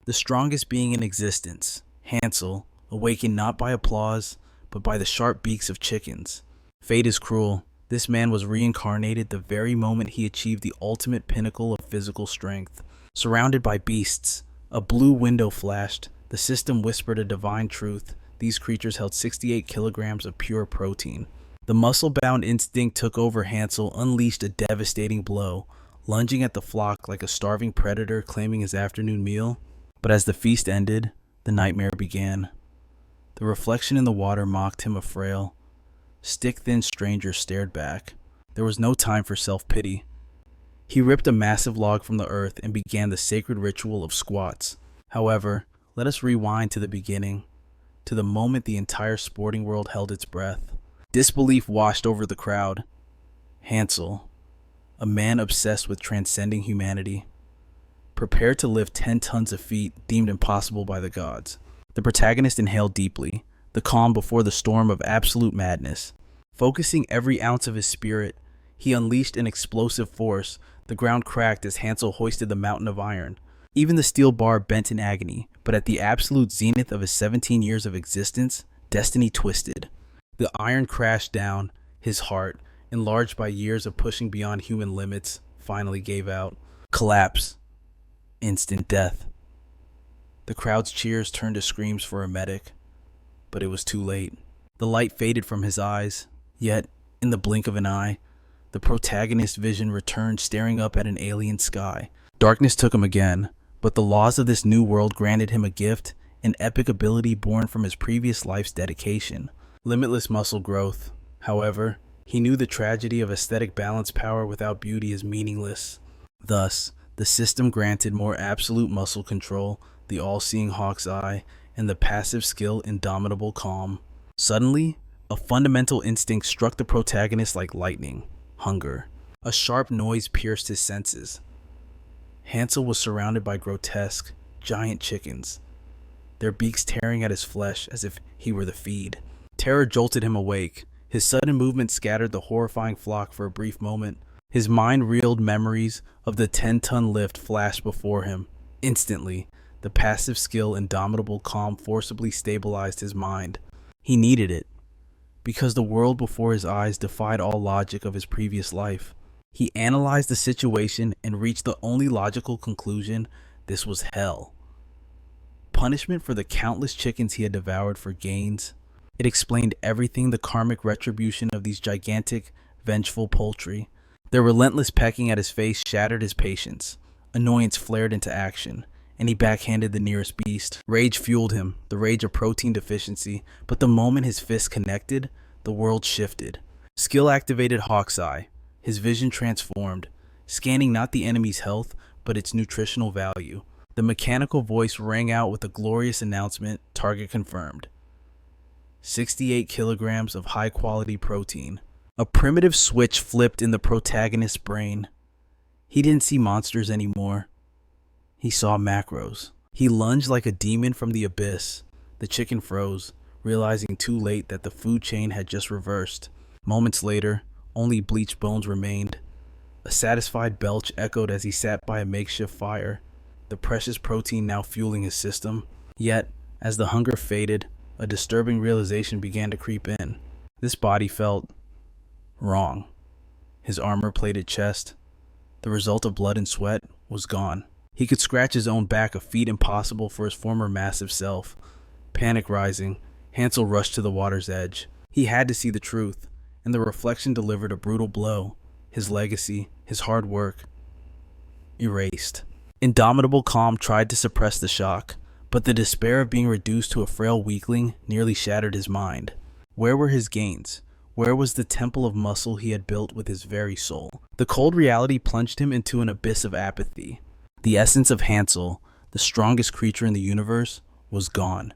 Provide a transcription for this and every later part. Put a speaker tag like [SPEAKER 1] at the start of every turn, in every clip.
[SPEAKER 1] The strongest being in existence, Hansel, awakened not by applause, but by the sharp beaks of chickens. Fate is cruel. This man was reincarnated the very moment he achieved the ultimate pinnacle of physical strength. Surrounded by beasts, a blue window flashed. The system whispered a divine truth. These creatures held 68 kilograms of pure protein. The muscle-bound instinct took over. Hansel unleashed a devastating blow, lunging at the flock like a starving predator claiming his afternoon meal. But as the feast ended, the nightmare began. The reflection in the water mocked him. A frail, stick-thin stranger stared back. There was no time for self-pity. He ripped a massive log from the earth and began the sacred ritual of squats. However, let us rewind to the beginning, to the moment the entire sporting world held its breath. Disbelief washed over the crowd. Hansel, a man obsessed with transcending humanity, prepared to lift 10 tons of feet deemed impossible by the gods. The protagonist inhaled deeply, the calm before the storm of absolute madness. Focusing every ounce of his spirit, he unleashed an explosive force. The ground cracked as Hansel hoisted the mountain of iron. Even the steel bar bent in agony, but at the absolute zenith of his 17 years of existence, destiny twisted. The iron crashed down. His heart, enlarged by years of pushing beyond human limits, finally gave out. Collapse. Instant death. The crowd's cheers turned to screams for a medic, but it was too late. The light faded from his eyes, yet, in the blink of an eye, the protagonist's vision returned, staring up at an alien sky. Darkness took him again, but the laws of this new world granted him a gift, an epic ability born from his previous life's dedication. Limitless muscle growth. However, he knew the tragedy of aesthetic balance. Power without beauty is meaningless. Thus, the system granted more absolute muscle control, the all-seeing hawk's eye, and the passive skill indomitable calm. Suddenly, a fundamental instinct struck the protagonist like lightning. Hunger. A sharp noise pierced his senses. Hansel was surrounded by grotesque, giant chickens, their beaks tearing at his flesh as if he were the feed. Terror jolted him awake. His sudden movement scattered the horrifying flock for a brief moment. His mind reeled. Memories of the 10-ton lift flashed before him. Instantly, the passive skill indomitable calm forcibly stabilized his mind. He needed it, because the world before his eyes defied all logic of his previous life. He analyzed the situation and reached the only logical conclusion: this was hell. Punishment for the countless chickens he had devoured for gains. It explained everything: the karmic retribution of these gigantic, vengeful poultry. Their relentless pecking at his face shattered his patience. Annoyance flared into action, and he backhanded the nearest beast. Rage fueled him, the rage of protein deficiency, but the moment his fists connected, the world shifted. Skill activated hawk's eye. His vision transformed, scanning not the enemy's health, but its nutritional value. The mechanical voice rang out with a glorious announcement: target confirmed. 68 kilograms of high-quality protein. A primitive switch flipped in the protagonist's brain. He didn't see monsters anymore. He saw macros. He lunged like a demon from the abyss. The chicken froze, realizing too late that the food chain had just reversed. Moments later, only bleached bones remained. A satisfied belch echoed as he sat by a makeshift fire, the precious protein now fueling his system. Yet, as the hunger faded, a disturbing realization began to creep in. This body felt wrong. His armor-plated chest, the result of blood and sweat, was gone. He could scratch his own back, a feat impossible for his former massive self. Panic rising, Hansel rushed to the water's edge. He had to see the truth, and the reflection delivered a brutal blow. His legacy, his hard work, erased. Indomitable calm tried to suppress the shock, but the despair of being reduced to a frail weakling nearly shattered his mind. Where were his gains? Where was the temple of muscle he had built with his very soul? The cold reality plunged him into an abyss of apathy. The essence of Hansel, the strongest creature in the universe, was gone.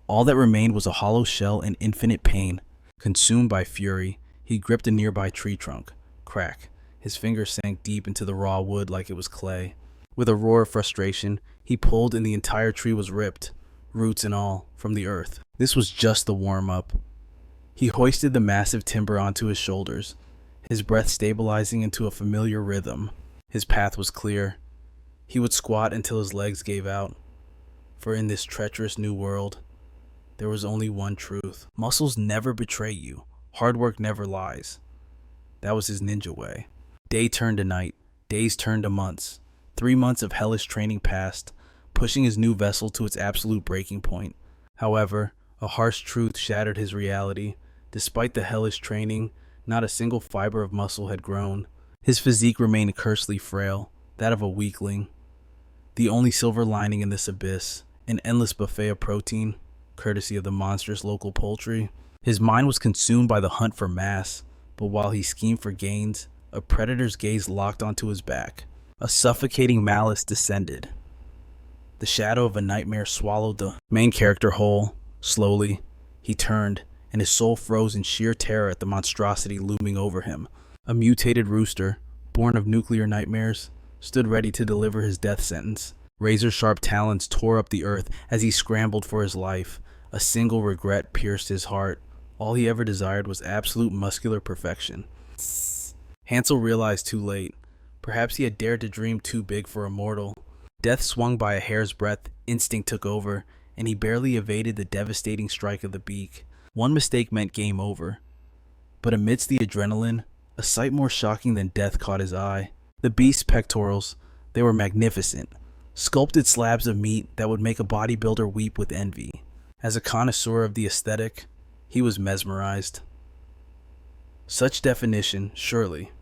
[SPEAKER 1] All that remained was a hollow shell and infinite pain. Consumed by fury, he gripped a nearby tree trunk. Crack. His fingers sank deep into the raw wood like it was clay. With a roar of frustration, he pulled and the entire tree was ripped, roots and all, from the earth. This was just the warm-up. He hoisted the massive timber onto his shoulders, his breath stabilizing into a familiar rhythm. His path was clear. He would squat until his legs gave out, For in this treacherous new world, there was only one truth. Muscles never betray you. Hard work never lies. That was his ninja way. Day turned to night. Days turned to months. 3 months of hellish training passed, pushing his new vessel to its absolute breaking point. However, a harsh truth shattered his reality. Despite the hellish training, not a single fiber of muscle had grown. His physique remained cursedly frail, that of a weakling. The only silver lining in this abyss, an endless buffet of protein, courtesy of the monstrous local poultry. His mind was consumed by the hunt for mass, but while he schemed for gains, a predator's gaze locked onto his back. A suffocating malice descended. The shadow of a nightmare swallowed the main character whole. Slowly, he turned, and his soul froze in sheer terror at the monstrosity looming over him. A mutated rooster, born of nuclear nightmares, stood ready to deliver his death sentence. Razor-sharp talons tore up the earth as he scrambled for his life. A single regret pierced his heart. All he ever desired was absolute muscular perfection. Hansel realized too late. Perhaps he had dared to dream too big for a mortal. Death swung by a hair's breadth, instinct took over, and he barely evaded the devastating strike of the beak. One mistake meant game over. But amidst the adrenaline, a sight more shocking than death caught his eye. The beast's pectorals, they were magnificent. Sculpted slabs of meat that would make a bodybuilder weep with envy. As a connoisseur of the aesthetic, he was mesmerized. Such definition, surely.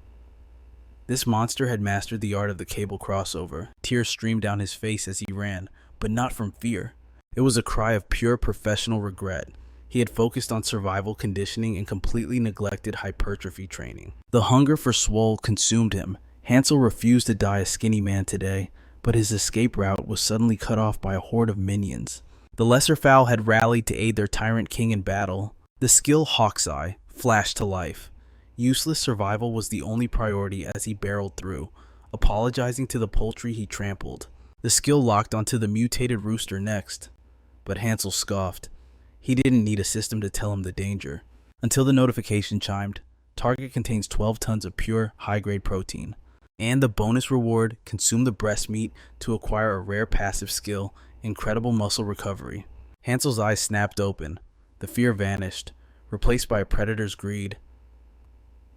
[SPEAKER 1] This monster had mastered the art of the cable crossover. Tears streamed down his face as he ran, but not from fear. It was a cry of pure professional regret. He had focused on survival conditioning and completely neglected hypertrophy training. The hunger for swole consumed him. Hansel refused to die a skinny man today, but his escape route was suddenly cut off by a horde of minions. The lesser fowl had rallied to aid their tyrant king in battle. The skill Hawk's Eye flashed to life. Useless survival was the only priority as he barreled through, apologizing to the poultry he trampled. The skill locked onto the mutated rooster next, but Hansel scoffed. He didn't need a system to tell him the danger. Until the notification chimed, target contains 12 tons of pure, high-grade protein. And the bonus reward, consume the breast meat to acquire a rare passive skill, incredible muscle recovery. Hansel's eyes snapped open. The fear vanished, replaced by a predator's greed.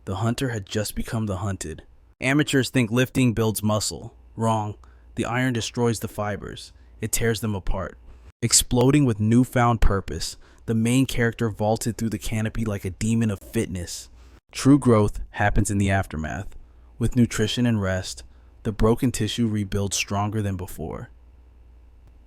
[SPEAKER 1] The hunter had just become the hunted. Amateurs think lifting builds muscle. Wrong. The iron destroys the fibers. It tears them apart. Exploding with newfound purpose, the main character vaulted through the canopy like a demon of fitness. True growth happens in the aftermath. With nutrition and rest, the broken tissue rebuilds stronger than before.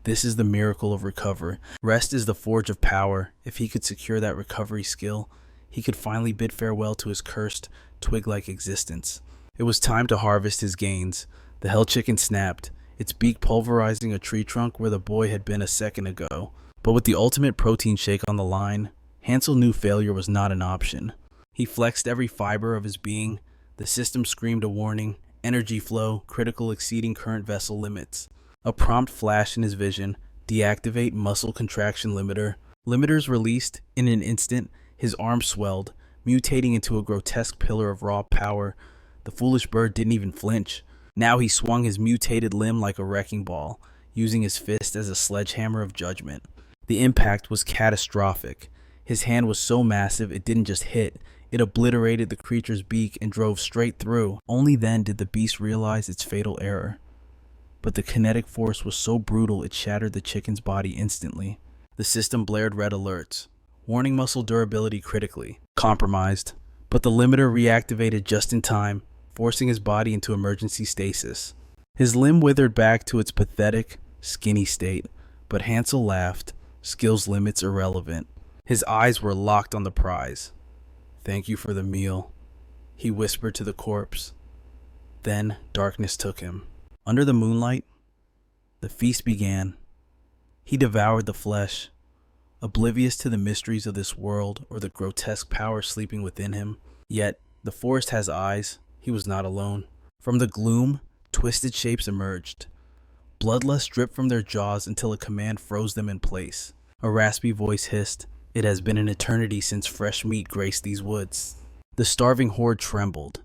[SPEAKER 1] This is the miracle of recovery. Rest is the forge of power. If he could secure that recovery skill, he could finally bid farewell to his cursed, twig-like existence. It was time to harvest his gains. The hell chicken snapped, its beak pulverizing a tree trunk where the boy had been a second ago. But with the ultimate protein shake on the line, Hansel knew failure was not an option. He flexed every fiber of his being. The system screamed a warning, energy flow, critical exceeding current vessel limits. A prompt flashed in his vision, deactivate muscle contraction limiter. Limiters released, in an instant, his arm swelled, mutating into a grotesque pillar of raw power. The foolish bird didn't even flinch. Now he swung his mutated limb like a wrecking ball, using his fist as a sledgehammer of judgment. The impact was catastrophic. His hand was so massive it didn't just hit, it obliterated the creature's beak and drove straight through. Only then did the beast realize its fatal error. But the kinetic force was so brutal it shattered the chicken's body instantly. The system blared red alerts, warning muscle durability critically compromised. But the limiter reactivated just in time, forcing his body into emergency stasis. His limb withered back to its pathetic, skinny state, but Hansel laughed, skills limits irrelevant. His eyes were locked on the prize. "Thank you for the meal," he whispered to the corpse. Then darkness took him. Under the moonlight, the feast began. He devoured the flesh, oblivious to the mysteries of this world or the grotesque power sleeping within him. Yet, the forest has eyes. He was not alone. From the gloom, twisted shapes emerged. Bloodlust dripped from their jaws until a command froze them in place. A raspy voice hissed, "It has been an eternity since fresh meat graced these woods." The starving horde trembled.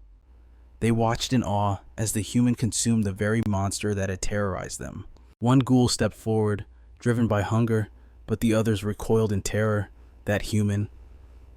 [SPEAKER 1] They watched in awe as the human consumed the very monster that had terrorized them. One ghoul stepped forward, driven by hunger, but the others recoiled in terror. That human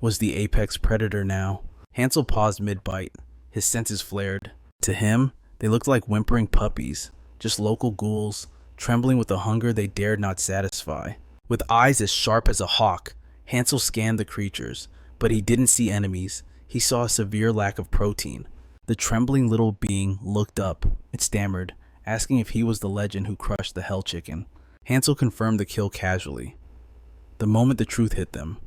[SPEAKER 1] was the apex predator now. Hansel paused mid-bite. His senses flared. To him, they looked like whimpering puppies, just local ghouls, trembling with a hunger they dared not satisfy. With eyes as sharp as a hawk, Hansel scanned the creatures, but he didn't see enemies. He saw a severe lack of protein. The trembling little being looked up. It stammered, asking if he was the legend who crushed the hell chicken. Hansel confirmed the kill casually. The moment the truth hit them,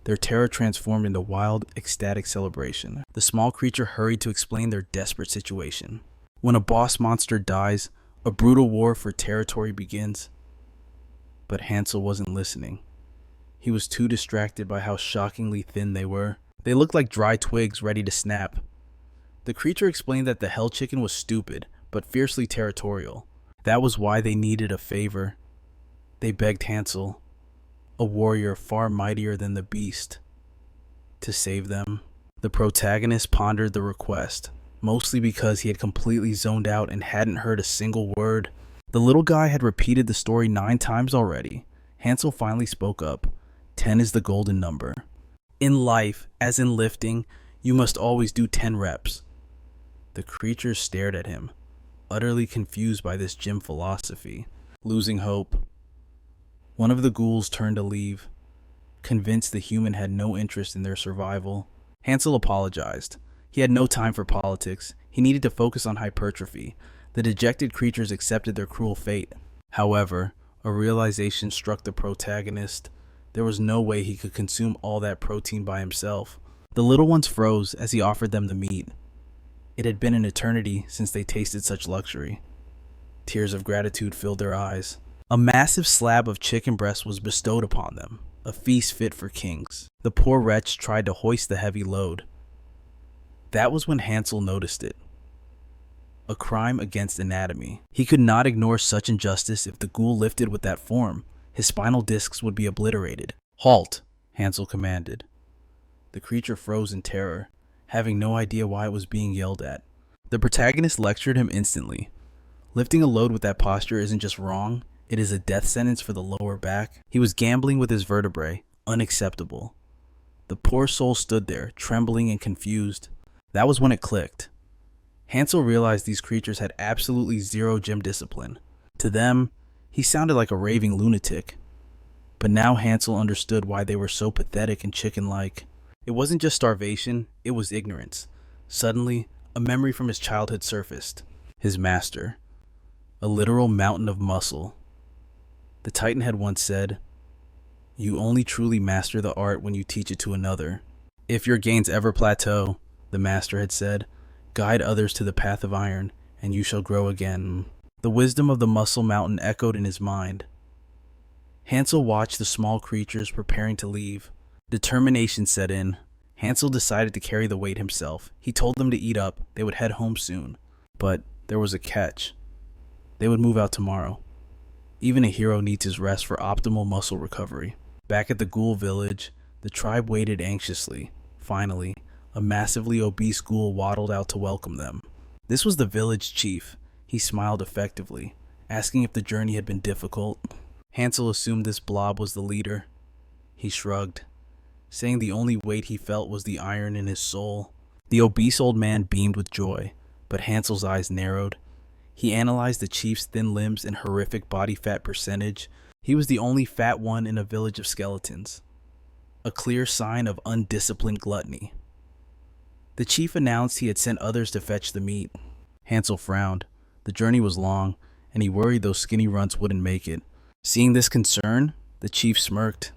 [SPEAKER 1] their terror transformed into wild, ecstatic celebration. The small creature hurried to explain their desperate situation. When a boss monster dies, a brutal war for territory begins. But Hansel wasn't listening. He was too distracted by how shockingly thin they were. They looked like dry twigs ready to snap. The creature explained that the hell chicken was stupid, but fiercely territorial. That was why they needed a favor. They begged Hansel, a warrior far mightier than the beast, to save them. The protagonist pondered the request, mostly because he had completely zoned out and hadn't heard a single word. The little guy had repeated the story 9 times already. Hansel finally spoke up. 10 is the golden number. In life, as in lifting, you must always do 10 reps. The creature stared at him, utterly confused by this gym philosophy. Losing hope, one of the ghouls turned to leave, convinced the human had no interest in their survival. Hansel apologized. He had no time for politics. He needed to focus on hypertrophy. The dejected creatures accepted their cruel fate. However, a realization struck the protagonist. There was no way he could consume all that protein by himself. The little ones froze as he offered them the meat. It had been an eternity since they tasted such luxury. Tears of gratitude filled their eyes. A massive slab of chicken breast was bestowed upon them, a feast fit for kings. The poor wretch tried to hoist the heavy load. That was when Hansel noticed it. A crime against anatomy. He could not ignore such injustice. If the ghoul lifted with that form, his spinal discs would be obliterated. "Halt!" Hansel commanded. The creature froze in terror, having no idea why it was being yelled at. The protagonist lectured him instantly. Lifting a load with that posture isn't just wrong, it is a death sentence for the lower back. He was gambling with his vertebrae. Unacceptable. The poor soul stood there, trembling and confused. That was when it clicked. Hansel realized these creatures had absolutely zero gym discipline. To them, he sounded like a raving lunatic. But now Hansel understood why they were so pathetic and chicken-like. It wasn't just starvation, it was ignorance. Suddenly, a memory from his childhood surfaced. His master. A literal mountain of muscle. The Titan had once said, "You only truly master the art when you teach it to another." If your gains ever plateau, the master had said, guide others to the path of iron, and you shall grow again. The wisdom of the muscle mountain echoed in his mind. Hansel watched the small creatures preparing to leave. Determination set in. Hansel decided to carry the weight himself. He told them to eat up. They would head home soon. But there was a catch. They would move out tomorrow. Even a hero needs his rest for optimal muscle recovery. Back at the ghoul village, the tribe waited anxiously. Finally, a massively obese ghoul waddled out to welcome them. This was the village chief. He smiled effectively, asking if the journey had been difficult. Hansel assumed this blob was the leader. He shrugged, saying the only weight he felt was the iron in his soul. The obese old man beamed with joy, but Hansel's eyes narrowed. He analyzed the chief's thin limbs and horrific body fat percentage. He was the only fat one in a village of skeletons. A clear sign of undisciplined gluttony. The chief announced he had sent others to fetch the meat. Hansel frowned. The journey was long, and he worried those skinny runts wouldn't make it. Seeing this concern, the chief smirked.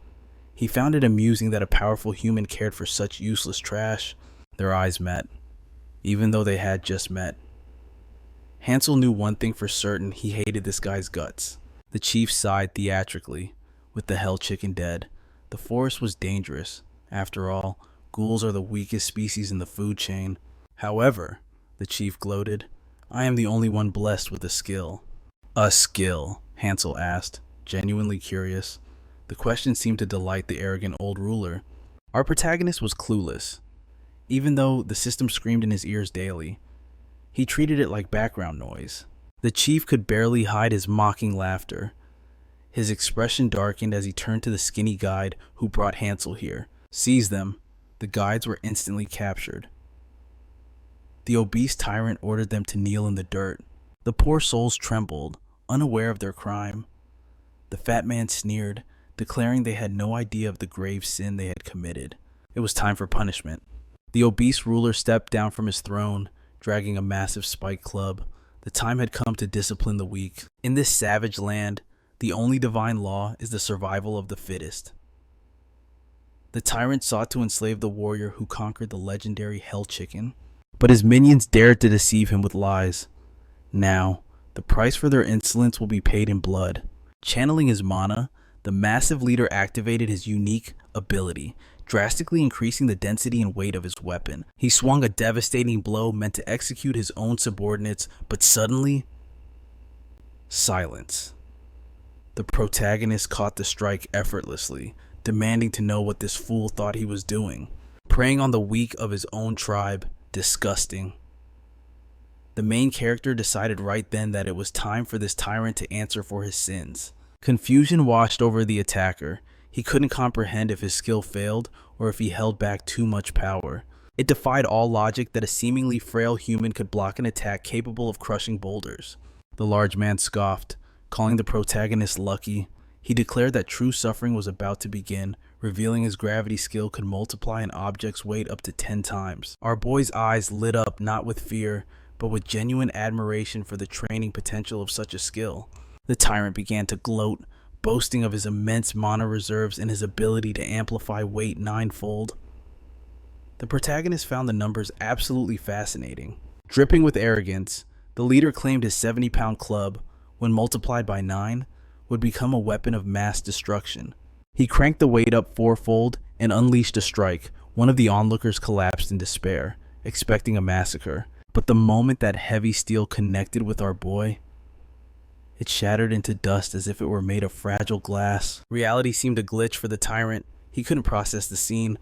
[SPEAKER 1] He found it amusing that a powerful human cared for such useless trash. Their eyes met, even though they had just met. Hansel knew one thing for certain: he hated this guy's guts. The chief sighed theatrically. With the hell chicken dead, the forest was dangerous. After all, ghouls are the weakest species in the food chain. However, the chief gloated, I am the only one blessed with a skill. A skill? Hansel asked, genuinely curious. The question seemed to delight the arrogant old ruler. Our protagonist was clueless. Even though the system screamed in his ears daily, he treated it like background noise. The chief could barely hide his mocking laughter. His expression darkened as he turned to the skinny guide who brought Hansel here. Seize them. The guides were instantly captured. The obese tyrant ordered them to kneel in the dirt. The poor souls trembled, unaware of their crime. The fat man sneered, declaring they had no idea of the grave sin they had committed. It was time for punishment. The obese ruler stepped down from his throne, dragging a massive spiked club. The time had come to discipline the weak. In this savage land, the only divine law is the survival of the fittest. The tyrant sought to enslave the warrior who conquered the legendary Hell Chicken, but his minions dared to deceive him with lies. Now, the price for their insolence will be paid in blood. Channeling his mana, the massive leader activated his unique ability, drastically increasing the density and weight of his weapon. He swung a devastating blow meant to execute his own subordinates, but suddenly, silence. The protagonist caught the strike effortlessly, demanding to know what this fool thought he was doing. Preying on the weak of his own tribe, disgusting. The main character decided right then that it was time for this tyrant to answer for his sins. Confusion washed over the attacker. He couldn't comprehend if his skill failed or if he held back too much power. It defied all logic that a seemingly frail human could block an attack capable of crushing boulders. The large man scoffed, calling the protagonist lucky. He declared that true suffering was about to begin, revealing his gravity skill could multiply an object's weight up to 10 times. Our boy's eyes lit up not with fear, but with genuine admiration for the training potential of such a skill. The tyrant began to gloat, boasting of his immense mana reserves and his ability to amplify weight 9-fold. The protagonist found the numbers absolutely fascinating. Dripping with arrogance, the leader claimed his 70-pound club, when multiplied by 9, would become a weapon of mass destruction. He cranked the weight up 4-fold and unleashed a strike. One of the onlookers collapsed in despair, expecting a massacre. But the moment that heavy steel connected with our boy, it shattered into dust as if it were made of fragile glass. Reality seemed a glitch for the tyrant. He couldn't process the scene.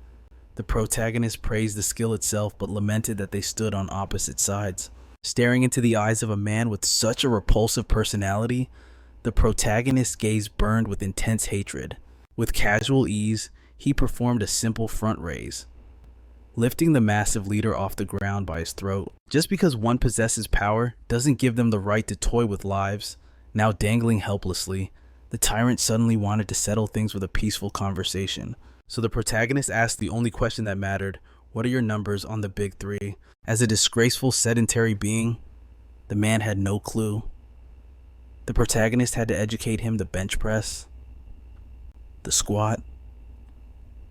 [SPEAKER 1] The protagonist praised the skill itself, but lamented that they stood on opposite sides. Staring into the eyes of a man with such a repulsive personality, the protagonist's gaze burned with intense hatred. With casual ease, he performed a simple front raise, lifting the massive leader off the ground by his throat. Just because one possesses power doesn't give them the right to toy with lives. Now dangling helplessly, the tyrant suddenly wanted to settle things with a peaceful conversation. So the protagonist asked the only question that mattered: what are your numbers on the big three? As a disgraceful sedentary being, the man had no clue. The protagonist had to educate him the bench press, the squat,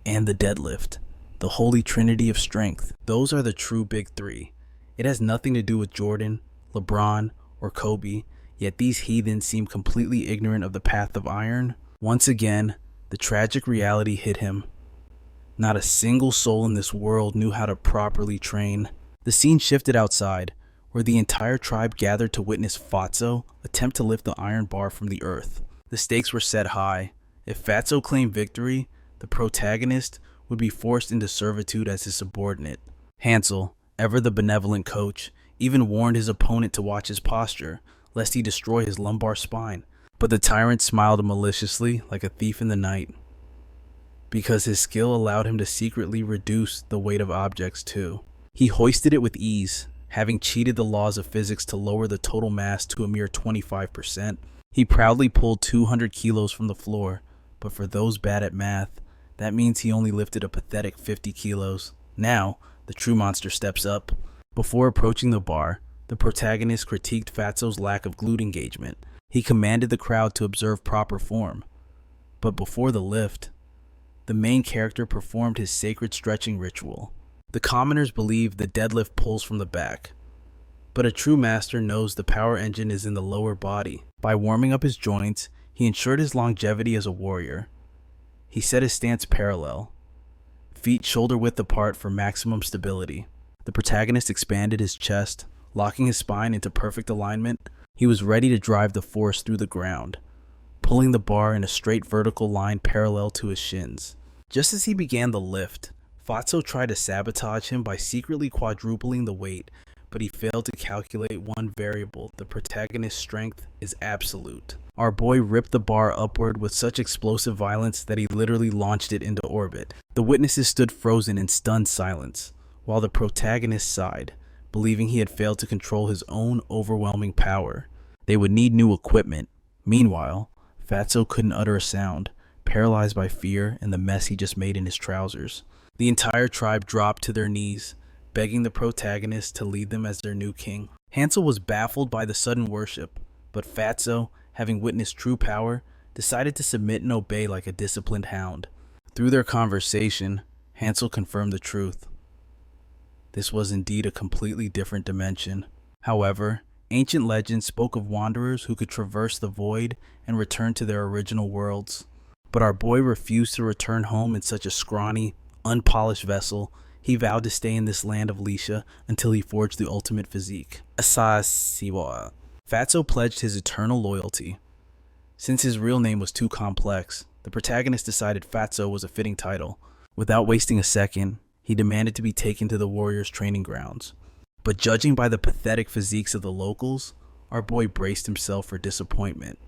[SPEAKER 1] and the deadlift. The holy trinity of strength. Those are the true big three. It has nothing to do with Jordan, LeBron, or Kobe, yet these heathens seem completely ignorant of the path of iron. Once again, the tragic reality hit him. Not a single soul in this world knew how to properly train. The scene shifted outside, where the entire tribe gathered to witness Fatso attempt to lift the iron bar from the earth. The stakes were set high. If Fatso claimed victory, the protagonist would be forced into servitude as his subordinate. Hansel, ever the benevolent coach, even warned his opponent to watch his posture, lest he destroy his lumbar spine. But the tyrant smiled maliciously like a thief in the night, because his skill allowed him to secretly reduce the weight of objects too. He hoisted it with ease, having cheated the laws of physics to lower the total mass to a mere 25%. He proudly pulled 200 kilos from the floor, but for those bad at math, that means he only lifted a pathetic 50 kilos. Now, the true monster steps up. Before approaching the bar, the protagonist critiqued Fatso's lack of glute engagement. He commanded the crowd to observe proper form. But before the lift, the main character performed his sacred stretching ritual. The commoners believe the deadlift pulls from the back, but a true master knows the power engine is in the lower body. By warming up his joints, he ensured his longevity as a warrior. He set his stance parallel, feet shoulder-width apart for maximum stability. The protagonist expanded his chest, locking his spine into perfect alignment. He was ready to drive the force through the ground, pulling the bar in a straight vertical line parallel to his shins. Just as he began the lift, Fatso tried to sabotage him by secretly quadrupling the weight, but he failed to calculate one variable: the protagonist's strength is absolute. Our boy ripped the bar upward with such explosive violence that he literally launched it into orbit. The witnesses stood frozen in stunned silence, while the protagonist sighed, believing he had failed to control his own overwhelming power. They would need new equipment. Meanwhile, Fatso couldn't utter a sound, paralyzed by fear and the mess he just made in his trousers. The entire tribe dropped to their knees, begging the protagonist to lead them as their new king. Hansel was baffled by the sudden worship, but Fatso, having witnessed true power, decided to submit and obey like a disciplined hound. Through their conversation, Hansel confirmed the truth. This was indeed a completely different dimension. However, ancient legends spoke of wanderers who could traverse the void and return to their original worlds. But our boy refused to return home in such a scrawny, unpolished vessel. He vowed to stay in this land of Lisha until he forged the ultimate physique. Asasiwa. Fatso pledged his eternal loyalty. Since his real name was too complex, the protagonist decided Fatso was a fitting title. Without wasting a second, he demanded to be taken to the warriors' training grounds. But judging by the pathetic physiques of the locals, our boy braced himself for disappointment.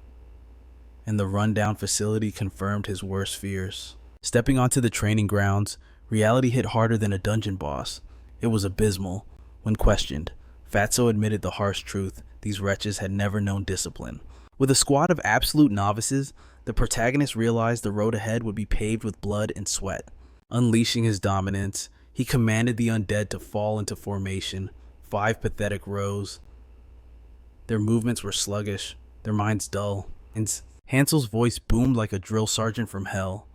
[SPEAKER 1] And the rundown facility confirmed his worst fears. Stepping onto the training grounds, reality hit harder than a dungeon boss. It was abysmal. When questioned, Fatso admitted the harsh truth: these wretches had never known discipline. With a squad of absolute novices, the protagonist realized the road ahead would be paved with blood and sweat. Unleashing his dominance, he commanded the undead to fall into formation, 5 pathetic rows. Their movements were sluggish, their minds dull, and Hansel's voice boomed like a drill sergeant from hell.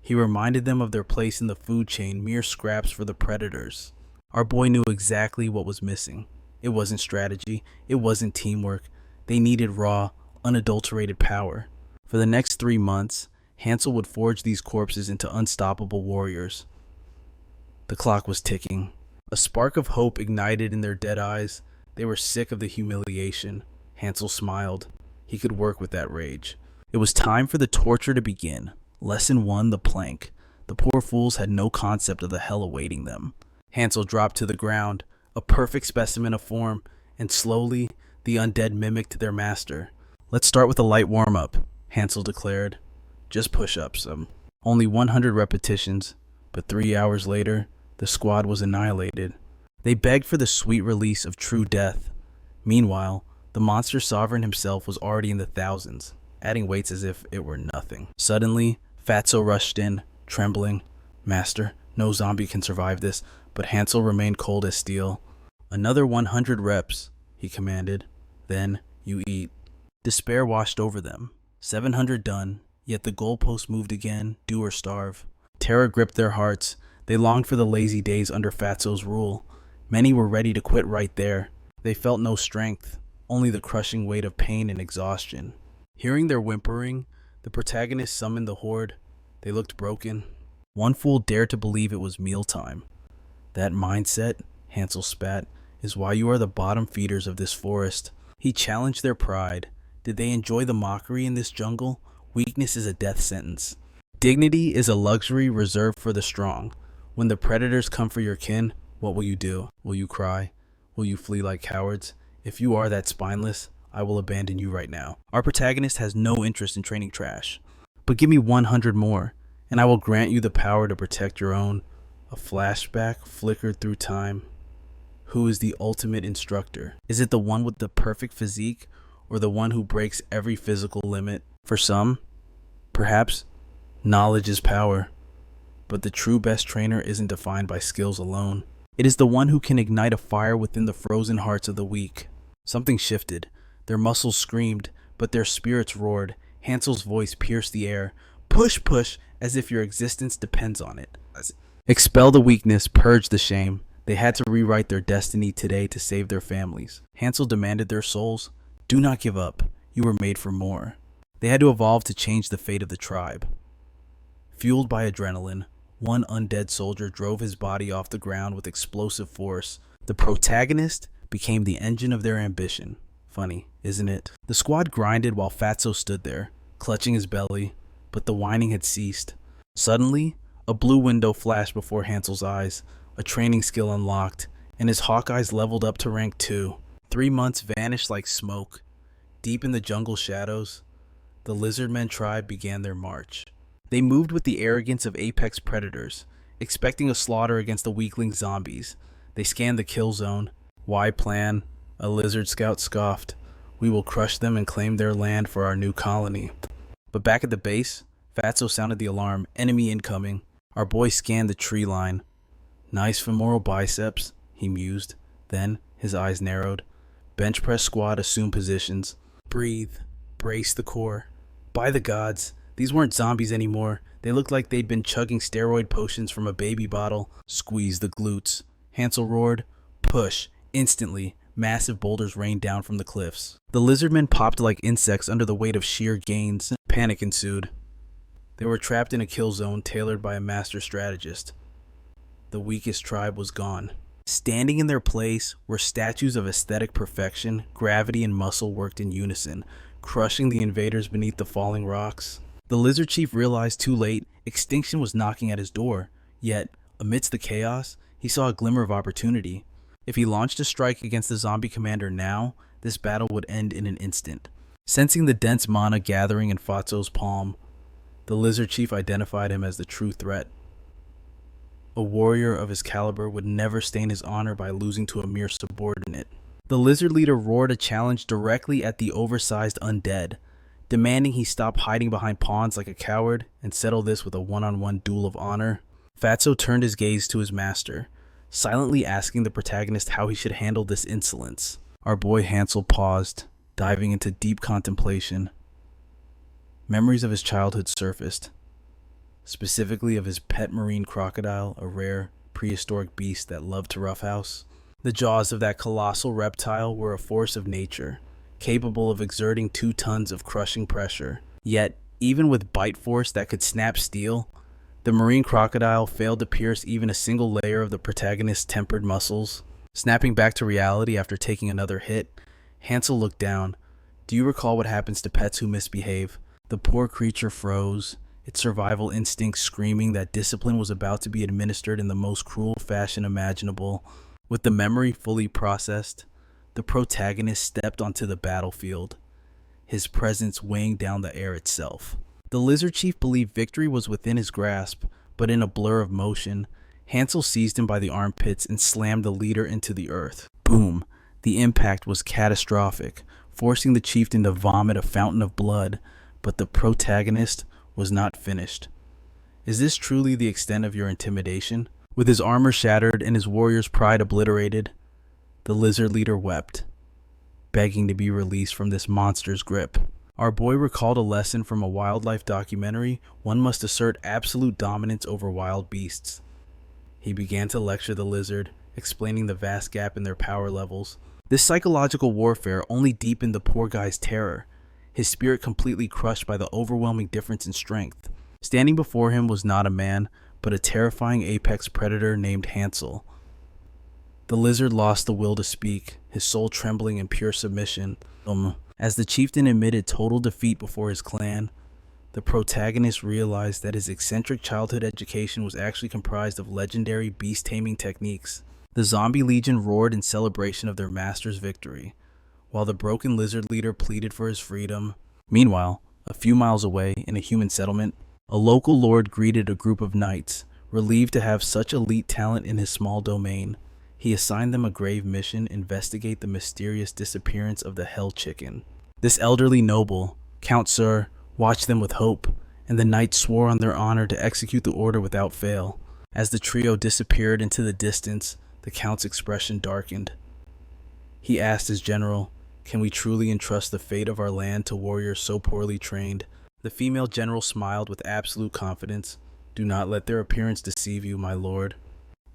[SPEAKER 1] He reminded them of their place in the food chain, mere scraps for the predators. Our boy knew exactly what was missing. It wasn't strategy, it wasn't teamwork. They needed raw, unadulterated power. For the next 3 months, Hansel would forge these corpses into unstoppable warriors. The clock was ticking. A spark of hope ignited in their dead eyes. They were sick of the humiliation. Hansel smiled. He could work with that rage. It was time for the torture to begin. Lesson 1, the plank. The poor fools had no concept of the hell awaiting them. Hansel dropped to the ground, a perfect specimen of form, and slowly, the undead mimicked their master. "Let's start with a light warm-up," Hansel declared. "Just push-ups, only 100 repetitions," but 3 hours later, the squad was annihilated. They begged for the sweet release of true death. Meanwhile, the monster sovereign himself was already in the thousands, adding weights as if it were nothing. Suddenly, Fatso rushed in, trembling. "Master, no zombie can survive this," but Hansel remained cold as steel. "Another 100 reps," he commanded. "Then you eat." Despair washed over them. 700 done, yet the goalpost moved again, do or starve. Terror gripped their hearts. They longed for the lazy days under Fatso's rule. Many were ready to quit right there. They felt no strength, only the crushing weight of pain and exhaustion. Hearing their whimpering, the protagonist summoned the horde. They looked broken. One fool dared to believe it was mealtime. "That mindset," Hansel spat, "is why you are the bottom feeders of this forest." He challenged their pride. Did they enjoy the mockery in this jungle? Weakness is a death sentence. Dignity is a luxury reserved for the strong. When the predators come for your kin, what will you do? Will you cry? Will you flee like cowards? If you are that spineless, I will abandon you right now. Our protagonist has no interest in training trash. But give me 100 more, and I will grant you the power to protect your own. A flashback flickered through time. Who is the ultimate instructor? Is it the one with the perfect physique, or the one who breaks every physical limit? For some, perhaps, knowledge is power. But the true best trainer isn't defined by skills alone. It is the one who can ignite a fire within the frozen hearts of the weak. Something shifted. Their muscles screamed, but their spirits roared. Hansel's voice pierced the air. "Push, push, as if your existence depends on it. Expel the weakness, purge the shame." They had to rewrite their destiny today to save their families. Hansel demanded their souls. "Do not give up. You were made for more." They had to evolve to change the fate of the tribe. Fueled by adrenaline, one undead soldier drove his body off the ground with explosive force. The protagonist became the engine of their ambition. Funny, isn't it? The squad grinded while Fatso stood there, clutching his belly, but the whining had ceased. Suddenly, a blue window flashed before Hansel's eyes, a training skill unlocked, and his hawk eyes leveled up to rank 2. 3 months vanished like smoke. Deep in the jungle shadows, the lizardmen tribe began their march. They moved with the arrogance of apex predators, expecting a slaughter against the weakling zombies. They scanned the kill zone. Why plan? A lizard scout scoffed. We will crush them and claim their land for our new colony. But back at the base, Fatso sounded the alarm. Enemy incoming. Our boy scanned the tree line. Nice femoral biceps, he mused. Then, his eyes narrowed. Bench press squad assumed positions. Breathe. Brace the core. By the gods, these weren't zombies anymore. They looked like they'd been chugging steroid potions from a baby bottle. Squeeze the glutes. Hansel roared. Push. Instantly, massive boulders rained down from the cliffs. The lizardmen popped like insects under the weight of sheer gains. Panic ensued. They were trapped in a kill zone tailored by a master strategist. The weakest tribe was gone. Standing in their place were statues of aesthetic perfection. Gravity and muscle worked in unison, crushing the invaders beneath the falling rocks. The lizard chief realized too late extinction was knocking at his door. Yet, amidst the chaos, he saw a glimmer of opportunity. If he launched a strike against the zombie commander now, this battle would end in an instant. Sensing the dense mana gathering in Fatso's palm, the lizard chief identified him as the true threat. A warrior of his caliber would never stain his honor by losing to a mere subordinate. The lizard leader roared a challenge directly at the oversized undead, demanding he stop hiding behind pawns like a coward and settle this with a one-on-one duel of honor. Fatso turned his gaze to his master, silently asking the protagonist how he should handle this insolence. Our boy Hansel paused, diving into deep contemplation. Memories of his childhood surfaced, specifically of his pet marine crocodile, a rare, prehistoric beast that loved to roughhouse. The jaws of that colossal reptile were a force of nature, capable of exerting 2 tons of crushing pressure. Yet, even with bite force that could snap steel, the marine crocodile failed to pierce even a single layer of the protagonist's tempered muscles. Snapping back to reality after taking another hit, Hansel looked down. Do you recall what happens to pets who misbehave? The poor creature froze, its survival instinct screaming that discipline was about to be administered in the most cruel fashion imaginable. With the memory fully processed, the protagonist stepped onto the battlefield, his presence weighing down the air itself. The lizard chief believed victory was within his grasp, but in a blur of motion, Hansel seized him by the armpits and slammed the leader into the earth. Boom! The impact was catastrophic, forcing the chieftain to vomit a fountain of blood, but the protagonist was not finished. Is this truly the extent of your intimidation? With his armor shattered and his warrior's pride obliterated, the lizard leader wept, begging to be released from this monster's grip. Our boy recalled a lesson from a wildlife documentary: one must assert absolute dominance over wild beasts. He began to lecture the lizard, explaining the vast gap in their power levels. This psychological warfare only deepened the poor guy's terror, his spirit completely crushed by the overwhelming difference in strength. Standing before him was not a man, but a terrifying apex predator named Hansel. The lizard lost the will to speak, his soul trembling in pure submission. As the chieftain admitted total defeat before his clan, the protagonist realized that his eccentric childhood education was actually comprised of legendary beast-taming techniques. The zombie legion roared in celebration of their master's victory, while the broken lizard leader pleaded for his freedom. Meanwhile, a few miles away, in a human settlement, a local lord greeted a group of knights, relieved to have such elite talent in his small domain. He assigned them a grave mission: investigate the mysterious disappearance of the Hell Chicken. This elderly noble, Count Sir, watched them with hope, and the knights swore on their honor to execute the order without fail. As the trio disappeared into the distance, the Count's expression darkened. He asked his general, "Can we truly entrust the fate of our land to warriors so poorly trained?" The female general smiled with absolute confidence. "Do not let their appearance deceive you, my lord.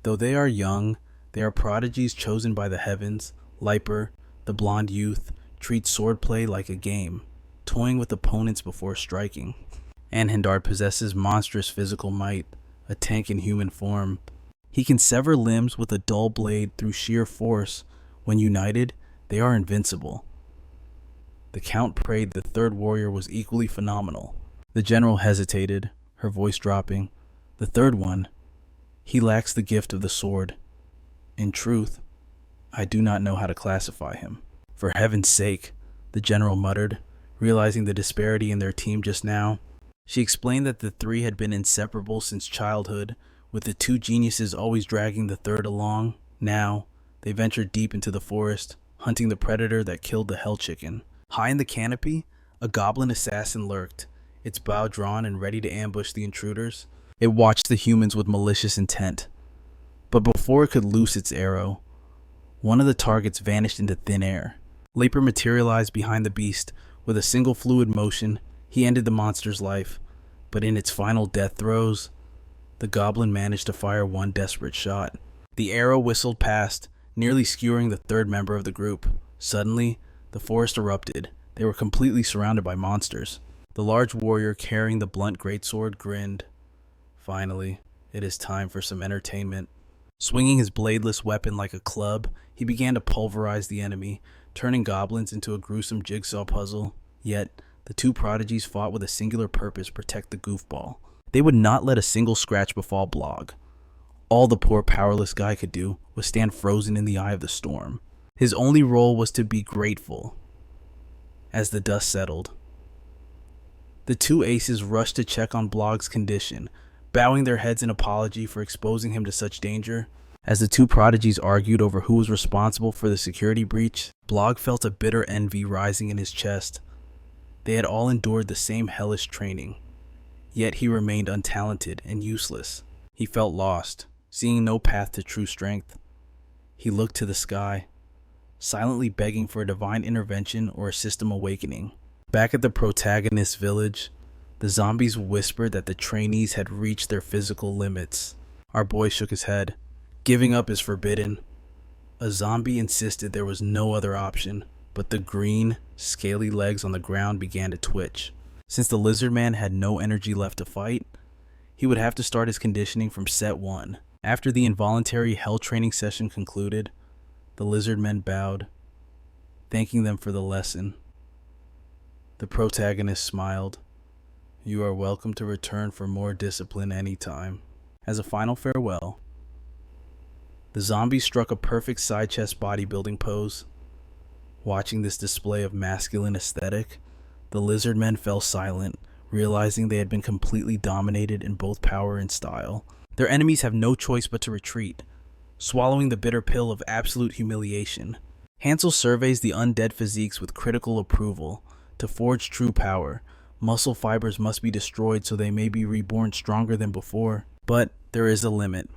[SPEAKER 1] Though they are young, they are prodigies chosen by the heavens. Liper, the blonde youth, treats swordplay like a game, toying with opponents before striking. Anhindard possesses monstrous physical might, a tank in human form. He can sever limbs with a dull blade through sheer force. When united, they are invincible." The Count prayed the third warrior was equally phenomenal. The general hesitated, her voice dropping. "The third one, he lacks the gift of the sword. In truth, I do not know how to classify him." "For heaven's sake," the general muttered, realizing the disparity in their team just now. She explained that the three had been inseparable since childhood, with the two geniuses always dragging the third along. Now, they ventured deep into the forest, hunting the predator that killed the hell chicken. High in the canopy, a goblin assassin lurked, its bow drawn and ready to ambush the intruders. It watched the humans with malicious intent. But before it could loose its arrow, one of the targets vanished into thin air. Leaper materialized behind the beast. With a single fluid motion, he ended the monster's life. But in its final death throes, the goblin managed to fire one desperate shot. The arrow whistled past, nearly skewering the third member of the group. Suddenly, the forest erupted. They were completely surrounded by monsters. The large warrior carrying the blunt greatsword grinned. Finally, it is time for some entertainment. Swinging his bladeless weapon like a club, he began to pulverize the enemy, turning goblins into a gruesome jigsaw puzzle. Yet, the two prodigies fought with a singular purpose: protect the goofball. They would not let a single scratch befall Blog. All the poor powerless guy could do was stand frozen in the eye of the storm. His only role was to be grateful. As the dust settled, the two aces rushed to check on Blog's condition, bowing their heads in apology for exposing him to such danger. As the two prodigies argued over who was responsible for the security breach, Blog felt a bitter envy rising in his chest. They had all endured the same hellish training, yet he remained untalented and useless. He felt lost, seeing no path to true strength. He looked to the sky, silently begging for a divine intervention or a system awakening. Back at the protagonist's village, the zombies whispered that the trainees had reached their physical limits. Our boy shook his head. Giving up is forbidden. A zombie insisted there was no other option, but the green, scaly legs on the ground began to twitch. Since the lizard man had no energy left to fight, he would have to start his conditioning from set 1. After the involuntary hell training session concluded, the lizard men bowed, thanking them for the lesson. The protagonist smiled. You are welcome to return for more discipline anytime. As a final farewell, the zombies struck a perfect side chest bodybuilding pose. Watching this display of masculine aesthetic, the lizard men fell silent, realizing they had been completely dominated in both power and style. Their enemies have no choice but to retreat, swallowing the bitter pill of absolute humiliation. Hansel surveys the undead physiques with critical approval. To forge true power, muscle fibers must be destroyed so they may be reborn stronger than before. But there is a limit.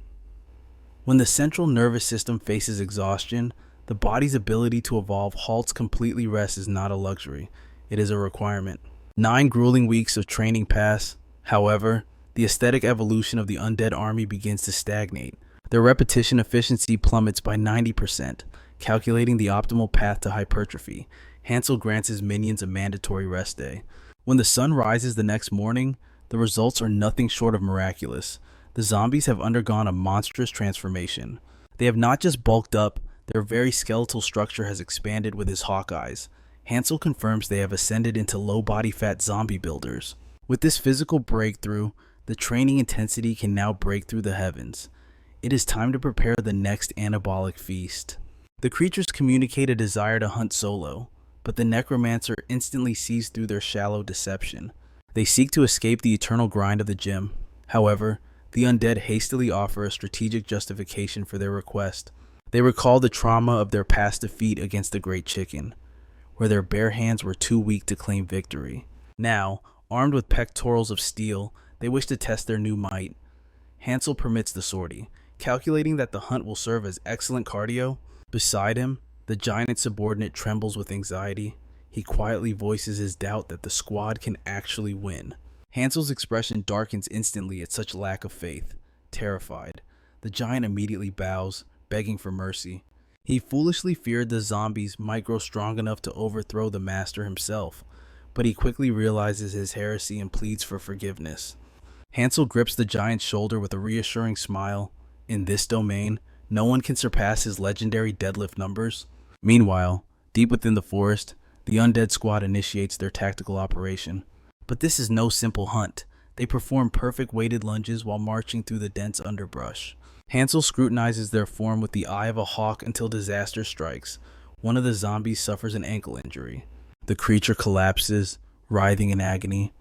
[SPEAKER 1] When the central nervous system faces exhaustion, the body's ability to evolve halts. Completely. Rest is not a luxury, it is a requirement. 9 grueling weeks of training pass. However, the aesthetic evolution of the undead army begins to stagnate. Their repetition efficiency plummets by 90%, calculating the optimal path to hypertrophy. Hansel grants his minions a mandatory rest day. When the sun rises the next morning, the results are nothing short of miraculous. The zombies have undergone a monstrous transformation. They have not just bulked up, their very skeletal structure has expanded with his hawk eyes. Hansel confirms they have ascended into low body fat zombie builders. With this physical breakthrough, the training intensity can now break through the heavens. It is time to prepare the next anabolic feast. The creatures communicate a desire to hunt solo, but the necromancer instantly sees through their shallow deception. They seek to escape the eternal grind of the gym. However, the undead hastily offer a strategic justification for their request. They recall the trauma of their past defeat against the Great Chicken, where their bare hands were too weak to claim victory. Now, armed with pectorals of steel, they wish to test their new might. Hansel permits the sortie, calculating that the hunt will serve as excellent cardio. Beside him, the giant subordinate trembles with anxiety. He quietly voices his doubt that the squad can actually win. Hansel's expression darkens instantly at such lack of faith. Terrified, the giant immediately bows, begging for mercy. He foolishly feared the zombies might grow strong enough to overthrow the master himself, but he quickly realizes his heresy and pleads for forgiveness. Hansel grips the giant's shoulder with a reassuring smile. In this domain, no one can surpass his legendary deadlift numbers. Meanwhile, deep within the forest, the undead squad initiates their tactical operation. But this is no simple hunt. They perform perfect weighted lunges while marching through the dense underbrush. Hansel scrutinizes their form with the eye of a hawk until disaster strikes. One of the zombies suffers an ankle injury. The creature collapses, writhing in agony.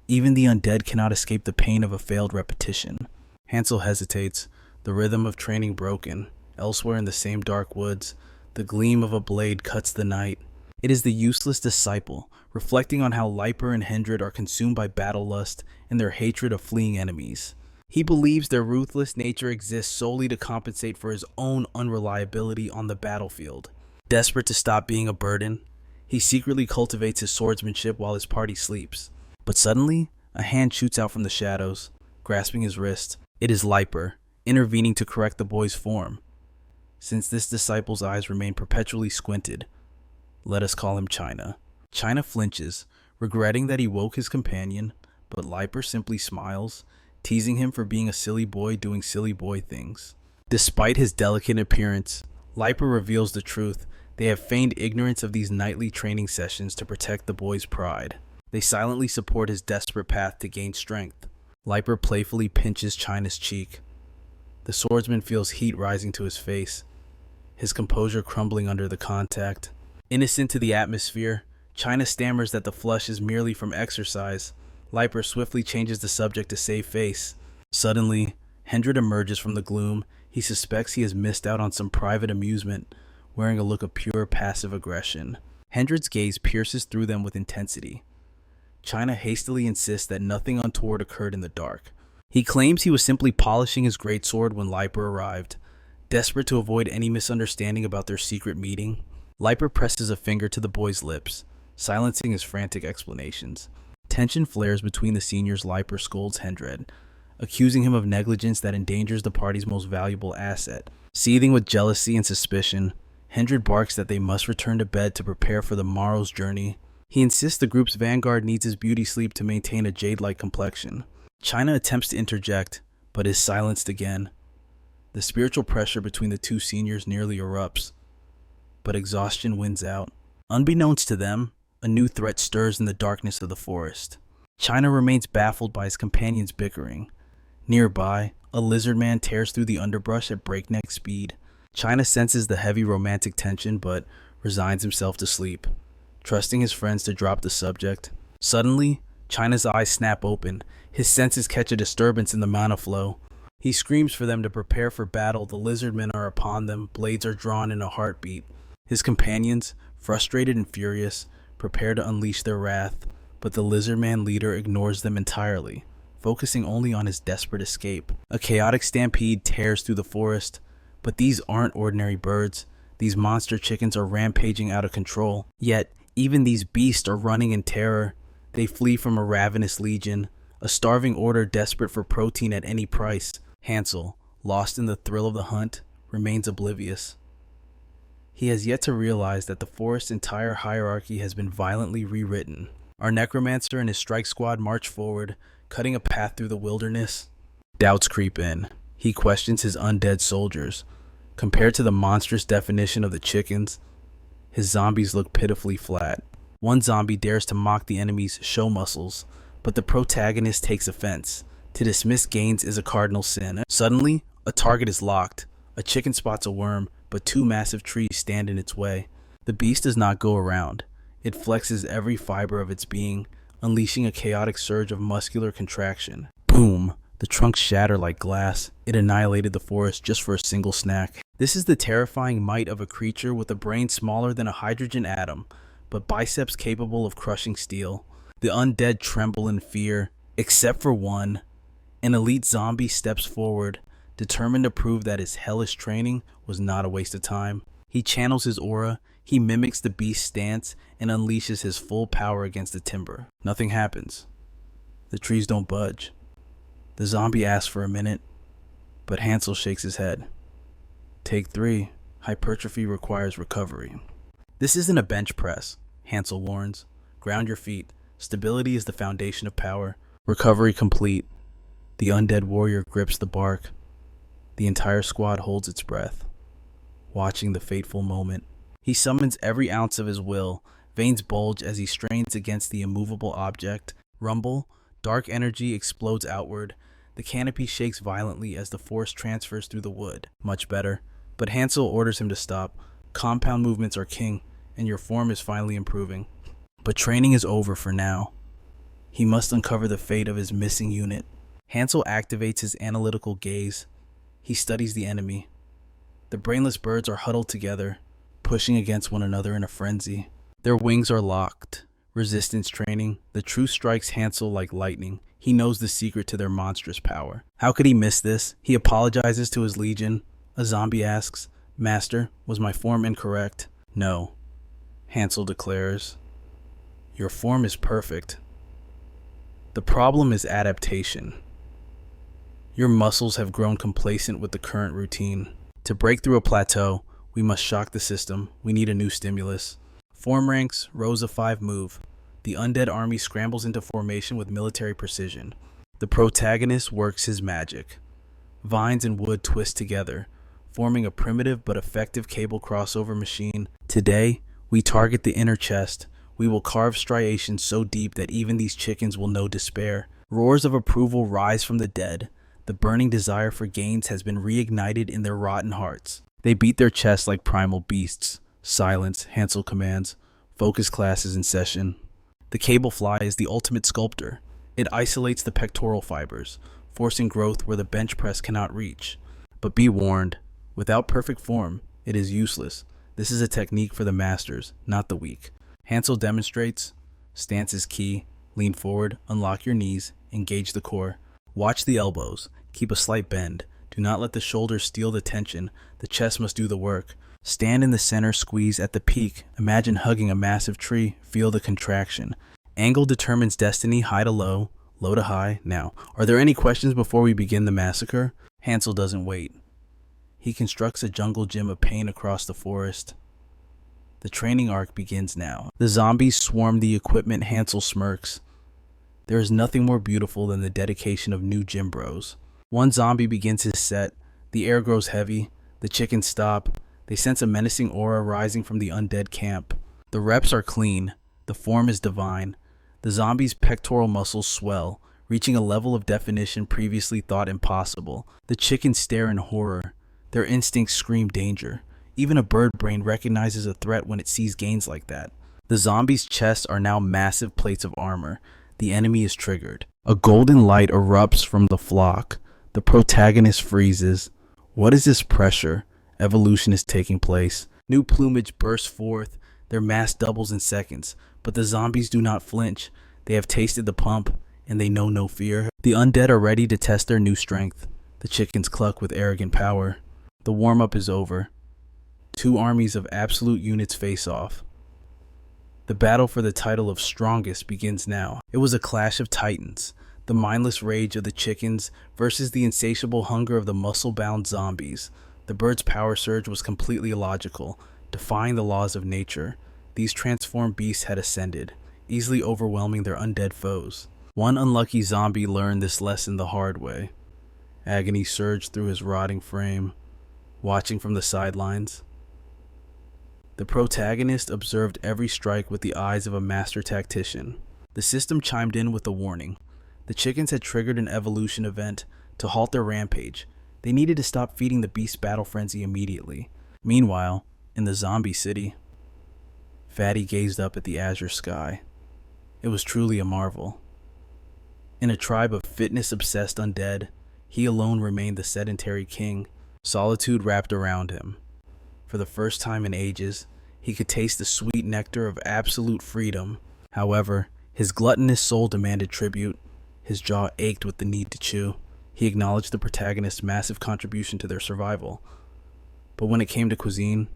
[SPEAKER 1] Even the undead cannot escape the pain of a failed repetition. Hansel hesitates, the rhythm of training broken. Elsewhere in the same dark woods, the gleam of a blade cuts the night. It is the useless disciple, reflecting on how Leiper and Hendred are consumed by battle lust and their hatred of fleeing enemies. He believes their ruthless nature exists solely to compensate for his own unreliability on the battlefield. Desperate to stop being a burden, he secretly cultivates his swordsmanship while his party sleeps. But suddenly, a hand shoots out from the shadows, grasping his wrist. It is Leiper, intervening to correct the boy's form. Since this disciple's eyes remain perpetually squinted, let us call him China. China flinches, regretting that he woke his companion, but Leiper simply smiles, teasing him for being a silly boy doing silly boy things. Despite his delicate appearance, Leiper reveals the truth. They have feigned ignorance of these nightly training sessions to protect the boy's pride. They silently support his desperate path to gain strength. Leiper playfully pinches China's cheek. The swordsman feels heat rising to his face, his composure crumbling under the contact. Innocent to the atmosphere, China stammers that the flush is merely from exercise. Leiper swiftly changes the subject to save face. Suddenly, Hendred emerges from the gloom. He suspects he has missed out on some private amusement, wearing a look of pure passive aggression. Hendred's gaze pierces through them with intensity. China hastily insists that nothing untoward occurred in the dark. He claims he was simply polishing his greatsword when Leiper arrived. Desperate to avoid any misunderstanding about their secret meeting, Leiper presses a finger to the boy's lips, silencing his frantic explanations. Tension flares between the seniors. Leiper scolds Hendred, accusing him of negligence that endangers the party's most valuable asset. Seething with jealousy and suspicion, Hendred barks that they must return to bed to prepare for the morrow's journey. He insists the group's vanguard needs his beauty sleep to maintain a jade-like complexion. China attempts to interject, but is silenced again. The spiritual pressure between the two seniors nearly erupts, but exhaustion wins out. Unbeknownst to them, a new threat stirs in the darkness of the forest. China remains baffled by his companions' bickering. Nearby, a lizard man tears through the underbrush at breakneck speed. China senses the heavy romantic tension but resigns himself to sleep, trusting his friends to drop the subject. Suddenly, China's eyes snap open. His senses catch a disturbance in the mana flow. He screams for them to prepare for battle. The lizard men are upon them. Blades are drawn in a heartbeat. His companions, frustrated and furious, prepare to unleash their wrath, but the lizard man leader ignores them entirely, focusing only on his desperate escape. A chaotic stampede tears through the forest, but these aren't ordinary birds. These monster chickens are rampaging out of control. Yet, even these beasts are running in terror. They flee from a ravenous legion, a starving order desperate for protein at any price. Hansel, lost in the thrill of the hunt, remains oblivious. He has yet to realize that the forest's entire hierarchy has been violently rewritten. Our necromancer and his strike squad march forward, cutting a path through the wilderness. Doubts creep in. He questions his undead soldiers. Compared to the monstrous definition of the chickens, his zombies look pitifully flat. One zombie dares to mock the enemy's show muscles, but the protagonist takes offense. To dismiss gains is a cardinal sin. Suddenly, a target is locked. A chicken spots a worm, but two massive trees stand in its way. The beast does not go around. It flexes every fiber of its being, unleashing a chaotic surge of muscular contraction. Boom! The trunks shatter like glass. It annihilated the forest just for a single snack. This is the terrifying might of a creature with a brain smaller than a hydrogen atom, but biceps capable of crushing steel. The undead tremble in fear, except for one. An elite zombie steps forward, determined to prove that his hellish training was not a waste of time. He channels his aura, he mimics the beast's stance, and unleashes his full power against the timber. Nothing happens. The trees don't budge. The zombie asks for a minute, but Hansel shakes his head. Take 3. Hypertrophy requires recovery. This isn't a bench press, Hansel warns. Ground your feet. Stability is the foundation of power. Recovery complete. The undead warrior grips the bark. The entire squad holds its breath, watching the fateful moment. He summons every ounce of his will. Veins bulge as he strains against the immovable object. Rumble. Dark energy explodes outward. The canopy shakes violently as the force transfers through the wood. Much better. But Hansel orders him to stop. Compound movements are king, and your form is finally improving. But training is over for now. He must uncover the fate of his missing unit. Hansel activates his analytical gaze. He studies the enemy. The brainless birds are huddled together, pushing against one another in a frenzy. Their wings are locked. Resistance training. The truth strikes Hansel like lightning. He knows the secret to their monstrous power. How could he miss this? He apologizes to his legion. A zombie asks, "Master, was my form incorrect?" "No," Hansel declares. "Your form is perfect. The problem is adaptation. Your muscles have grown complacent with the current routine. To break through a plateau, we must shock the system. We need a new stimulus." Form ranks, rows of 5 move. The undead army scrambles into formation with military precision. The protagonist works his magic. Vines and wood twist together, forming a primitive but effective cable crossover machine. Today, we target the inner chest. We will carve striations so deep that even these chickens will know despair. Roars of approval rise from the dead. The burning desire for gains has been reignited in their rotten hearts. They beat their chests like primal beasts. "Silence," Hansel commands. Focus class is in session. The cable fly is the ultimate sculptor. It isolates the pectoral fibers, forcing growth where the bench press cannot reach. But be warned, without perfect form, it is useless. This is a technique for the masters, not the weak. Hansel demonstrates. Stance is key. Lean forward, unlock your knees, engage the core. Watch the elbows. Keep a slight bend. Do not let the shoulders steal the tension. The chest must do the work. Stand in the center, squeeze at the peak. Imagine hugging a massive tree. Feel the contraction. Angle determines destiny, high to low, low to high. Now, are there any questions before we begin the massacre? Hansel doesn't wait. He constructs a jungle gym of pain across the forest. The training arc begins now. The zombies swarm the equipment. Hansel smirks. There is nothing more beautiful than the dedication of new gym bros. One zombie begins his set. The air grows heavy. The chickens stop. They sense a menacing aura rising from the undead camp. The reps are clean. The form is divine. The zombies' pectoral muscles swell, reaching a level of definition previously thought impossible. The chickens stare in horror. Their instincts scream danger. Even a bird brain recognizes a threat when it sees gains like that. The zombies' chests are now massive plates of armor. The enemy is triggered. A golden light erupts from the flock. The protagonist freezes. What is this pressure? Evolution is taking place. New plumage bursts forth. Their mass doubles in seconds. But the zombies do not flinch. They have tasted the pump, and they know no fear. The undead are ready to test their new strength. The chickens cluck with arrogant power. The warm-up is over. 2 armies of absolute units face off. The battle for the title of strongest begins now. It was a clash of titans. The mindless rage of the chickens versus the insatiable hunger of the muscle-bound zombies. The bird's power surge was completely illogical, defying the laws of nature. These transformed beasts had ascended, easily overwhelming their undead foes. One unlucky zombie learned this lesson the hard way. Agony surged through his rotting frame. Watching from the sidelines, the protagonist observed every strike with the eyes of a master tactician. The system chimed in with a warning. The chickens had triggered an evolution event to halt their rampage. They needed to stop feeding the beast battle frenzy immediately. Meanwhile, in the zombie city, Fatty gazed up at the azure sky. It was truly a marvel. In a tribe of fitness-obsessed undead, he alone remained the sedentary king. Solitude wrapped around him. For the first time in ages, he could taste the sweet nectar of absolute freedom. However, his gluttonous soul demanded tribute. His jaw ached with the need to chew. He acknowledged the protagonist's massive contribution to their survival. But when it came to cuisine,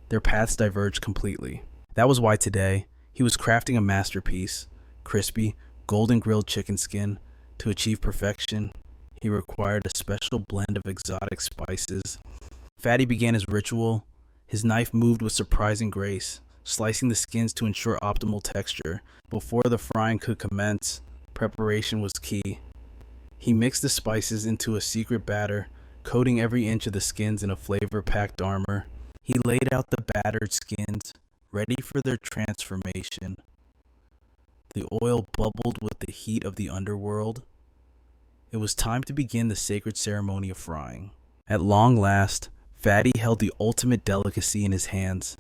[SPEAKER 1] their paths diverged completely. That was why today, he was crafting a masterpiece. Crispy, golden grilled chicken skin. To achieve perfection, he required a special blend of exotic spices. Fatty began his ritual. His knife moved with surprising grace, slicing the skins to ensure optimal texture. Before the frying could commence, preparation was key. He mixed the spices into a secret batter, coating every inch of the skins in a flavor-packed armor. He laid out the battered skins, ready for their transformation. The oil bubbled with the heat of the underworld. It was time to begin the sacred ceremony of frying. At long last, Fatty held the ultimate delicacy in his hands.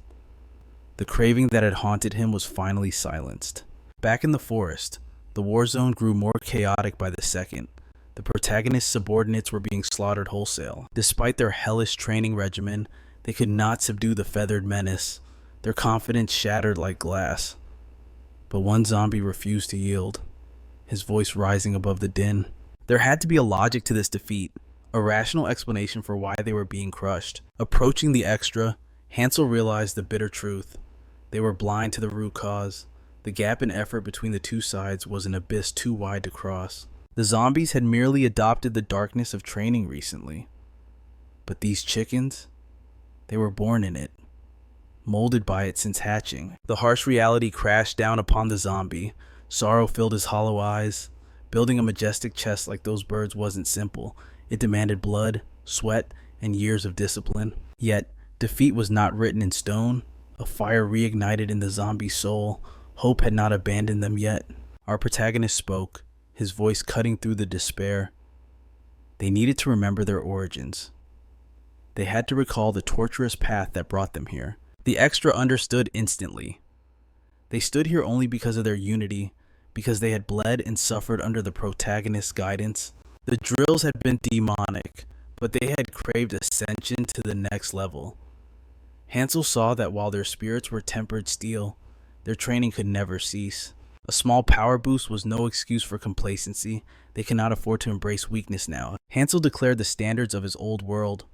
[SPEAKER 1] The craving that had haunted him was finally silenced. Back in the forest, the war zone grew more chaotic by the second. The protagonist's subordinates were being slaughtered wholesale. Despite their hellish training regimen, they could not subdue the feathered menace. Their confidence shattered like glass. But one zombie refused to yield, his voice rising above the din. There had to be a logic to this defeat, a rational explanation for why they were being crushed. Approaching the extra, Hansel realized the bitter truth. They were blind to the root cause. The gap in effort between the two sides was an abyss too wide to cross. The zombies had merely adopted the darkness of training recently. But these chickens, they were born in it, molded by it since hatching. The harsh reality crashed down upon the zombie. Sorrow filled his hollow eyes. Building a majestic chest like those birds wasn't simple. It demanded blood, sweat, and years of discipline. Yet, defeat was not written in stone. A fire reignited in the zombie's soul. Hope had not abandoned them yet. Our protagonist spoke, his voice cutting through the despair. They needed to remember their origins. They had to recall the torturous path that brought them here. The extra understood instantly. They stood here only because of their unity, because they had bled and suffered under the protagonist's guidance. The drills had been demonic, but they had craved ascension to the next level. Hansel saw that while their spirits were tempered steel, their training could never cease. A small power boost was no excuse for complacency. They could not afford to embrace weakness now. Hansel declared the standards of his old world.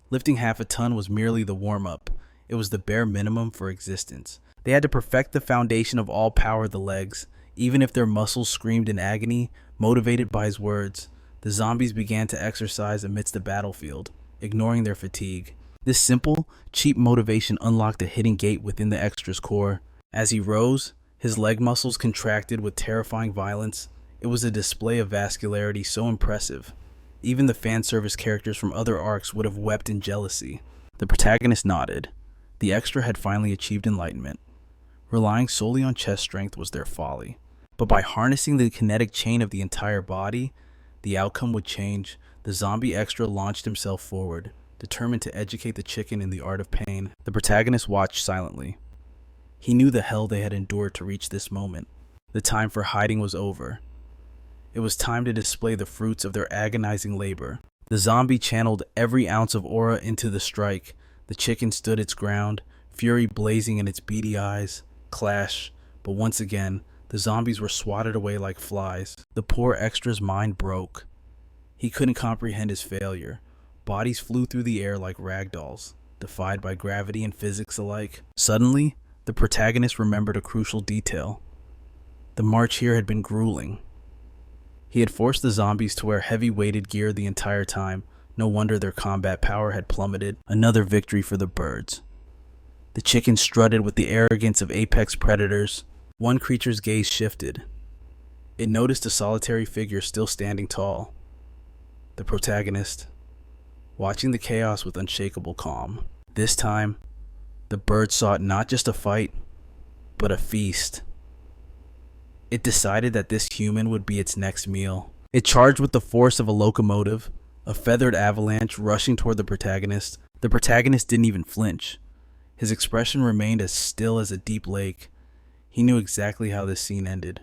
[SPEAKER 1] Lifting half a ton was merely the warm-up. It was the bare minimum for existence. They had to perfect the foundation of all power, the legs. Even if their muscles screamed in agony, motivated by his words, the zombies began to exercise amidst the battlefield, ignoring their fatigue. This simple, cheap motivation unlocked a hidden gate within the extra's core. As he rose, his leg muscles contracted with terrifying violence. It was a display of vascularity so impressive. Even the fan service characters from other arcs would have wept in jealousy. The protagonist nodded. The extra had finally achieved enlightenment. Relying solely on chest strength was their folly. But by harnessing the kinetic chain of the entire body, the outcome would change. The zombie extra launched himself forward, determined to educate the chicken in the art of pain. The protagonist watched silently. He knew the hell they had endured to reach this moment. The time for hiding was over. It was time to display the fruits of their agonizing labor. The zombie channeled every ounce of aura into the strike. The chicken stood its ground, fury blazing in its beady eyes. Clash, but once again, the zombies were swatted away like flies. The poor extra's mind broke. He couldn't comprehend his failure. Bodies flew through the air like ragdolls, defied by gravity and physics alike. Suddenly, the protagonist remembered a crucial detail. The march here had been grueling. He had forced the zombies to wear heavy-weighted gear the entire time. No wonder their combat power had plummeted. Another victory for the birds. The chicken strutted with the arrogance of apex predators. One creature's gaze shifted. It noticed a solitary figure still standing tall. The protagonist, watching the chaos with unshakable calm. This time, the bird sought not just a fight, but a feast. It decided that this human would be its next meal. It charged with the force of a locomotive, a feathered avalanche rushing toward the protagonist. The protagonist didn't even flinch. His expression remained as still as a deep lake. He knew exactly how this scene ended.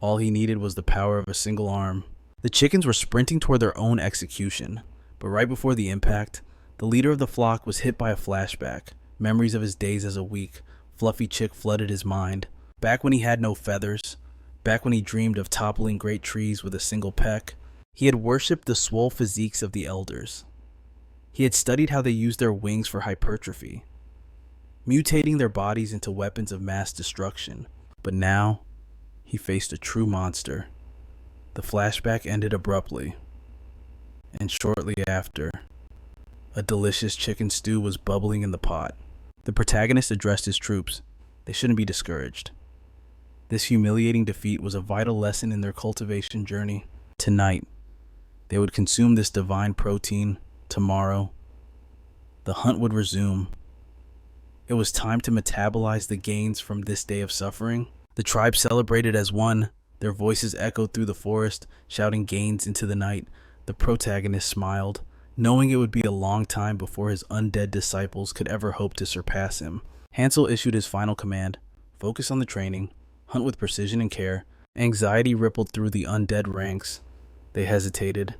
[SPEAKER 1] All he needed was the power of a single arm. The chickens were sprinting toward their own execution, but right before the impact, the leader of the flock was hit by a flashback. Memories of his days as a weak, fluffy chick flooded his mind. Back when he had no feathers, back when he dreamed of toppling great trees with a single peck, he had worshipped the swole physiques of the elders. He had studied how they used their wings for hypertrophy, mutating their bodies into weapons of mass destruction. But now, he faced a true monster. The flashback ended abruptly, and shortly after, a delicious chicken stew was bubbling in the pot. The protagonist addressed his troops. They shouldn't be discouraged. This humiliating defeat was a vital lesson in their cultivation journey. Tonight, they would consume this divine protein. Tomorrow, the hunt would resume. It was time to metabolize the gains from this day of suffering. The tribe celebrated as one. Their voices echoed through the forest, shouting gains into the night. The protagonist smiled, knowing it would be a long time before his undead disciples could ever hope to surpass him. Hansel issued his final command: focus on the training, hunt with precision and care. Anxiety rippled through the undead ranks. They hesitated,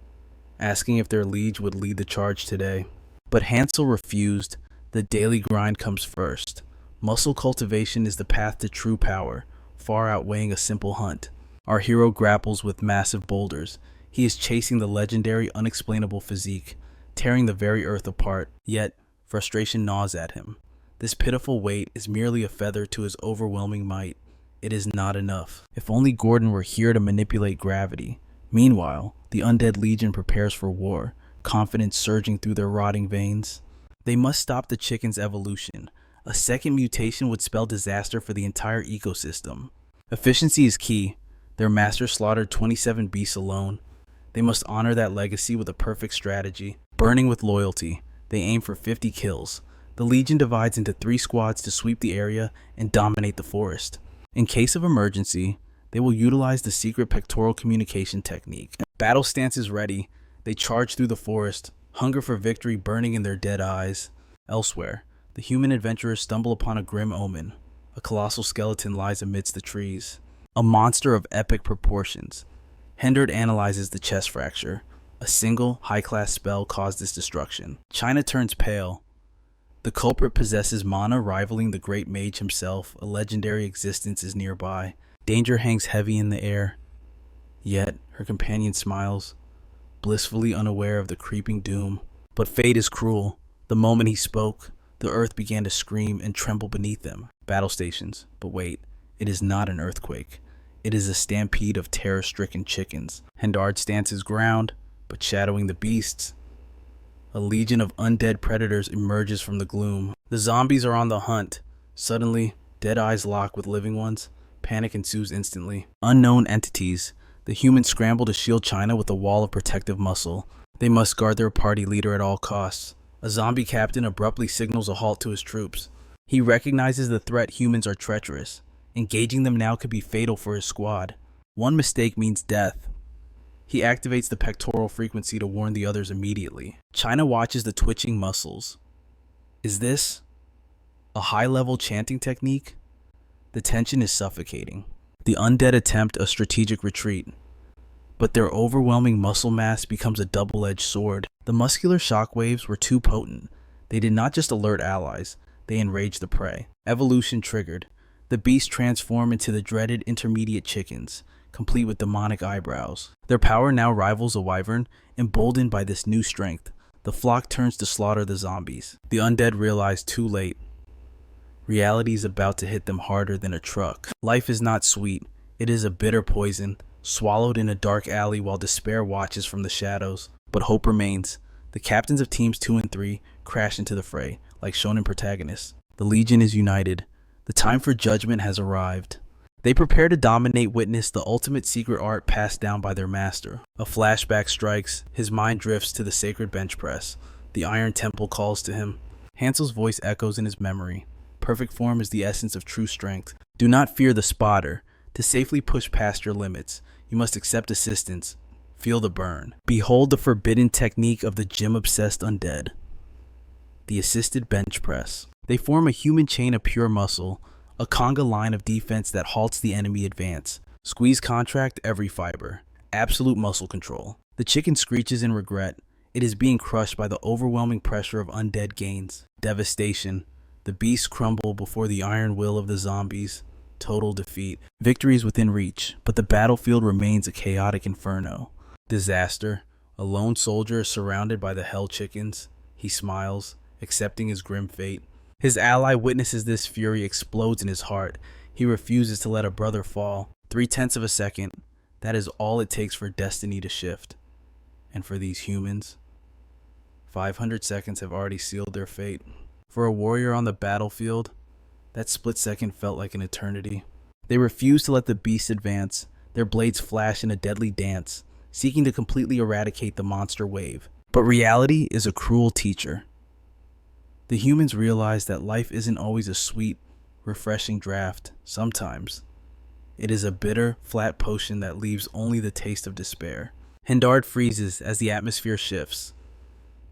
[SPEAKER 1] asking if their liege would lead the charge today. But Hansel refused. The daily grind comes first. Muscle cultivation is the path to true power, far outweighing a simple hunt. Our hero grapples with massive boulders. He is chasing the legendary unexplainable physique, tearing the very earth apart, yet frustration gnaws at him. This pitiful weight is merely a feather to his overwhelming might. It is not enough. If only Gordon were here to manipulate gravity. Meanwhile, the undead legion prepares for war, confidence surging through their rotting veins. They must stop the chicken's evolution. A second mutation would spell disaster for the entire ecosystem. Efficiency is key. Their master slaughtered 27 beasts alone. They must honor that legacy with a perfect strategy. Burning with loyalty, they aim for 50 kills. The legion divides into 3 squads to sweep the area and dominate the forest. In case of emergency, they will utilize the secret pectoral communication technique. Battle stance is ready. They charge through the forest, hunger for victory burning in their dead eyes. Elsewhere, the human adventurers stumble upon a grim omen. A colossal skeleton lies amidst the trees. A monster of epic proportions. Hendard analyzes the chest fracture. A single, high-class spell caused this destruction. China turns pale. The culprit possesses mana rivaling the great mage himself. A legendary existence is nearby. Danger hangs heavy in the air. Yet, her companion smiles, blissfully unaware of the creeping doom. But fate is cruel. The moment he spoke, the earth began to scream and tremble beneath them. Battle stations. But wait, it is not an earthquake. It is a stampede of terror-stricken chickens. Hendard stands his ground, but shadowing the beasts, a legion of undead predators emerges from the gloom. The zombies are on the hunt. Suddenly, dead eyes lock with living ones. Panic ensues instantly. Unknown entities. The humans scramble to shield China with a wall of protective muscle. They must guard their party leader at all costs. A zombie captain abruptly signals a halt to his troops. He recognizes the threat. Humans are treacherous. Engaging them now could be fatal for his squad. One mistake means death. He activates the pectoral frequency to warn the others immediately. China watches the twitching muscles. Is this a high-level chanting technique? The tension is suffocating. The undead attempt a strategic retreat, but their overwhelming muscle mass becomes a double-edged sword. The muscular shockwaves were too potent. They did not just alert allies, they enraged the prey. Evolution triggered. The beasts transform into the dreaded intermediate chickens, complete with demonic eyebrows. Their power now rivals a wyvern. Emboldened by this new strength, the flock turns to slaughter the zombies. The undead realize too late. Reality is about to hit them harder than a truck. Life is not sweet. It is a bitter poison, swallowed in a dark alley while despair watches from the shadows. But hope remains. The captains of teams 2 and 3 crash into the fray, like shonen protagonists. The Legion is united. The time for judgment has arrived. They prepare to dominate, witness the ultimate secret art passed down by their master. A flashback strikes. His mind drifts to the sacred bench press. The iron temple calls to him. Hansel's voice echoes in his memory. Perfect form is the essence of true strength. Do not fear the spotter. To safely push past your limits, you must accept assistance. Feel the burn. Behold the forbidden technique of the gym-obsessed undead. The assisted bench press. They form a human chain of pure muscle, a conga line of defense that halts the enemy advance. Squeeze contract every fiber. Absolute muscle control. The chicken screeches in regret. It is being crushed by the overwhelming pressure of undead gains. Devastation. The beasts crumble before the iron will of the zombies. Total defeat. Victory is within reach, but the battlefield remains a chaotic inferno. Disaster. A lone soldier is surrounded by the hell chickens. He smiles, accepting his grim fate. His ally witnesses this fury explodes in his heart. He refuses to let a brother fall. 0.3 of a second. That is all it takes for destiny to shift. And for these humans, 500 seconds have already sealed their fate. For a warrior on the battlefield, that split second felt like an eternity. They refuse to let the beast advance. Their blades flash in a deadly dance, seeking to completely eradicate the monster wave. But reality is a cruel teacher. The humans realize that life isn't always a sweet, refreshing draft. Sometimes it is a bitter, flat potion that leaves only the taste of despair. Hendard freezes as the atmosphere shifts.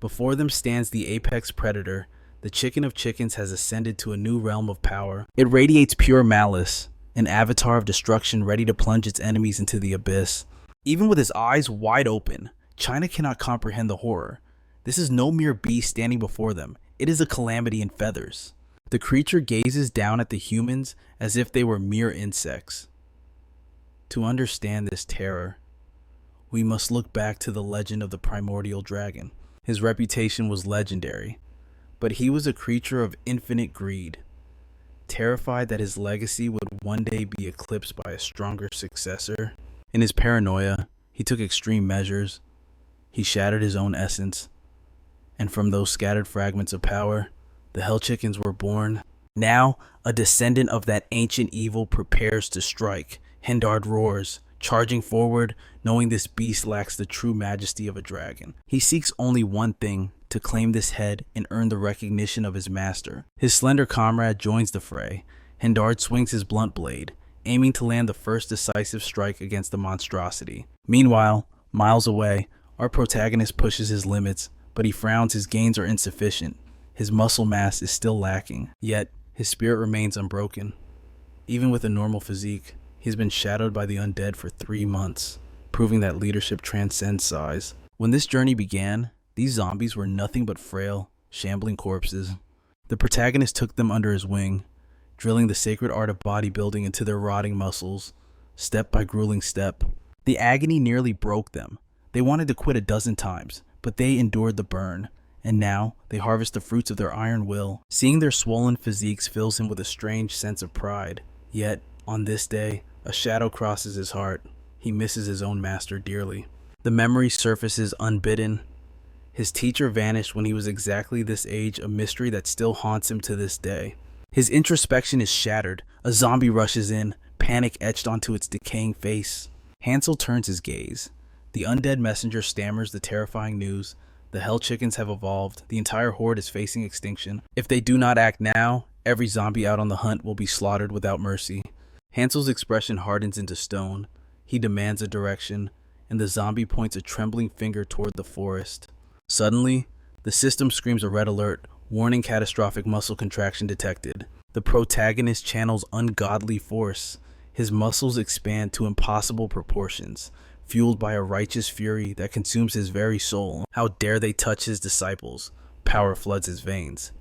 [SPEAKER 1] Before them stands the apex predator, The chicken of chickens has ascended to a new realm of power. It radiates pure malice, an avatar of destruction ready to plunge its enemies into the abyss. Even with his eyes wide open, China cannot comprehend the horror. This is no mere beast standing before them. It is a calamity in feathers. The creature gazes down at the humans as if they were mere insects. To understand this terror, we must look back to the legend of the primordial dragon. His reputation was legendary, but he was a creature of infinite greed, terrified that his legacy would one day be eclipsed by a stronger successor. In his paranoia, he took extreme measures. He shattered his own essence, and from those scattered fragments of power, the Hell Chickens were born. Now, a descendant of that ancient evil prepares to strike. Hendard roars, charging forward, knowing this beast lacks the true majesty of a dragon. He seeks only one thing, to claim this head and earn the recognition of his master. His slender comrade joins the fray. Hendard swings his blunt blade, aiming to land the first decisive strike against the monstrosity. Meanwhile, miles away, our protagonist pushes his limits, but he frowns. His gains are insufficient. His muscle mass is still lacking, yet his spirit remains unbroken. Even with a normal physique, he's been shadowed by the undead for 3 months, proving that leadership transcends size. When this journey began, these zombies were nothing but frail, shambling corpses. The protagonist took them under his wing, drilling the sacred art of bodybuilding into their rotting muscles, step by grueling step. The agony nearly broke them. They wanted to quit a dozen times, but they endured the burn, and now they harvest the fruits of their iron will. Seeing their swollen physiques fills him with a strange sense of pride. Yet, on this day, a shadow crosses his heart. He misses his own master dearly. The memory surfaces unbidden. His teacher vanished when he was exactly this age, a mystery that still haunts him to this day. His introspection is shattered. A zombie rushes in, panic etched onto its decaying face. Hansel turns his gaze. The undead messenger stammers the terrifying news. The Hell Chickens have evolved. The entire horde is facing extinction. If they do not act now, every zombie out on the hunt will be slaughtered without mercy. Hansel's expression hardens into stone. He demands a direction, and the zombie points a trembling finger toward the forest. Suddenly, the system screams a red alert, warning catastrophic muscle contraction detected. The protagonist channels ungodly force. His muscles expand to impossible proportions, fueled by a righteous fury that consumes his very soul. How dare they touch his disciples? Power floods his veins.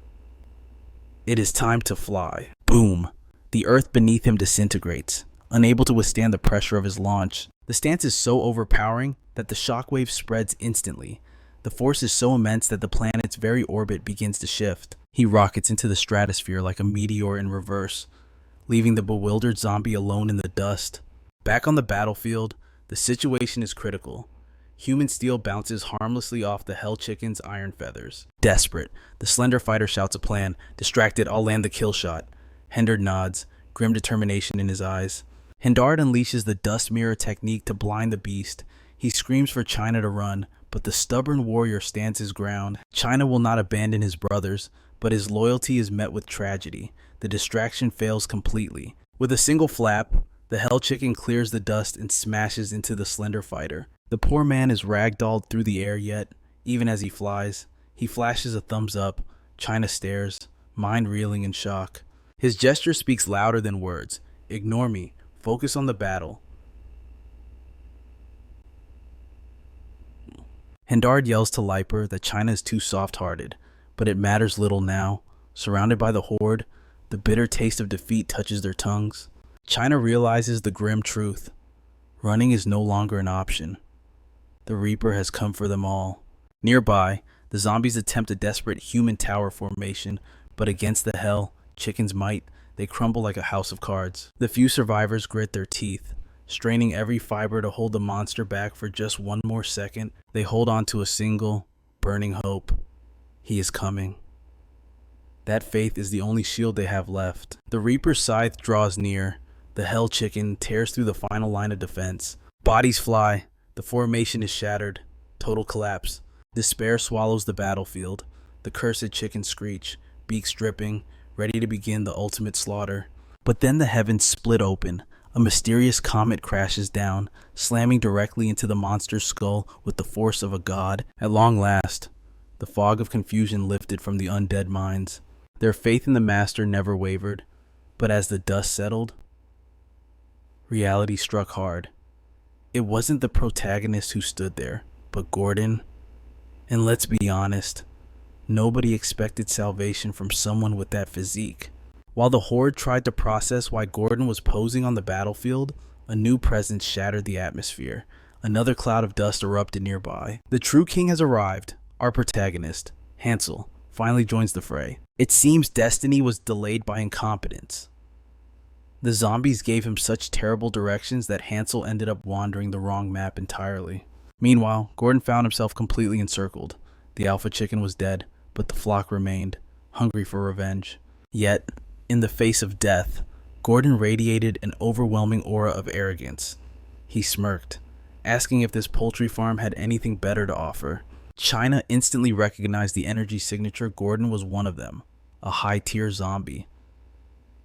[SPEAKER 1] It is time to fly. Boom! The earth beneath him disintegrates, unable to withstand the pressure of his launch. The stance is so overpowering that the shockwave spreads instantly. The force is so immense that the planet's very orbit begins to shift. He rockets into the stratosphere like a meteor in reverse, leaving the bewildered zombie alone in the dust. Back on the battlefield, the situation is critical. Human steel bounces harmlessly off the Hell Chicken's iron feathers. Desperate, the slender fighter shouts a plan. Distracted, I'll land the kill shot. Hendard nods, grim determination in his eyes. Hendard unleashes the dust mirror technique to blind the beast. He screams for China to run, but the stubborn warrior stands his ground. China will not abandon his brothers, but his loyalty is met with tragedy. The distraction fails completely. With a single flap, the Hell Chicken clears the dust and smashes into the slender fighter. The poor man is ragdolled through the air, yet, even as he flies, he flashes a thumbs up. China stares, mind reeling in shock. His gesture speaks louder than words. Ignore me. Focus on the battle. Hendard yells to Liper that China is too soft-hearted, but it matters little now. Surrounded by the horde, the bitter taste of defeat touches their tongues. China realizes the grim truth. Running is no longer an option. The Reaper has come for them all. Nearby, the zombies attempt a desperate human tower formation, but against the Hell Chicken's might, they crumble like a house of cards. The few survivors grit their teeth, straining every fiber to hold the monster back for just one more second. They hold on to a single, burning hope. He is coming. That faith is the only shield they have left. The Reaper's scythe draws near. The Hell Chicken tears through the final line of defense. Bodies fly. The formation is shattered. Total collapse. Despair swallows the battlefield. The cursed chickens screech, beaks dripping, ready to begin the ultimate slaughter. But then the heavens split open. A mysterious comet crashes down, slamming directly into the monster's skull with the force of a god. At long last, The fog of confusion lifted from the undead minds. Their faith in the master never wavered, but as the dust settled, reality struck hard. It wasn't the protagonist who stood there, but Gordon. And let's be honest, nobody expected salvation from someone with that physique. While the horde tried to process why Gordon was posing on the battlefield, a new presence shattered the atmosphere. Another cloud of dust erupted nearby. The true king has arrived. Our protagonist, Hansel, finally joins the fray. It seems destiny was delayed by incompetence. The zombies gave him such terrible directions that Hansel ended up wandering the wrong map entirely. Meanwhile, Gordon found himself completely encircled. The alpha chicken was dead, but the flock remained, hungry for revenge. Yet, in the face of death, Gordon radiated an overwhelming aura of arrogance. He smirked, asking if this poultry farm had anything better to offer. China instantly recognized the energy signature. Gordon was one of them, a high-tier zombie.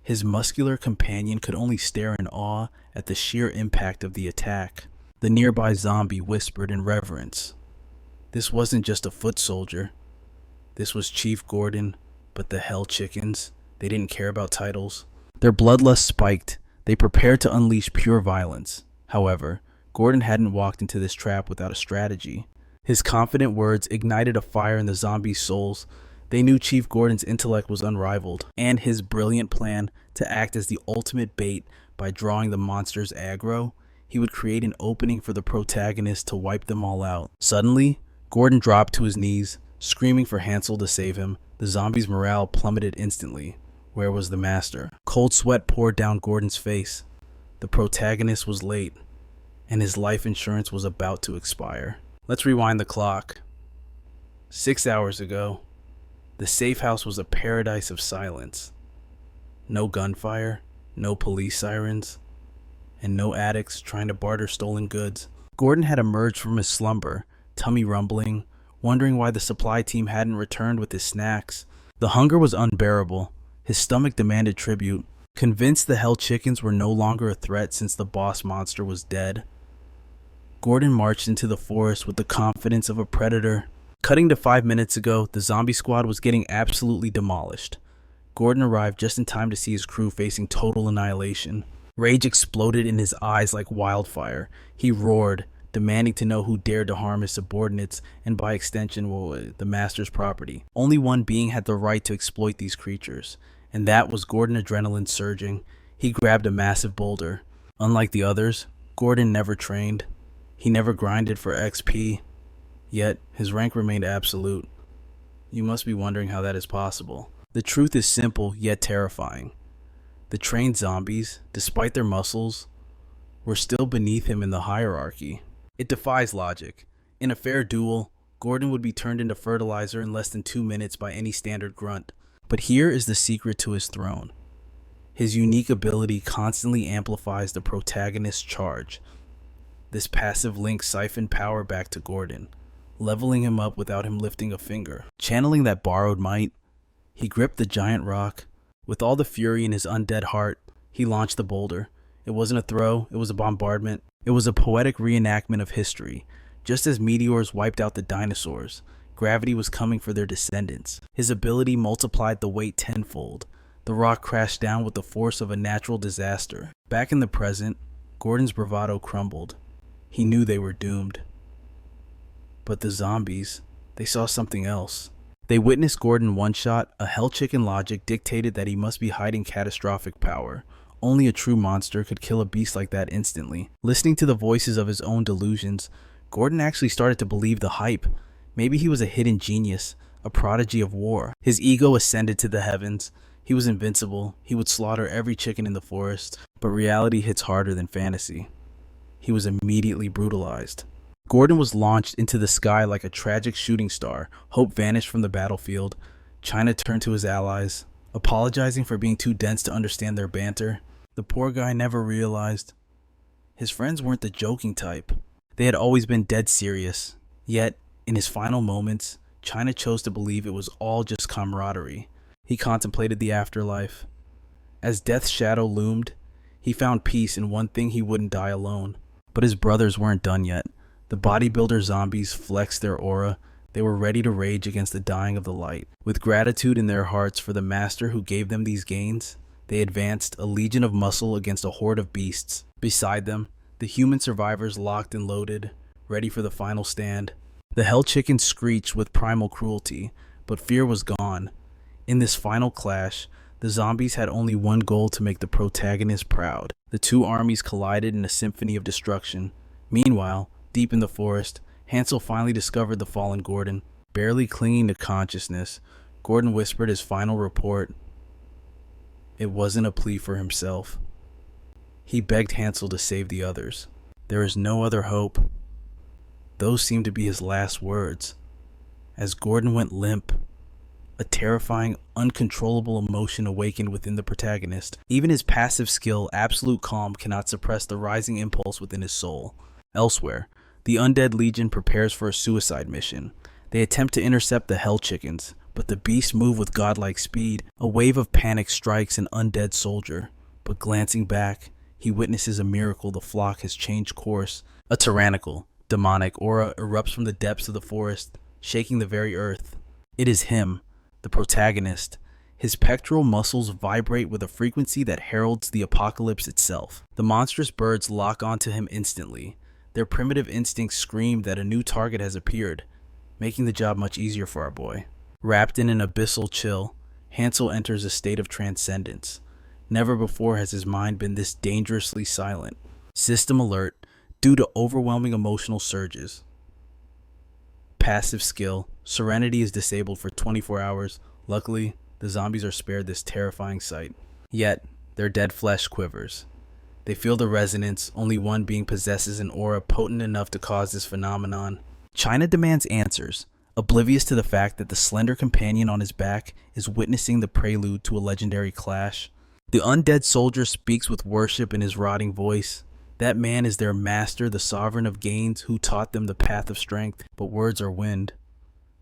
[SPEAKER 1] His muscular companion could only stare in awe at the sheer impact of the attack. The nearby zombie whispered in reverence. This wasn't just a foot soldier. This was Chief Gordon, but the hell chickens, they didn't care about titles. Their bloodlust spiked. They prepared to unleash pure violence. However, Gordon hadn't walked into this trap without a strategy. His confident words ignited a fire in the zombies' souls. They knew Chief Gordon's intellect was unrivaled, and his brilliant plan to act as the ultimate bait by drawing the monsters aggro, he would create an opening for the protagonist to wipe them all out. Suddenly, Gordon dropped to his knees, screaming for Hansel to save him. The zombies' morale plummeted instantly. Where was the master? Cold sweat poured down Gordon's face. The protagonist was late, and his life insurance was about to expire. Let's rewind the clock. 6 hours ago, the safe house was a paradise of silence. No gunfire, no police sirens, and no addicts trying to barter stolen goods. Gordon had emerged from his slumber, tummy rumbling, wondering why the supply team hadn't returned with his snacks. The hunger was unbearable. His stomach demanded tribute. Convinced the hell chickens were no longer a threat since the boss monster was dead, Gordon marched into the forest with the confidence of a predator. Cutting to 5 minutes ago, the zombie squad was getting absolutely demolished. Gordon arrived just in time to see his crew facing total annihilation. Rage exploded in his eyes like wildfire. He roared, demanding to know who dared to harm his subordinates and by extension, the master's property. Only one being had the right to exploit these creatures, and that was Gordon. Adrenaline surging. He grabbed a massive boulder. Unlike the others, Gordon never trained. He never grinded for XP, yet his rank remained absolute. You must be wondering how that is possible. The truth is simple yet terrifying. The trained zombies, despite their muscles, were still beneath him in the hierarchy. It defies logic. In a fair duel, Gordon would be turned into fertilizer in less than 2 minutes by any standard grunt. But here is the secret to his throne. His unique ability constantly amplifies the protagonist's charge. This passive link siphoned power back to Gordon, leveling him up without him lifting a finger. Channeling that borrowed might, he gripped the giant rock. With all the fury in his undead heart, he launched the boulder. It wasn't a throw, it was a bombardment. It was a poetic reenactment of history. Just as meteors wiped out the dinosaurs, gravity was coming for their descendants. His ability multiplied the weight tenfold. The rock crashed down with the force of a natural disaster. Back in the present, Gordon's bravado crumbled. He knew they were doomed. But the zombies, they saw something else. They witnessed Gordon one-shot. A hell chicken logic dictated that he must be hiding catastrophic power. Only a true monster could kill a beast like that instantly. Listening to the voices of his own delusions, Gordon actually started to believe the hype. Maybe he was a hidden genius, a prodigy of war. His ego ascended to the heavens. He was invincible. He would slaughter every chicken in the forest. But reality hits harder than fantasy. He was immediately brutalized. Gordon was launched into the sky like a tragic shooting star. Hope vanished from the battlefield. China turned to his allies, apologizing for being too dense to understand their banter. The poor guy never realized his friends weren't the joking type. They had always been dead serious. Yet, in his final moments, China chose to believe it was all just camaraderie. He contemplated the afterlife. As death's shadow loomed, he found peace in one thing: he wouldn't die alone. But his brothers weren't done yet. The bodybuilder zombies flexed their aura. They were ready to rage against the dying of the light. With gratitude in their hearts for the master who gave them these gains, they advanced, a legion of muscle against a horde of beasts. Beside them, the human survivors locked and loaded, ready for the final stand. The hell chickens screeched with primal cruelty, but fear was gone. In this final clash, the zombies had only one goal: to make the protagonist proud. The two armies collided in a symphony of destruction. Meanwhile, deep in the forest, Hansel finally discovered the fallen Gordon. Barely clinging to consciousness, Gordon whispered his final report. It wasn't a plea for himself. He begged Hansel to save the others. There is no other hope. Those seemed to be his last words. As Gordon went limp, a terrifying, uncontrollable emotion awakened within the protagonist. Even his passive skill, absolute calm, cannot suppress the rising impulse within his soul. Elsewhere, the undead legion prepares for a suicide mission. They attempt to intercept the hell chickens, but the beasts move with godlike speed. A wave of panic strikes an undead soldier, but glancing back, he witnesses a miracle. The flock has changed course. A tyrannical, demonic aura erupts from the depths of the forest, shaking the very earth. It is him, the protagonist. His pectoral muscles vibrate with a frequency that heralds the apocalypse itself. The monstrous birds lock onto him instantly. Their primitive instincts scream that a new target has appeared, making the job much easier for our boy. Wrapped in an abyssal chill, Hansel enters a state of transcendence. Never before has his mind been this dangerously silent. System alert due to overwhelming emotional surges. Passive skill. Serenity is disabled for 24 hours. Luckily, the zombies are spared this terrifying sight. Yet, their dead flesh quivers. They feel the resonance, only one being possesses an aura potent enough to cause this phenomenon. China demands answers, oblivious to the fact that the slender companion on his back is witnessing the prelude to a legendary clash. The undead soldier speaks with worship in his rotting voice. That man is their master, the sovereign of gains, who taught them the path of strength, but words are wind.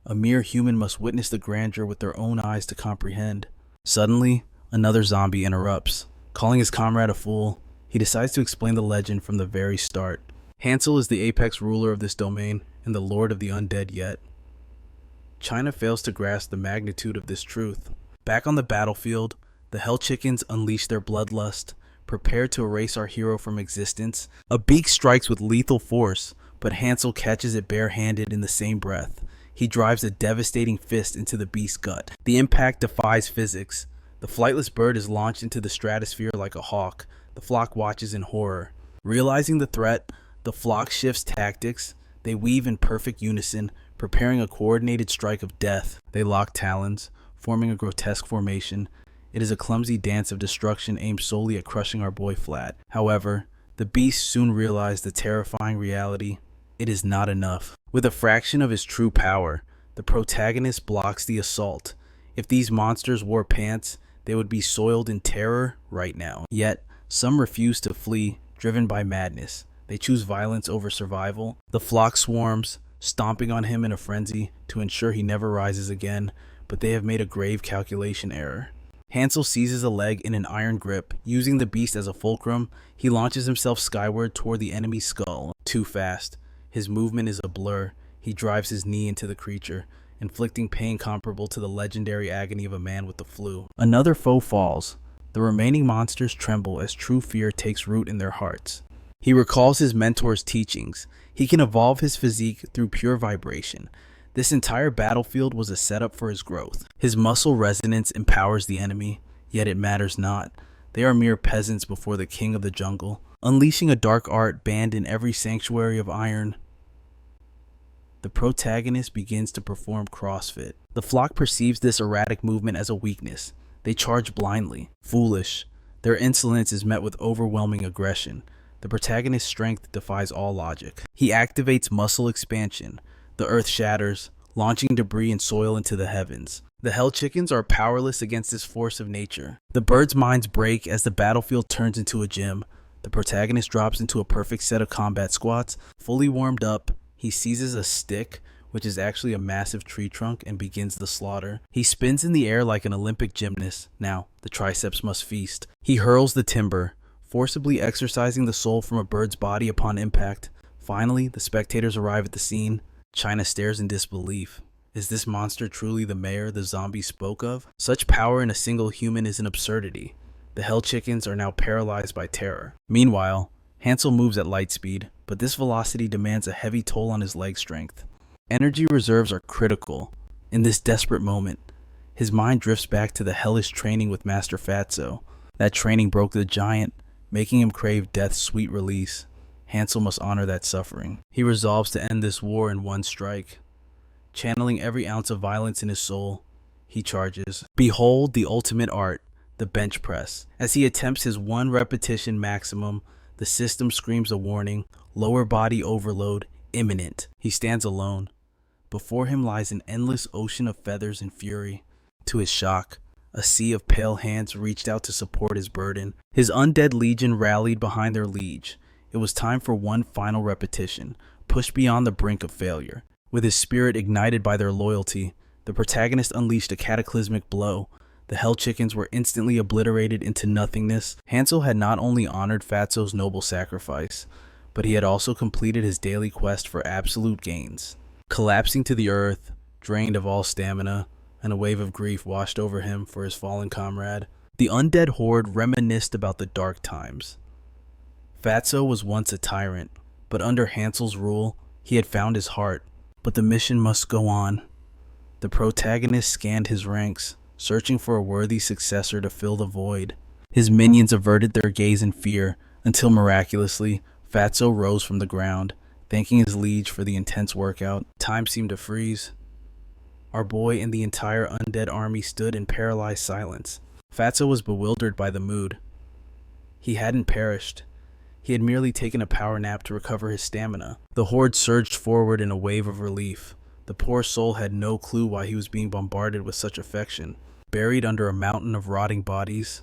[SPEAKER 1] A mere human must witness the grandeur with their own eyes to comprehend. Suddenly, another zombie interrupts. Calling his comrade a fool, he decides to explain the legend from the very start. Hansel is the apex ruler of this domain and the lord of the undead yet. China fails to grasp the magnitude of this truth. Back on the battlefield, the hell chickens unleash their bloodlust, prepared to erase our hero from existence. A beak strikes with lethal force, but Hansel catches it barehanded in the same breath. He drives a devastating fist into the beast's gut. The impact defies physics. The flightless bird is launched into the stratosphere like a hawk. The flock watches in horror. Realizing the threat, the flock shifts tactics. They weave in perfect unison, preparing a coordinated strike of death. They lock talons, forming a grotesque formation. It is a clumsy dance of destruction aimed solely at crushing our boy flat. However, the beast soon realized the terrifying reality. It is not enough. With a fraction of his true power, the protagonist blocks the assault. If these monsters wore pants, they would be soiled in terror right now. Yet, some refuse to flee, driven by madness. They choose violence over survival. The flock swarms, stomping on him in a frenzy to ensure he never rises again, but they have made a grave calculation error. Hansel seizes a leg in an iron grip. Using the beast as a fulcrum, he launches himself skyward toward the enemy's skull. Too fast. His movement is a blur. He drives his knee into the creature, inflicting pain comparable to the legendary agony of a man with the flu. Another foe falls. The remaining monsters tremble as true fear takes root in their hearts. He recalls his mentor's teachings. He can evolve his physique through pure vibration. This entire battlefield was a setup for his growth. His muscle resonance empowers the enemy, yet it matters not. They are mere peasants before the king of the jungle, unleashing a dark art banned in every sanctuary of iron. The protagonist begins to perform CrossFit. The flock perceives this erratic movement as a weakness. They charge blindly, foolish. Their insolence is met with overwhelming aggression. The protagonist's strength defies all logic. He activates muscle expansion. The earth shatters, launching debris and soil into the heavens. The hell chickens are powerless against this force of nature. The birds' minds break as the battlefield turns into a gym. The protagonist drops into a perfect set of combat squats. Fully warmed up, he seizes a stick, which is actually a massive tree trunk, and begins the slaughter. He spins in the air like an Olympic gymnast. Now, the triceps must feast. He hurls the timber, forcibly exorcising the soul from a bird's body upon impact. Finally, the spectators arrive at the scene. China stares in disbelief. Is this monster truly the mayor the zombie spoke of? Such power in a single human is an absurdity. The hell chickens are now paralyzed by terror. Meanwhile, Hansel moves at light speed, but this velocity demands a heavy toll on his leg strength. Energy reserves are critical. In this desperate moment, his mind drifts back to the hellish training with Master Fatso. That training broke the giant, making him crave death's sweet release. Hansel must honor that suffering. He resolves to end this war in one strike. Channeling every ounce of violence in his soul, he charges. Behold the ultimate art, the bench press. As he attempts his one repetition maximum, the system screams a warning, lower body overload, imminent. He stands alone. Before him lies an endless ocean of feathers and fury. To his shock, a sea of pale hands reached out to support his burden. His undead legion rallied behind their liege. It was time for one final repetition, pushed beyond the brink of failure. With his spirit ignited by their loyalty, the protagonist unleashed a cataclysmic blow. The hell chickens were instantly obliterated into nothingness. Hansel had not only honored Fatso's noble sacrifice, but he had also completed his daily quest for absolute gains. Collapsing to the earth, drained of all stamina, and a wave of grief washed over him for his fallen comrade, the undead horde reminisced about the dark times. Fatso was once a tyrant, but under Hansel's rule, he had found his heart. But the mission must go on. The protagonist scanned his ranks, searching for a worthy successor to fill the void. His minions averted their gaze in fear, until miraculously, Fatso rose from the ground, thanking his liege for the intense workout. Time seemed to freeze. Our boy and the entire undead army stood in paralyzed silence. Fatso was bewildered by the mood. He hadn't perished. He had merely taken a power nap to recover his stamina. The horde surged forward in a wave of relief. The poor soul had no clue why he was being bombarded with such affection. Buried under a mountain of rotting bodies,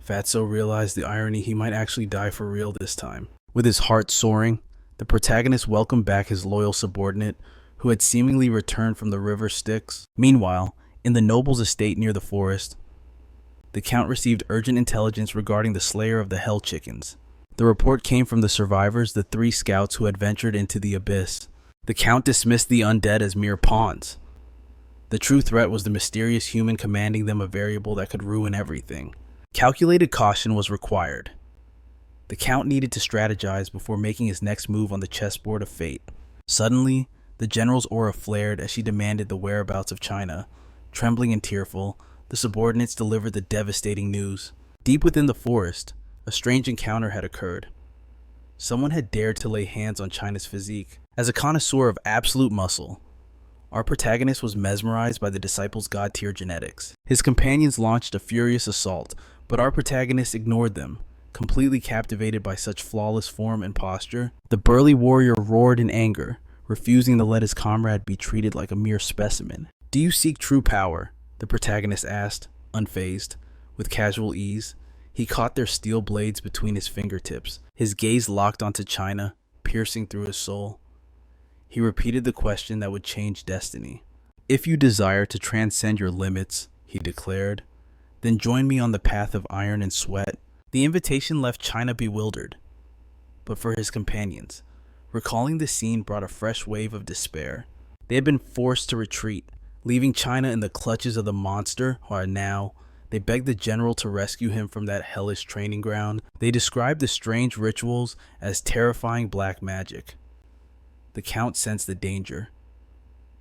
[SPEAKER 1] Fatso realized the irony. He might actually die for real this time. With his heart soaring, the protagonist welcomed back his loyal subordinate, who had seemingly returned from the river Styx. Meanwhile, in the noble's estate near the forest, the Count received urgent intelligence regarding the slayer of the hell chickens. The report came from the survivors, the 3 scouts who had ventured into the abyss. The Count dismissed the undead as mere pawns. The true threat was the mysterious human commanding them, a variable that could ruin everything. Calculated caution was required. The Count needed to strategize before making his next move on the chessboard of fate. Suddenly, the general's aura flared as she demanded the whereabouts of China. Trembling and tearful, the subordinates delivered the devastating news. Deep within the forest, a strange encounter had occurred. Someone had dared to lay hands on China's physique. As a connoisseur of absolute muscle, our protagonist was mesmerized by the disciple's god-tier genetics. His companions launched a furious assault, but our protagonist ignored them. Completely captivated by such flawless form and posture, the burly warrior roared in anger, refusing to let his comrade be treated like a mere specimen. "Do you seek true power?" the protagonist asked, unfazed. With casual ease, he caught their steel blades between his fingertips. His gaze locked onto China, piercing through his soul. He repeated the question that would change destiny. "If you desire to transcend your limits," he declared, "then join me on the path of iron and sweat." The invitation left China bewildered. But for his companions, recalling the scene brought a fresh wave of despair. They had been forced to retreat, leaving China in the clutches of the monster, while now they begged the general to rescue him from that hellish training ground. They described the strange rituals as terrifying black magic. The Count sensed the danger.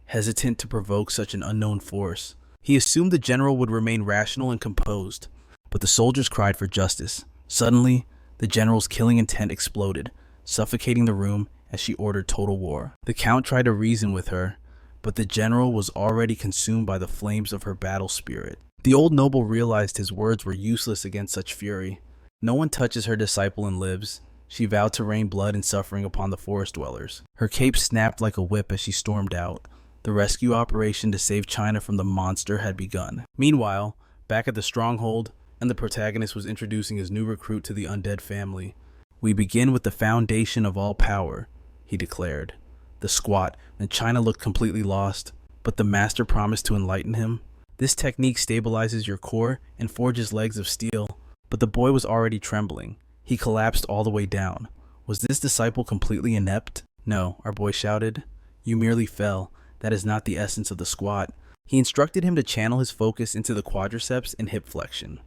[SPEAKER 1] Hesitant to provoke such an unknown force, he assumed the general would remain rational and composed, but the soldiers cried for justice. Suddenly, the general's killing intent exploded, suffocating the room as she ordered total war. The Count tried to reason with her, but the general was already consumed by the flames of her battle spirit. The old noble realized his words were useless against such fury. No one touches her disciple and lives. She vowed to rain blood and suffering upon the forest dwellers. Her cape snapped like a whip as she stormed out. The rescue operation to save China from the monster had begun. Meanwhile, back at the stronghold, and the protagonist was introducing his new recruit to the undead family. "We begin with the foundation of all power," he declared. The squat and China looked completely lost, but the master promised to enlighten him. "This technique stabilizes your core and forges legs of steel." But the boy was already trembling. He collapsed all the way down. Was this disciple completely inept? "No," our boy shouted. You merely fell. That is not the essence of the squat. He instructed him to channel his focus into the quadriceps and hip flexion.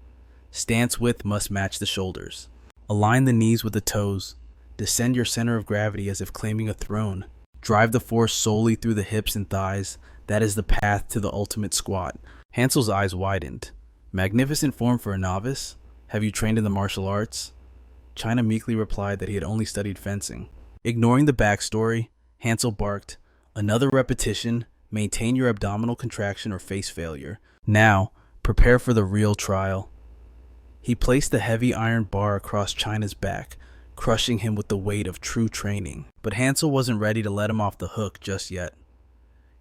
[SPEAKER 1] Stance width must match the shoulders. Align the knees with the toes. Descend your center of gravity as if claiming a throne. Drive the force solely through the hips and thighs. That is the path to the ultimate squat. Hansel's eyes widened. Magnificent form for a novice? Have you trained in the martial arts? China meekly replied that he had only studied fencing. Ignoring the backstory, Hansel barked, "Another repetition, maintain your abdominal contraction or face failure. Now, prepare for the real trial." He placed the heavy iron bar across China's back, crushing him with the weight of true training. But Hansel wasn't ready to let him off the hook just yet.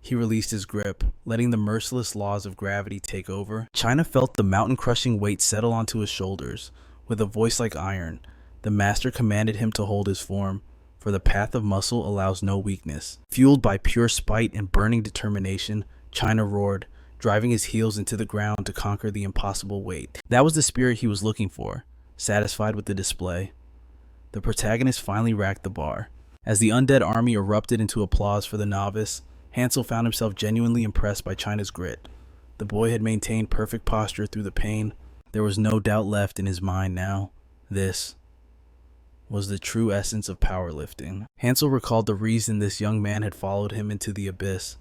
[SPEAKER 1] He released his grip, letting the merciless laws of gravity take over. China felt the mountain-crushing weight settle onto his shoulders. With a voice like iron, the master commanded him to hold his form, for the path of muscle allows no weakness. Fueled by pure spite and burning determination, China roared, driving his heels into the ground to conquer the impossible weight. That was the spirit he was looking for. Satisfied with the display, the protagonist finally racked the bar. As the undead army erupted into applause for the novice, Hansel found himself genuinely impressed by China's grit. The boy had maintained perfect posture through the pain. There was no doubt left in his mind now. This was the true essence of powerlifting. Hansel recalled the reason this young man had followed him into the abyss.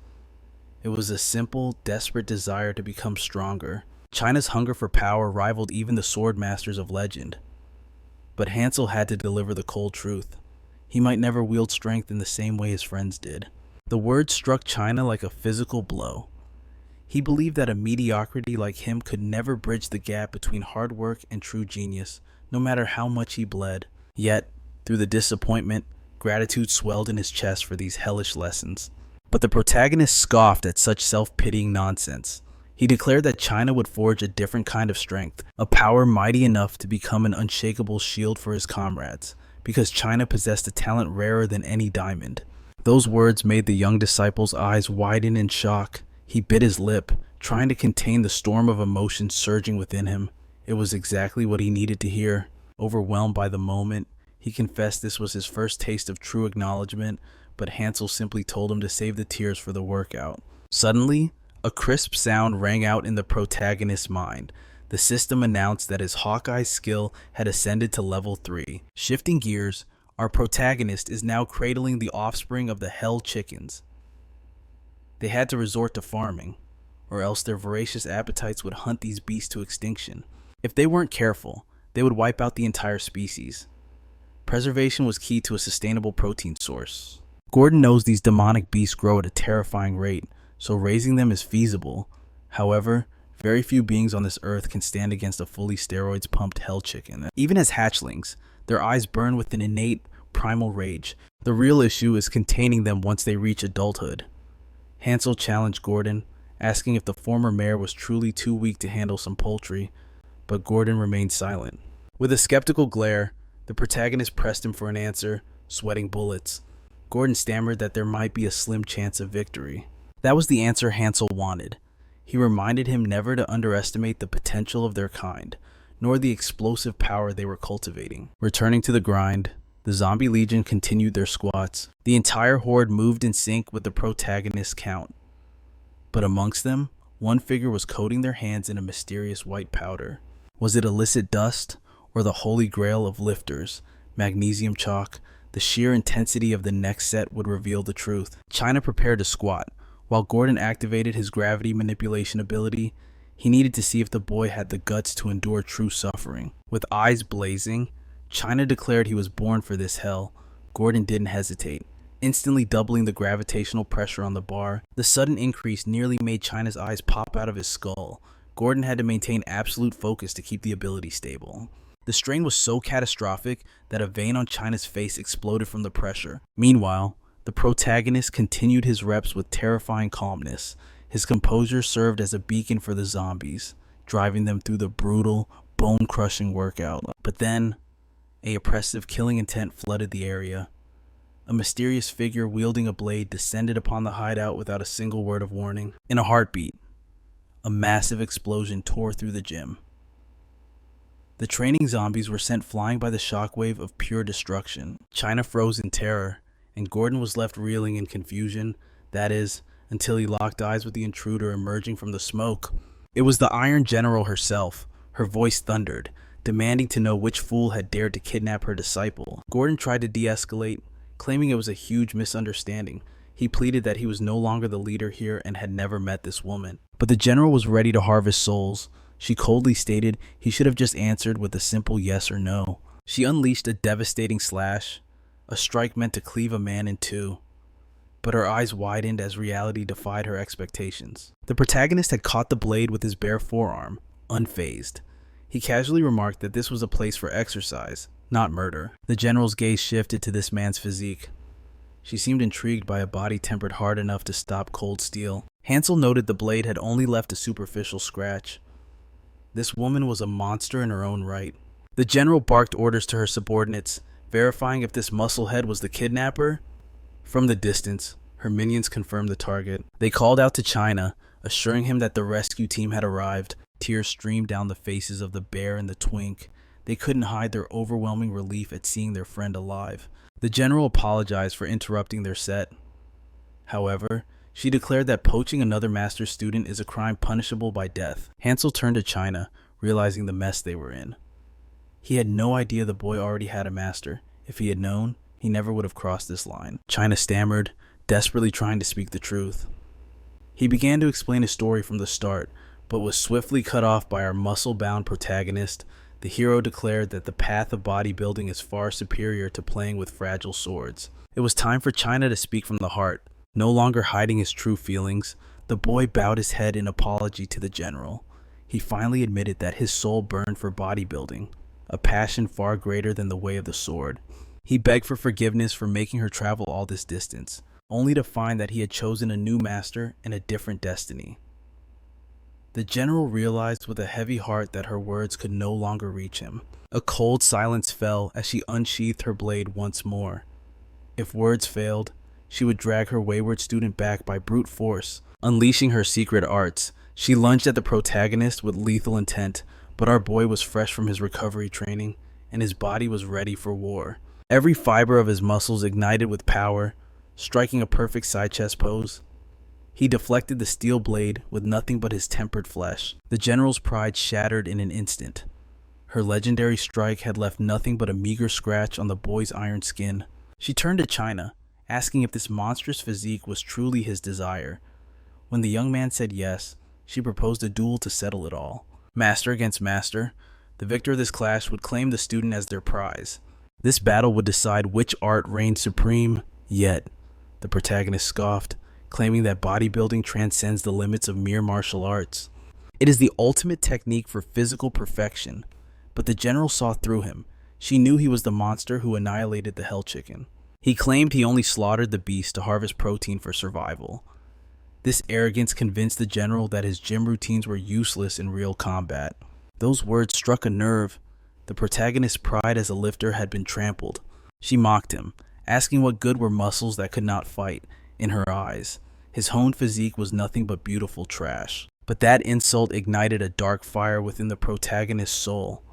[SPEAKER 1] It was a simple, desperate desire to become stronger. China's hunger for power rivaled even the sword masters of legend. But Hansel had to deliver the cold truth. He might never wield strength in the same way his friends did. The words struck China like a physical blow. He believed that a mediocrity like him could never bridge the gap between hard work and true genius, no matter how much he bled. Yet, through the disappointment, gratitude swelled in his chest for these hellish lessons. But the protagonist scoffed at such self-pitying nonsense. He declared that China would forge a different kind of strength, a power mighty enough to become an unshakable shield for his comrades, because China possessed a talent rarer than any diamond. Those words made the young disciple's eyes widen in shock. He bit his lip, trying to contain the storm of emotion surging within him. It was exactly what he needed to hear. Overwhelmed by the moment, he confessed this was his first taste of true acknowledgement, but Hansel simply told him to save the tears for the workout. Suddenly, a crisp sound rang out in the protagonist's mind. The system announced that his Hawkeye skill had ascended to level 3. Shifting gears, our protagonist is now cradling the offspring of the hell chickens. They had to resort to farming, or else their voracious appetites would hunt these beasts to extinction. If they weren't careful, they would wipe out the entire species. Preservation was key to a sustainable protein source. Gordon knows these demonic beasts grow at a terrifying rate, so raising them is feasible. However, very few beings on this earth can stand against a fully steroids-pumped hell chicken. Even as hatchlings, their eyes burn with an innate, primal rage. The real issue is containing them once they reach adulthood. Hansel challenged Gordon, asking if the former mayor was truly too weak to handle some poultry, but Gordon remained silent. With a skeptical glare, the protagonist pressed him for an answer, sweating bullets. Gordon stammered that there might be a slim chance of victory. That was the answer Hansel wanted. He reminded him never to underestimate the potential of their kind, nor the explosive power they were cultivating. Returning to the grind, the zombie legion continued their squats. The entire horde moved in sync with the protagonist's count. But amongst them, one figure was coating their hands in a mysterious white powder. Was it illicit dust, or the holy grail of lifters, magnesium chalk? The sheer intensity of the next set would reveal the truth. China prepared to squat. While Gordon activated his gravity manipulation ability, he needed to see if the boy had the guts to endure true suffering. With eyes blazing, China declared he was born for this hell. Gordon didn't hesitate, instantly doubling the gravitational pressure on the bar. The sudden increase nearly made China's eyes pop out of his skull. Gordon had to maintain absolute focus to keep the ability stable. The strain was so catastrophic that a vein on China's face exploded from the pressure. Meanwhile, the protagonist continued his reps with terrifying calmness. His composure served as a beacon for the zombies, driving them through the brutal, bone-crushing workout. But then, an oppressive killing intent flooded the area. A mysterious figure wielding a blade descended upon the hideout without a single word of warning. In a heartbeat, a massive explosion tore through the gym. The training zombies were sent flying by the shockwave of pure destruction. China froze in terror, and Gordon was left reeling in confusion, that is, until he locked eyes with the intruder emerging from the smoke. It was the Iron General herself. Her voice thundered, demanding to know which fool had dared to kidnap her disciple. Gordon tried to de-escalate, claiming it was a huge misunderstanding. He pleaded that he was no longer the leader here and had never met this woman. But the general was ready to harvest souls. She coldly stated he should have just answered with a simple yes or no. She unleashed a devastating slash, a strike meant to cleave a man in two. But her eyes widened as reality defied her expectations. The protagonist had caught the blade with his bare forearm, unfazed. He casually remarked that this was a place for exercise, not murder. The general's gaze shifted to this man's physique. She seemed intrigued by a body tempered hard enough to stop cold steel. Hansel noted the blade had only left a superficial scratch. This woman was a monster in her own right. The general barked orders to her subordinates, verifying if this musclehead was the kidnapper. From the distance, her minions confirmed the target. They called out to China, assuring him that the rescue team had arrived. Tears streamed down the faces of the bear and the twink. They couldn't hide their overwhelming relief at seeing their friend alive. The general apologized for interrupting their set. However, she declared that poaching another master's student is a crime punishable by death. Hansel turned to China, realizing the mess they were in. He had no idea the boy already had a master. If he had known, he never would have crossed this line. China stammered, desperately trying to speak the truth. He began to explain his story from the start, but was swiftly cut off by our muscle-bound protagonist. The hero declared that the path of bodybuilding is far superior to playing with fragile swords. It was time for China to speak from the heart. No longer hiding his true feelings, the boy bowed his head in apology to the general. He finally admitted that his soul burned for bodybuilding, a passion far greater than the way of the sword. He begged for forgiveness for making her travel all this distance, only to find that he had chosen a new master and a different destiny. The general realized with a heavy heart that her words could no longer reach him. A cold silence fell as she unsheathed her blade once more. If words failed, she would drag her wayward student back by brute force. Unleashing her secret arts, she lunged at the protagonist with lethal intent, but our boy was fresh from his recovery training, and his body was ready for war. Every fiber of his muscles ignited with power, striking a perfect side chest pose. He deflected the steel blade with nothing but his tempered flesh. The general's pride shattered in an instant. Her legendary strike had left nothing but a meager scratch on the boy's iron skin. She turned to China, asking if this monstrous physique was truly his desire. When the young man said yes, she proposed a duel to settle it all. Master against master, the victor of this clash would claim the student as their prize. This battle would decide which art reigned supreme, yet, the protagonist scoffed, claiming that bodybuilding transcends the limits of mere martial arts. It is the ultimate technique for physical perfection, but the general saw through him. She knew he was the monster who annihilated the hell chicken. He claimed he only slaughtered the beast to harvest protein for survival. This arrogance convinced the general that his gym routines were useless in real combat. Those words struck a nerve. The protagonist's pride as a lifter had been trampled. She mocked him, asking what good were muscles that could not fight. In her eyes, his honed physique was nothing but beautiful trash. But that insult ignited a dark fire within the protagonist's soul.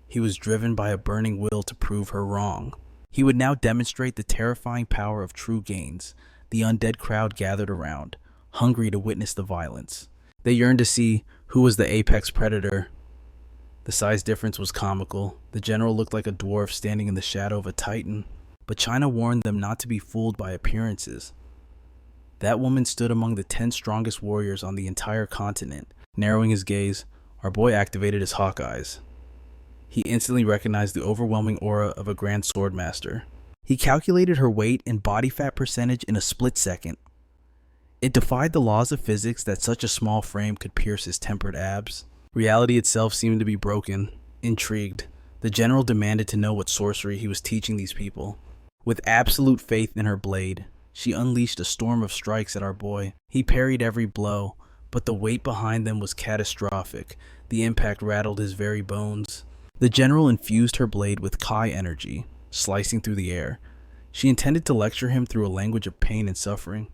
[SPEAKER 1] He was driven by a burning will to prove her wrong. He would now demonstrate the terrifying power of true gains. The undead crowd gathered around, hungry to witness the violence. They yearned to see who was the apex predator. The size difference was comical. The general looked like a dwarf standing in the shadow of a titan. But China warned them not to be fooled by appearances. That woman stood among the 10 strongest warriors on the entire continent. Narrowing his gaze, our boy activated his hawk eyes. He instantly recognized the overwhelming aura of a grand swordmaster. He calculated her weight and body fat percentage in a split second. It defied the laws of physics that such a small frame could pierce his tempered abs. Reality itself seemed to be broken. Intrigued, the general demanded to know what sorcery he was teaching these people. With absolute faith in her blade, she unleashed a storm of strikes at our boy. He parried every blow, but the weight behind them was catastrophic. The impact rattled his very bones. The general infused her blade with Kai energy, slicing through the air. She intended to lecture him through a language of pain and suffering,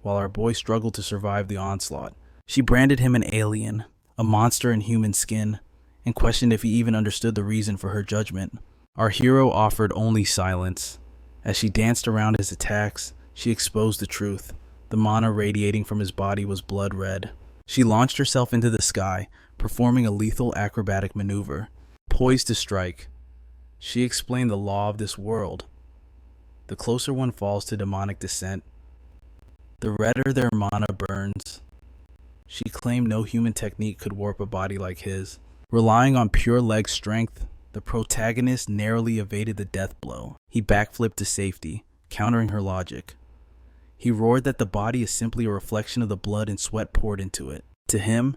[SPEAKER 1] while our boy struggled to survive the onslaught. She branded him an alien, a monster in human skin, and questioned if he even understood the reason for her judgment. Our hero offered only silence. As she danced around his attacks, she exposed the truth. The mana radiating from his body was blood red. She launched herself into the sky, performing a lethal acrobatic maneuver. Poised to strike, she explained the law of this world. The closer one falls to demonic descent, the redder their mana burns. She claimed no human technique could warp a body like his. Relying on pure leg strength, the protagonist narrowly evaded the death blow. He backflipped to safety, countering her logic. He roared that the body is simply a reflection of the blood and sweat poured into it. To him,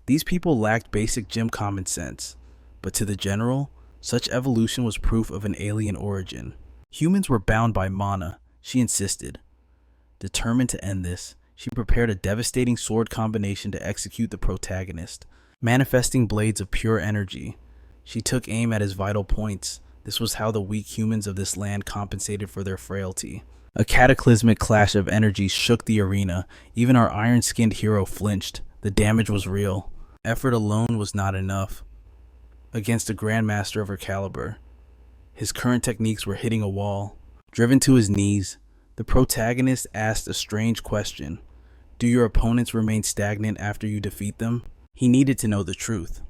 [SPEAKER 1] these people lacked basic gym common sense, but to the general, such evolution was proof of an alien origin. Humans were bound by mana, she insisted. Determined to end this, she prepared a devastating sword combination to execute the protagonist. Manifesting blades of pure energy, she took aim at his vital points. This was how the weak humans of this land compensated for their frailty. A cataclysmic clash of energies shook the arena. Even our iron-skinned hero flinched. The damage was real. Effort alone was not enough against a grandmaster of her caliber. His current techniques were hitting a wall. Driven to his knees, the protagonist asked a strange question. Do your opponents remain stagnant after you defeat them? He needed to know the truth.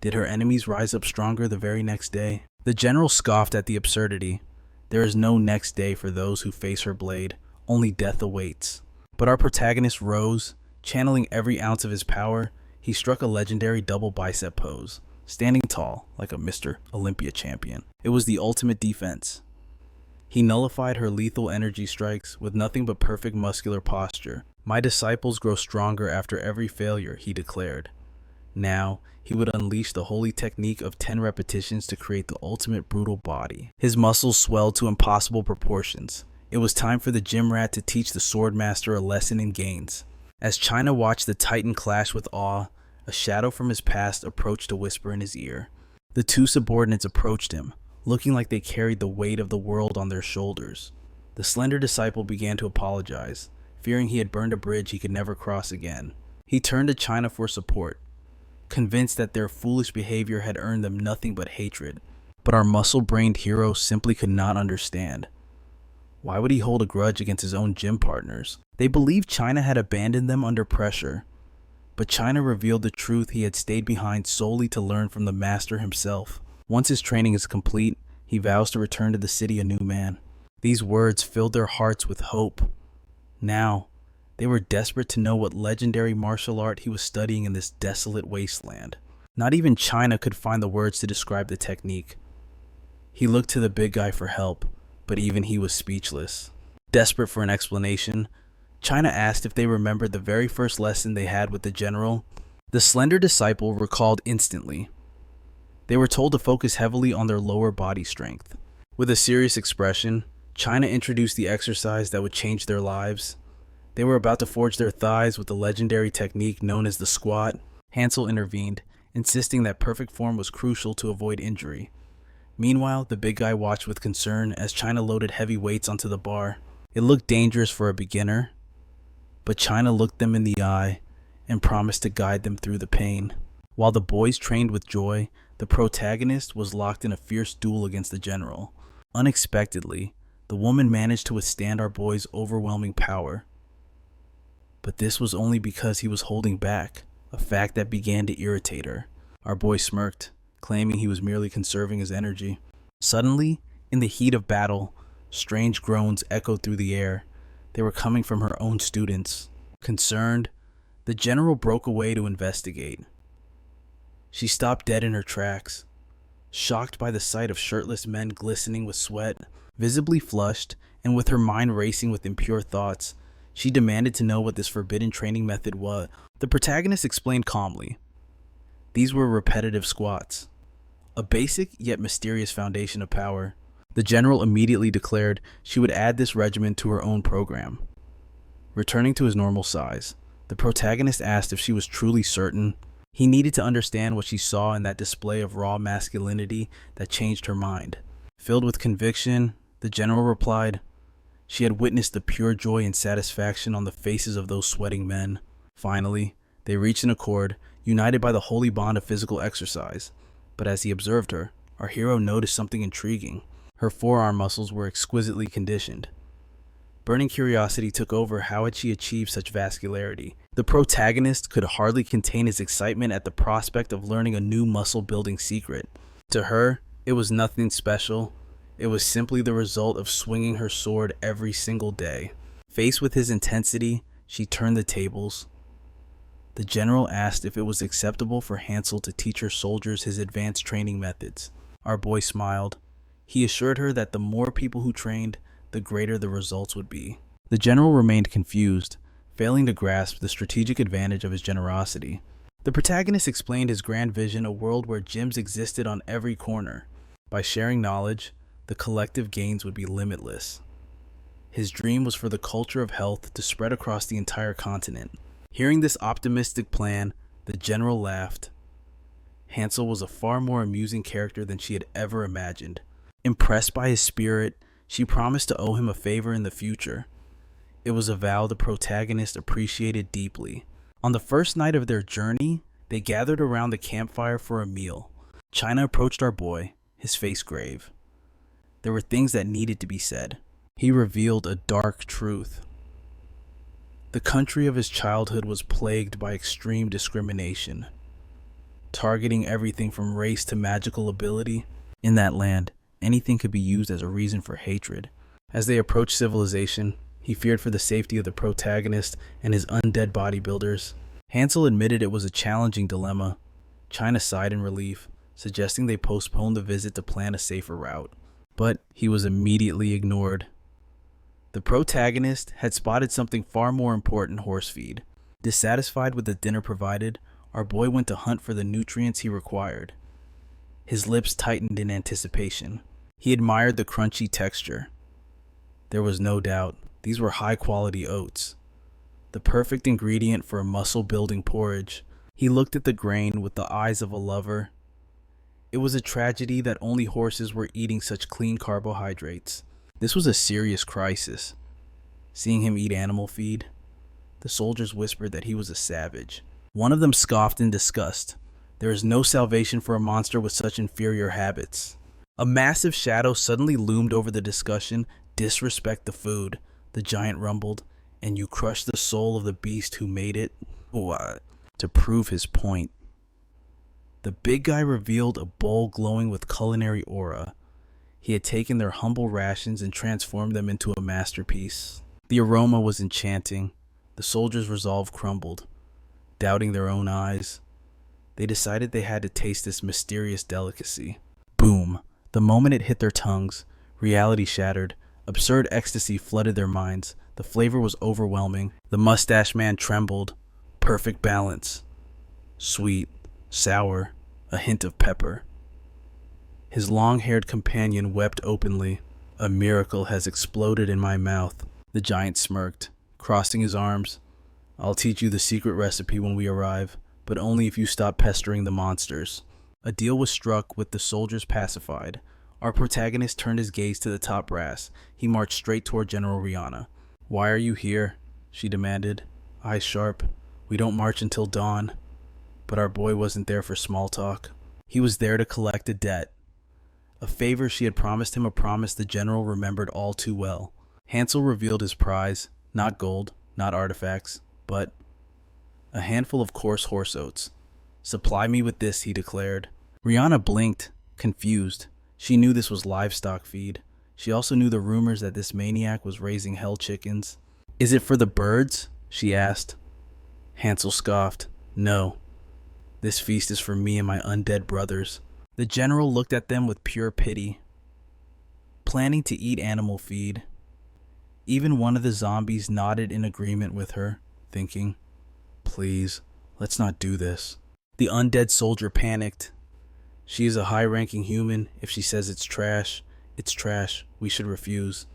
[SPEAKER 1] Did her enemies rise up stronger the very next day? The general scoffed at the absurdity. There is no next day for those who face her blade. Only death awaits. But our protagonist rose, channeling every ounce of his power. He struck a legendary double bicep pose, standing tall like a Mr. Olympia champion. It was the ultimate defense. He nullified her lethal energy strikes with nothing but perfect muscular posture. My disciples grow stronger after every failure, he declared. Now, he would unleash the holy technique of 10 repetitions to create the ultimate brutal body. His muscles swelled to impossible proportions. It was time for the gym rat to teach the swordmaster a lesson in gains. As China watched the titan clash with awe, a shadow from his past approached to whisper in his ear. The two subordinates approached him, looking like they carried the weight of the world on their shoulders. The slender disciple began to apologize, fearing he had burned a bridge he could never cross again. He turned to China for support, convinced that their foolish behavior had earned them nothing but hatred. But our muscle-brained hero simply could not understand. Why would he hold a grudge against his own gym partners? They believed China had abandoned them under pressure. But China revealed the truth. He had stayed behind solely to learn from the master himself. Once his training is complete, he vows to return to the city a new man. These words filled their hearts with hope. Now, they were desperate to know what legendary martial art he was studying in this desolate wasteland. Not even China could find the words to describe the technique. He looked to the big guy for help, but even he was speechless. Desperate for an explanation, China asked if they remembered the very first lesson they had with the general. The slender disciple recalled instantly. They were told to focus heavily on their lower body strength. With a serious expression, China introduced the exercise that would change their lives. They were about to forge their thighs with the legendary technique known as the squat. Hansel intervened, insisting that perfect form was crucial to avoid injury. Meanwhile, the big guy watched with concern as China loaded heavy weights onto the bar. It looked dangerous for a beginner, but China looked them in the eye and promised to guide them through the pain. While the boys trained with joy, the protagonist was locked in a fierce duel against the general. Unexpectedly, the woman managed to withstand our boy's overwhelming power. But this was only because he was holding back, a fact that began to irritate her. Our boy smirked, claiming he was merely conserving his energy. Suddenly, in the heat of battle, strange groans echoed through the air. They were coming from her own students. Concerned, the general broke away to investigate. She stopped dead in her tracks, shocked by the sight of shirtless men glistening with sweat. Visibly flushed, and with her mind racing with impure thoughts, she demanded to know what this forbidden training method was. The protagonist explained calmly. These were repetitive squats, a basic yet mysterious foundation of power. The general immediately declared she would add this regimen to her own program. Returning to his normal size, the protagonist asked if she was truly certain. He needed to understand what she saw in that display of raw masculinity that changed her mind. Filled with conviction, the general replied, she had witnessed the pure joy and satisfaction on the faces of those sweating men. Finally, they reached an accord, united by the holy bond of physical exercise. But as he observed her, our hero noticed something intriguing. Her forearm muscles were exquisitely conditioned. Burning curiosity took over. How had she achieved such vascularity? The protagonist could hardly contain his excitement at the prospect of learning a new muscle-building secret. To her, it was nothing special. It was simply the result of swinging her sword every single day. Faced with his intensity, she turned the tables. The general asked if it was acceptable for Hansel to teach her soldiers his advanced training methods. Our boy smiled. He assured her that the more people who trained, the greater the results would be. The general remained confused, failing to grasp the strategic advantage of his generosity. The protagonist explained his grand vision, a world where gyms existed on every corner. By sharing knowledge, the collective gains would be limitless. His dream was for the culture of health to spread across the entire continent. Hearing this optimistic plan, the general laughed. Hansel was a far more amusing character than she had ever imagined. Impressed by his spirit, she promised to owe him a favor in the future. It was a vow the protagonist appreciated deeply. On the first night of their journey, they gathered around the campfire for a meal. China approached our boy, his face grave. There were things that needed to be said. He revealed a dark truth. The country of his childhood was plagued by extreme discrimination, targeting everything from race to magical ability. In that land, anything could be used as a reason for hatred. As they approached civilization, he feared for the safety of the protagonist and his undead bodybuilders. Hansel admitted it was a challenging dilemma. China sighed in relief, suggesting they postpone the visit to plan a safer route. But he was immediately ignored. The protagonist had spotted something far more important: horse feed. Dissatisfied with the dinner provided, our boy went to hunt for the nutrients he required. His lips tightened in anticipation. He admired the crunchy texture. There was no doubt, these were high-quality oats, the perfect ingredient for a muscle-building porridge. He looked at the grain with the eyes of a lover. It was a tragedy that only horses were eating such clean carbohydrates. This was a serious crisis. Seeing him eat animal feed, the soldiers whispered that he was a savage. One of them scoffed in disgust. There is no salvation for a monster with such inferior habits. A massive shadow suddenly loomed over the discussion. Disrespect the food, the giant rumbled, and you crush the soul of the beast who made it. What? To prove his point, the big guy revealed a bowl glowing with culinary aura. He had taken their humble rations and transformed them into a masterpiece. The aroma was enchanting. The soldiers' resolve crumbled. Doubting their own eyes, they decided they had to taste this mysterious delicacy. Boom! The moment it hit their tongues, reality shattered. Absurd ecstasy flooded their minds. The flavor was overwhelming. The mustache man trembled. Perfect balance. Sweet, sour, a hint of pepper. His long-haired companion wept openly. A miracle has exploded in my mouth. The giant smirked, crossing his arms. I'll teach you the secret recipe when we arrive, but only if you stop pestering the monsters. A deal was struck, with the soldiers pacified. Our protagonist turned his gaze to the top brass. He marched straight toward General Rihanna. Why are you here? She demanded, eyes sharp. We don't march until dawn. But our boy wasn't there for small talk. He was there to collect a debt. A favor she had promised him, a promise the general remembered all too well. Hansel revealed his prize, not gold, not artifacts, but a handful of coarse horse oats. Supply me with this, he declared. Rihanna blinked, confused. She knew this was livestock feed. She also knew the rumors that this maniac was raising hell chickens. Is it for the birds? She asked. Hansel scoffed. No. This feast is for me and my undead brothers. The general looked at them with pure pity. Planning to eat animal feed. Even one of the zombies nodded in agreement with her, thinking, please, let's not do this. The undead soldier panicked. She is a high-ranking human. If she says it's trash, we should refuse.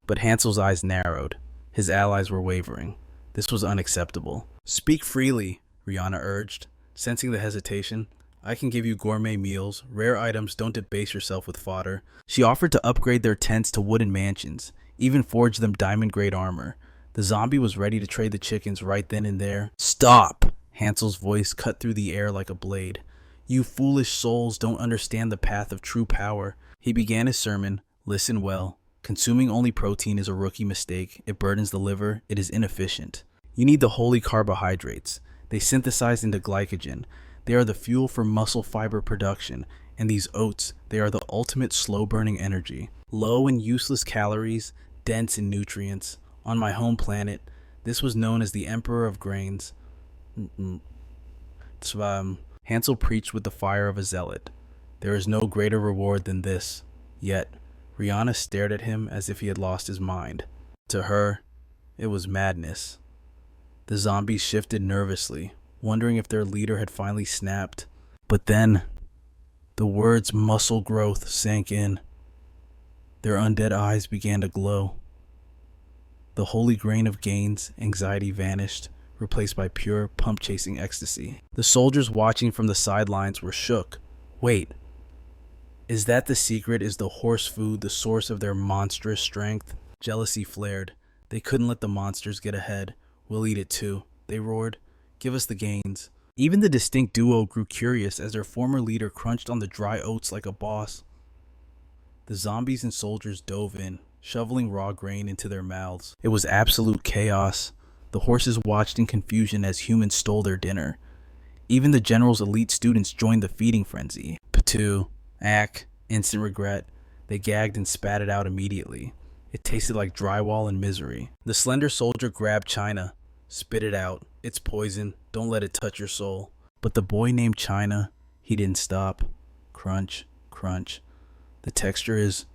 [SPEAKER 1] But Hansel's eyes narrowed. His allies were wavering. This was unacceptable. Speak freely, Rihanna urged, sensing the hesitation. I can give you gourmet meals, rare items, don't debase yourself with fodder. She offered to upgrade their tents to wooden mansions, even forge them diamond-grade armor. The zombie was ready to trade the chickens right then and there. Stop! Hansel's voice cut through the air like a blade. You foolish souls don't understand the path of true power. He began his sermon, Listen well. Consuming only protein is a rookie mistake. It burdens the liver. It is inefficient. You need the holy carbohydrates. They synthesize into glycogen. They are the fuel for muscle fiber production. And these oats, they are the ultimate slow-burning energy. Low in useless calories, dense in nutrients. On my home planet, this was known as the Emperor of Grains. Hansel preached with the fire of a zealot. There is no greater reward than this. Yet, Rihanna stared at him as if he had lost his mind. To her, it was madness. The zombies shifted nervously, wondering if their leader had finally snapped. But then, the words muscle growth sank in. Their undead eyes began to glow. The holy grain of gains, anxiety vanished, replaced by pure, pump-chasing ecstasy. The soldiers watching from the sidelines were shook. Wait. Is that the secret? Is the horse food the source of their monstrous strength? Jealousy flared. They couldn't let the monsters get ahead. We'll eat it too, they roared. Give us the gains. Even the distinct duo grew curious as their former leader crunched on the dry oats like a boss. The zombies and soldiers dove in, shoveling raw grain into their mouths. It was absolute chaos. The horses watched in confusion as humans stole their dinner. Even the general's elite students joined the feeding frenzy. Plateau. Instant regret. They gagged and spat it out immediately. It tasted like drywall and misery. The slender soldier grabbed China. Spit it out. It's poison. Don't let it touch your soul. But the boy named China, he didn't stop. Crunch, crunch. The texture is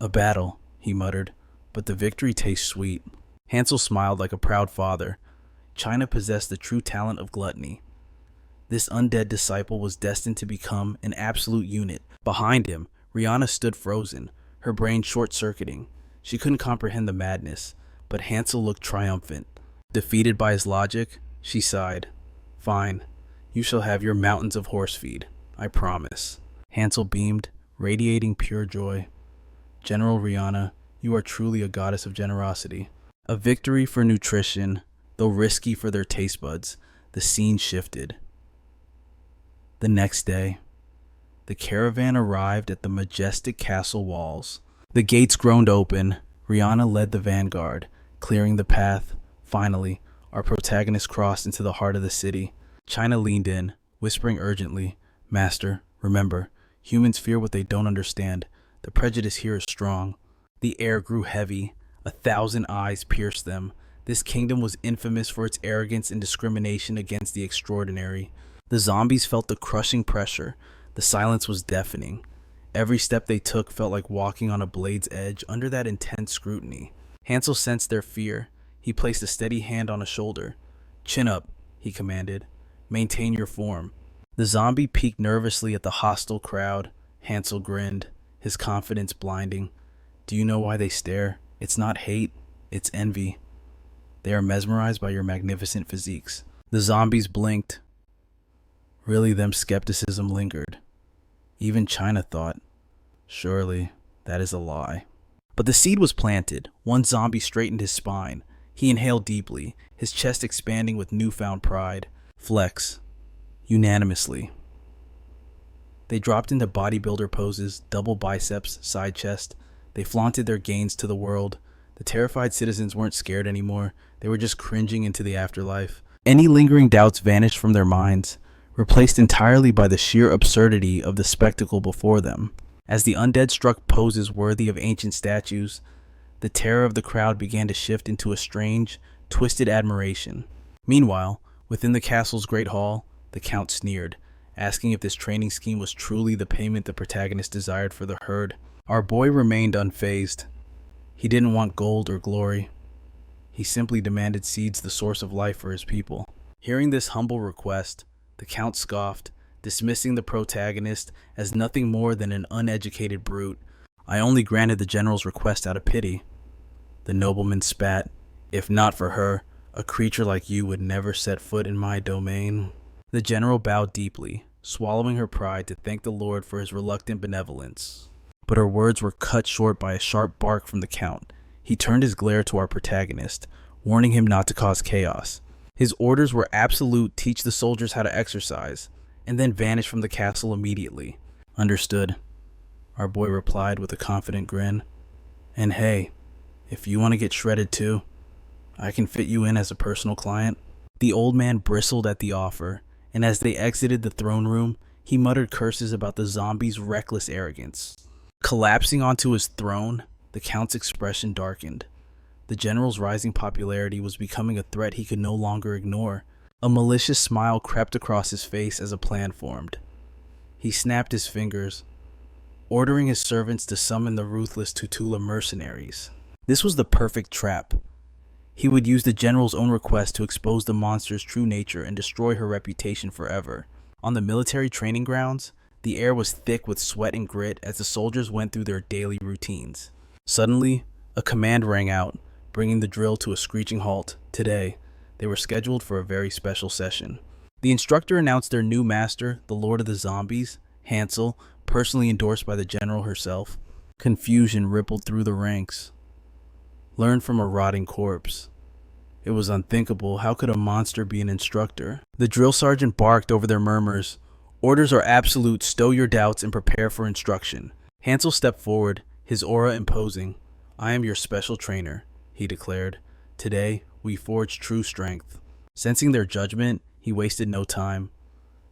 [SPEAKER 1] a battle, he muttered, but the victory tastes sweet. Hansel smiled like a proud father. China possessed the true talent of gluttony. This undead disciple was destined to become an absolute unit. Behind him, Rihanna stood frozen, her brain short-circuiting. She couldn't comprehend the madness, but Hansel looked triumphant. Defeated by his logic, she sighed. Fine, you shall have your mountains of horse feed, I promise. Hansel beamed, radiating pure joy. General Rihanna, you are truly a goddess of generosity. A victory for nutrition, though risky for their taste buds. The scene shifted. The next day, the caravan arrived at the majestic castle walls. The gates groaned open. Rihanna led the vanguard, clearing the path. Finally, our protagonist crossed into the heart of the city. China leaned in, whispering urgently, Master, remember, humans fear what they don't understand. The prejudice here is strong. The air grew heavy. 1,000 eyes pierced them. This kingdom was infamous for its arrogance and discrimination against the extraordinary. The zombies felt the crushing pressure. The silence was deafening. Every step they took felt like walking on a blade's edge under that intense scrutiny. Hansel sensed their fear. He placed a steady hand on a shoulder. Chin up, he commanded. Maintain your form. The zombie peeked nervously at the hostile crowd. Hansel grinned, his confidence blinding. Do you know why they stare? It's not hate, it's envy. They are mesmerized by your magnificent physiques. The zombies blinked. Really, them skepticism lingered. Even China thought, surely that is a lie. But the seed was planted. One zombie straightened his spine. He inhaled deeply, his chest expanding with newfound pride. Flex. Unanimously. They dropped into bodybuilder poses, double biceps, side chest. They flaunted their gains to the world. The terrified citizens weren't scared anymore. They were just cringing into the afterlife. Any lingering doubts vanished from their minds, replaced entirely by the sheer absurdity of the spectacle before them. As the undead struck poses worthy of ancient statues, the terror of the crowd began to shift into a strange, twisted admiration. Meanwhile, within the castle's great hall, the count sneered, asking if this training scheme was truly the payment the protagonist desired for the herd. Our boy remained unfazed. He didn't want gold or glory. He simply demanded seeds the source of life for his people. Hearing this humble request, the count scoffed, dismissing the protagonist as nothing more than an uneducated brute. I only granted the general's request out of pity. The nobleman spat. If not for her, a creature like you would never set foot in my domain. The general bowed deeply, swallowing her pride to thank the Lord for his reluctant benevolence. But her words were cut short by a sharp bark from the count. He turned his glare to our protagonist, warning him not to cause chaos. His orders were absolute: teach the soldiers how to exercise, and then vanish from the castle immediately. Understood. our boy replied with a confident grin. And hey, if you want to get shredded too, I can fit you in as a personal client. The old man bristled at the offer, and as they exited the throne room, he muttered curses about the zombie's reckless arrogance. Collapsing onto his throne, the Count's expression darkened. The general's rising popularity was becoming a threat he could no longer ignore. A malicious smile crept across his face as a plan formed. He snapped his fingers, ordering his servants to summon the ruthless Tutula mercenaries. This was the perfect trap. He would use the general's own request to expose the monster's true nature and destroy her reputation forever. On the military training grounds, the air was thick with sweat and grit as the soldiers went through their daily routines. Suddenly, a command rang out, bringing the drill to a screeching halt. Today, they were scheduled for a very special session. The instructor announced their new master, the Lord of the Zombies, Hansel, personally endorsed by the general herself. Confusion rippled through the ranks. Learn from a rotting corpse. It was unthinkable. How could a monster be an instructor? The drill sergeant barked over their murmurs. Orders are absolute. Stow your doubts and prepare for instruction. Hansel stepped forward, his aura imposing. I am your special trainer, he declared. Today, we forge true strength. Sensing their judgment, he wasted no time.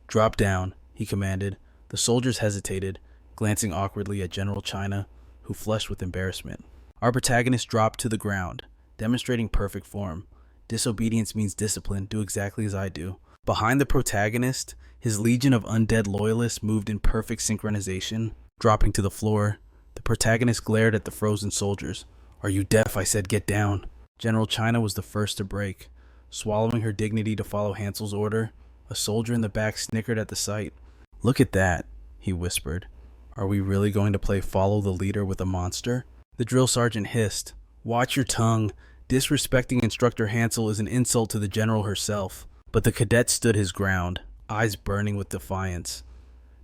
[SPEAKER 1] Drop down, he commanded. The soldiers hesitated, glancing awkwardly at General China, who flushed with embarrassment. Our protagonist dropped to the ground, demonstrating perfect form. Disobedience means discipline. Do exactly as I do. Behind the protagonist, his legion of undead loyalists moved in perfect synchronization. Dropping to the floor, the protagonist glared at the frozen soldiers. Are you deaf? I said get down. General China was the first to break. Swallowing her dignity to follow Hansel's order, a soldier in the back snickered at the sight. Look at that, he whispered. Are we really going to play follow the leader with a monster? The drill sergeant hissed. Watch your tongue. Disrespecting Instructor Hansel is an insult to the general herself. But the cadet stood his ground, eyes burning with defiance.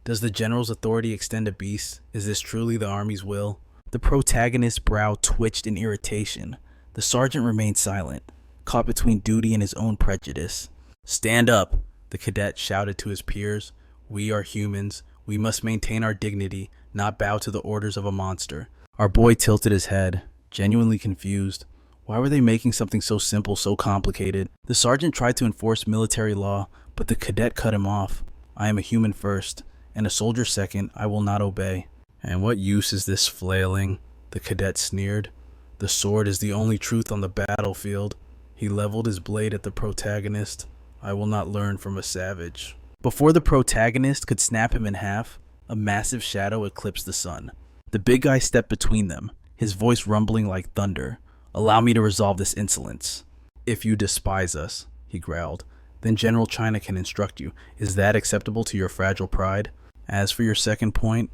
[SPEAKER 1] Does the general's authority extend to beasts? Is this truly the army's will? The protagonist's brow twitched in irritation. The sergeant remained silent, caught between duty and his own prejudice. Stand up, the cadet shouted to his peers. We are humans. We must maintain our dignity, not bow to the orders of a monster. Our boy tilted his head, genuinely confused. Why were they making something so simple so complicated? The sergeant tried to enforce military law, but the cadet cut him off. I am a human first, and a soldier second. I will not obey. And what use is this flailing? The cadet sneered. The sword is the only truth on the battlefield. He leveled his blade at the protagonist. I will not learn from a savage. Before the protagonist could snap him in half, a massive shadow eclipsed the sun. The big guy stepped between them, his voice rumbling like thunder. Allow me to resolve this insolence. If you despise us, he growled, then General China can instruct you. Is that acceptable to your fragile pride? As for your second point,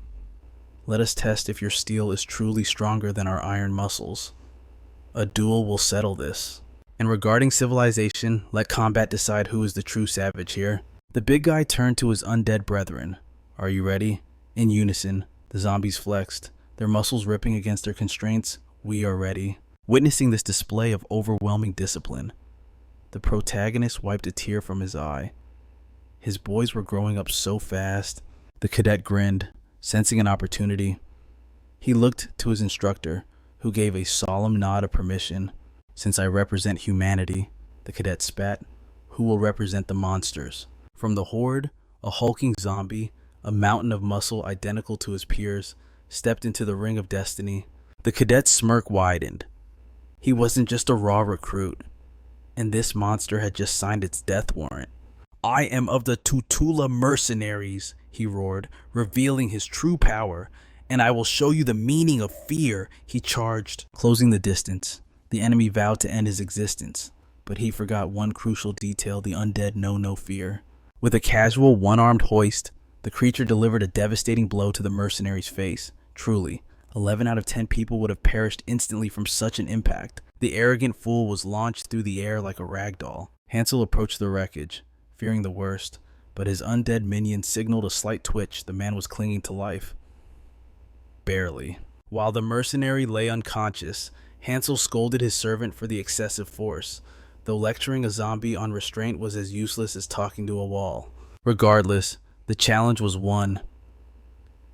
[SPEAKER 1] let us test if your steel is truly stronger than our iron muscles. A duel will settle this. And regarding civilization, let combat decide who is the true savage here. The big guy turned to his undead brethren. Are you ready? In unison, the zombies flexed, their muscles ripping against their constraints. We are ready. Witnessing this display of overwhelming discipline, the protagonist wiped a tear from his eye. His boys were growing up so fast. The cadet grinned, sensing an opportunity. He looked to his instructor, who gave a solemn nod of permission. Since I represent humanity, the cadet spat, who will represent the monsters? From the horde, a hulking zombie, a mountain of muscle identical to his peers, stepped into the ring of destiny. The cadet's smirk widened. He wasn't just a raw recruit, and this monster had just signed its death warrant. I am of the Tutula mercenaries, he roared, revealing his true power, and I will show you the meaning of fear, he charged. Closing the distance, the enemy vowed to end his existence, but he forgot one crucial detail: the undead know no fear. With a casual one-armed hoist, the creature delivered a devastating blow to the mercenary's face. Truly, 11 out of 10 people would have perished instantly from such an impact. The arrogant fool was launched through the air like a rag doll. Hansel approached the wreckage, fearing the worst, but his undead minion signaled a slight twitch. The man was clinging to life. Barely. While the mercenary lay unconscious, Hansel scolded his servant for the excessive force, though lecturing a zombie on restraint was as useless as talking to a wall. Regardless, the challenge was won.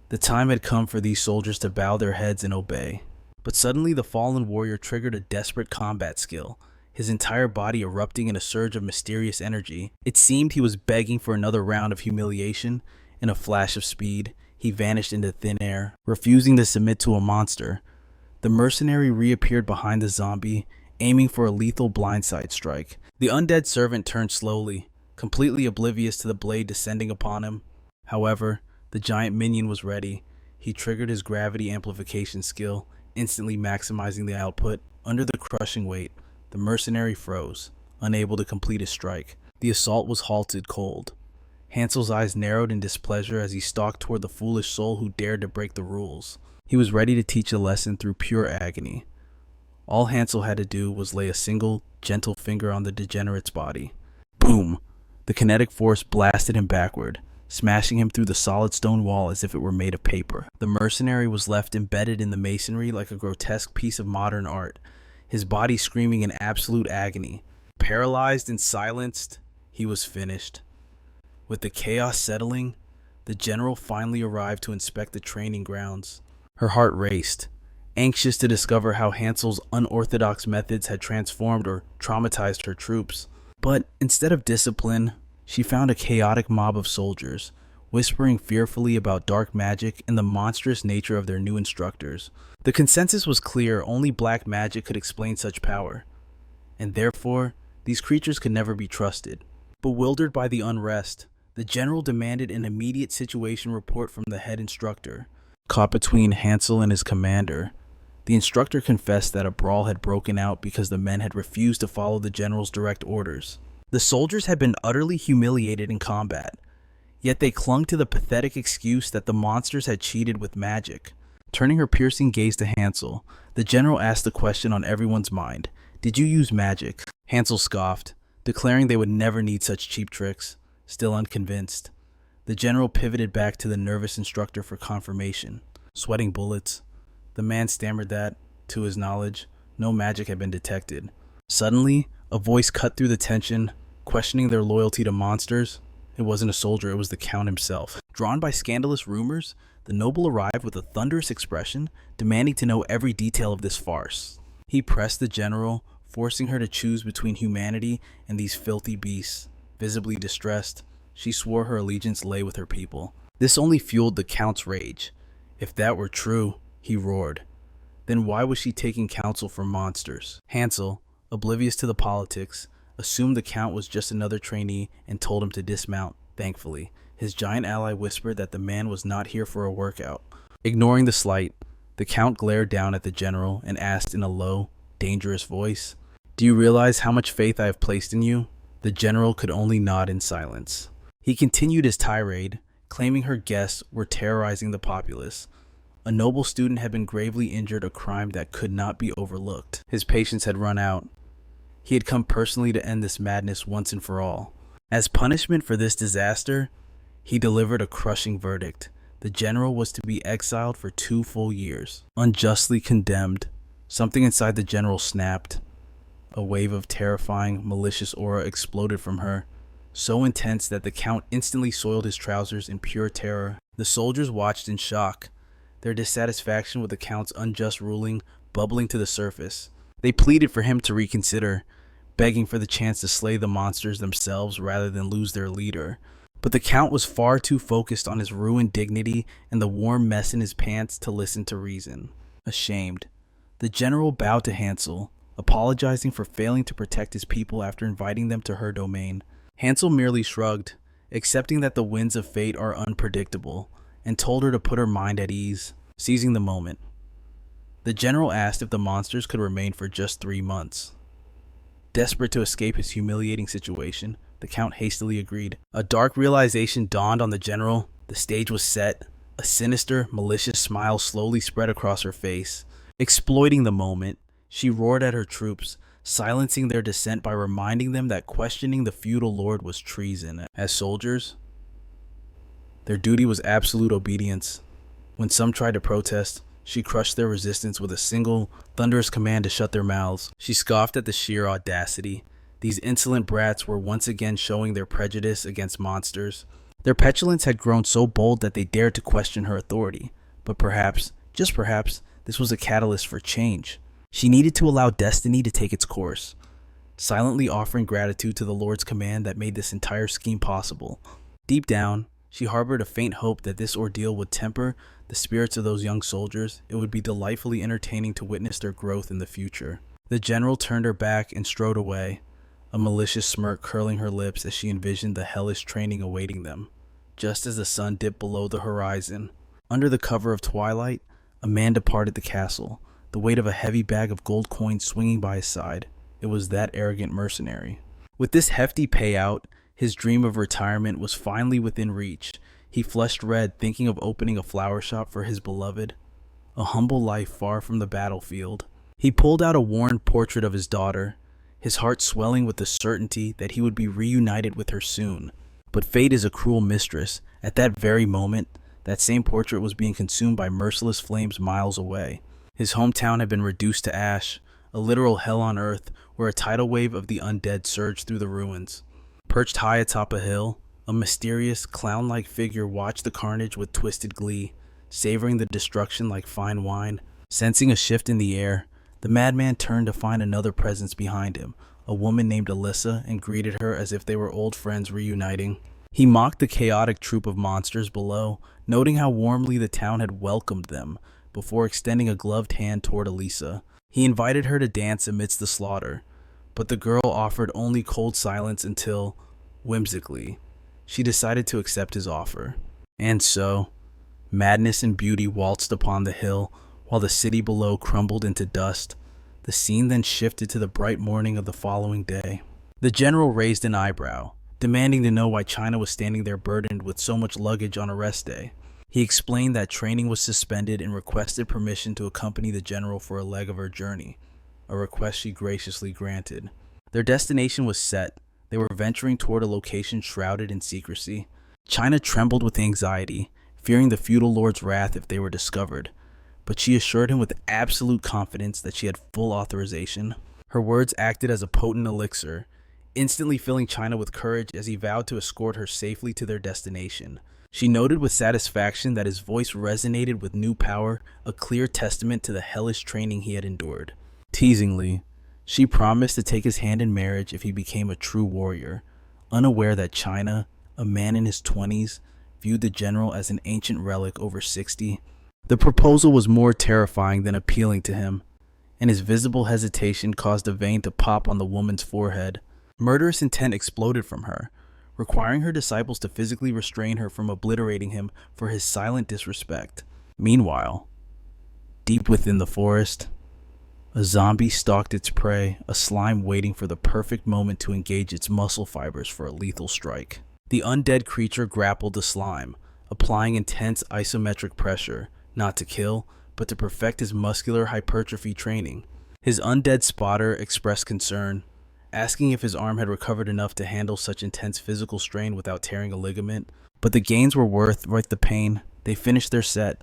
[SPEAKER 1] The time had come for these soldiers to bow their heads and obey. But suddenly the fallen warrior triggered a desperate combat skill, his entire body erupting in a surge of mysterious energy. It seemed he was begging for another round of humiliation. In a flash of speed, he vanished into thin air, refusing to submit to a monster. The mercenary reappeared behind the zombie, aiming for a lethal blindside strike. The undead servant turned slowly, completely oblivious to the blade descending upon him. However, the giant minion was ready. He triggered his gravity amplification skill, instantly maximizing the output. Under the crushing weight, the mercenary froze, unable to complete his strike. The assault was halted cold. Hansel's eyes narrowed in displeasure as he stalked toward the foolish soul who dared to break the rules. He was ready to teach a lesson through pure agony. All Hansel had to do was lay a single, gentle finger on the degenerate's body. Boom! The kinetic force blasted him backward, smashing him through the solid stone wall as if it were made of paper. The mercenary was left embedded in the masonry like a grotesque piece of modern art, his body screaming in absolute agony. Paralyzed and silenced, he was finished. With the chaos settling, the general finally arrived to inspect the training grounds. Her heart raced, anxious to discover how Hansel's unorthodox methods had transformed or traumatized her troops. But instead of discipline, she found a chaotic mob of soldiers, whispering fearfully about dark magic and the monstrous nature of their new instructors. The consensus was clear: only black magic could explain such power, and therefore, these creatures could never be trusted. Bewildered by the unrest, the general demanded an immediate situation report from the head instructor. Caught between Hansel and his commander, the instructor confessed that a brawl had broken out because the men had refused to follow the general's direct orders. The soldiers had been utterly humiliated in combat, yet they clung to the pathetic excuse that the monsters had cheated with magic. Turning her piercing gaze to Hansel, the general asked the question on everyone's mind: "Did you use magic?" Hansel scoffed, declaring they would never need such cheap tricks. Still unconvinced, the general pivoted back to the nervous instructor for confirmation. Sweating bullets, the man stammered that, to his knowledge, no magic had been detected. Suddenly, a voice cut through the tension, questioning their loyalty to monsters. It wasn't a soldier, it was the Count himself. Drawn by scandalous rumors, the noble arrived with a thunderous expression, demanding to know every detail of this farce. He pressed the general, forcing her to choose between humanity and these filthy beasts. Visibly distressed, she swore her allegiance lay with her people. This only fueled the Count's rage. If that were true, he roared, then why was she taking counsel from monsters? Hansel, oblivious to the politics, assumed the Count was just another trainee and told him to dismount. Thankfully, his giant ally whispered that the man was not here for a workout. Ignoring the slight, the Count glared down at the general and asked in a low, dangerous voice, "Do you realize how much faith I have placed in you?" The general could only nod in silence. He continued his tirade, claiming her guests were terrorizing the populace. A noble student had been gravely injured, a crime that could not be overlooked. His patience had run out. He had come personally to end this madness once and for all. As punishment for this disaster, he delivered a crushing verdict. The general was to be exiled for 2 full years. Unjustly condemned, something inside the general snapped. A wave of terrifying, malicious aura exploded from her, so intense that the Count instantly soiled his trousers in pure terror. The soldiers watched in shock, their dissatisfaction with the Count's unjust ruling bubbling to the surface. They pleaded for him to reconsider, begging for the chance to slay the monsters themselves rather than lose their leader. But the Count was far too focused on his ruined dignity and the warm mess in his pants to listen to reason. Ashamed, the general bowed to Hansel, apologizing for failing to protect his people after inviting them to her domain. Hansel merely shrugged, accepting that the winds of fate are unpredictable, and told her to put her mind at ease. Seizing the moment, the general asked if the monsters could remain for just 3 months. Desperate to escape his humiliating situation, the Count hastily agreed. A dark realization dawned on the general. The stage was set. A sinister, malicious smile slowly spread across her face. Exploiting the moment, she roared at her troops, silencing their dissent by reminding them that questioning the feudal lord was treason. As soldiers, their duty was absolute obedience. When some tried to protest, she crushed their resistance with a single, thunderous command to shut their mouths. She scoffed at the sheer audacity. These insolent brats were once again showing their prejudice against monsters. Their petulance had grown so bold that they dared to question her authority. But perhaps, just perhaps, this was a catalyst for change. She needed to allow destiny to take its course, silently offering gratitude to the Lord's command that made this entire scheme possible. Deep down, she harbored a faint hope that this ordeal would temper the spirits of those young soldiers. It would be delightfully entertaining to witness their growth in the future. The general turned her back and strode away, a malicious smirk curling her lips as she envisioned the hellish training awaiting them. Just as the sun dipped below the horizon, under the cover of twilight, a man departed the castle, the weight of a heavy bag of gold coins swinging by his side. It was that arrogant mercenary. With this hefty payout, his dream of retirement was finally within reach. He flushed red, thinking of opening a flower shop for his beloved, a humble life far from the battlefield. He pulled out a worn portrait of his daughter, his heart swelling with the certainty that he would be reunited with her soon. But fate is a cruel mistress. At that very moment, that same portrait was being consumed by merciless flames miles away. His hometown had been reduced to ash, a literal hell on earth where a tidal wave of the undead surged through the ruins. Perched high atop a hill, a mysterious, clown-like figure watched the carnage with twisted glee, savoring the destruction like fine wine. Sensing a shift in the air, the madman turned to find another presence behind him, a woman named Alyssa, and greeted her as if they were old friends reuniting. He mocked the chaotic troop of monsters below, noting how warmly the town had welcomed them, before extending a gloved hand toward Alyssa. He invited her to dance amidst the slaughter, but the girl offered only cold silence until, whimsically, she decided to accept his offer. And so, madness and beauty waltzed upon the hill, while the city below crumbled into dust. The scene then shifted to the bright morning of the following day. The general raised an eyebrow, demanding to know why China was standing there burdened with so much luggage on a rest day. He explained that training was suspended and requested permission to accompany the general for a leg of her journey, a request she graciously granted. Their destination was set. They were venturing toward a location shrouded in secrecy. China trembled with anxiety, fearing the feudal lord's wrath if they were discovered, but she assured him with absolute confidence that she had full authorization. Her words acted as a potent elixir, instantly filling China with courage as he vowed to escort her safely to their destination. She noted with satisfaction that his voice resonated with new power, a clear testament to the hellish training he had endured. Teasingly, she promised to take his hand in marriage if he became a true warrior, unaware that China, a man in his 20s, viewed the general as an ancient relic over 60. The proposal was more terrifying than appealing to him, and his visible hesitation caused a vein to pop on the woman's forehead. Murderous intent exploded from her, requiring her disciples to physically restrain her from obliterating him for his silent disrespect. Meanwhile, deep within the forest, a zombie stalked its prey, a slime waiting for the perfect moment to engage its muscle fibers for a lethal strike. The undead creature grappled the slime, applying intense isometric pressure, not to kill, but to perfect his muscular hypertrophy training. His undead spotter expressed concern, asking if his arm had recovered enough to handle such intense physical strain without tearing a ligament. But the gains were worth the pain. They finished their set,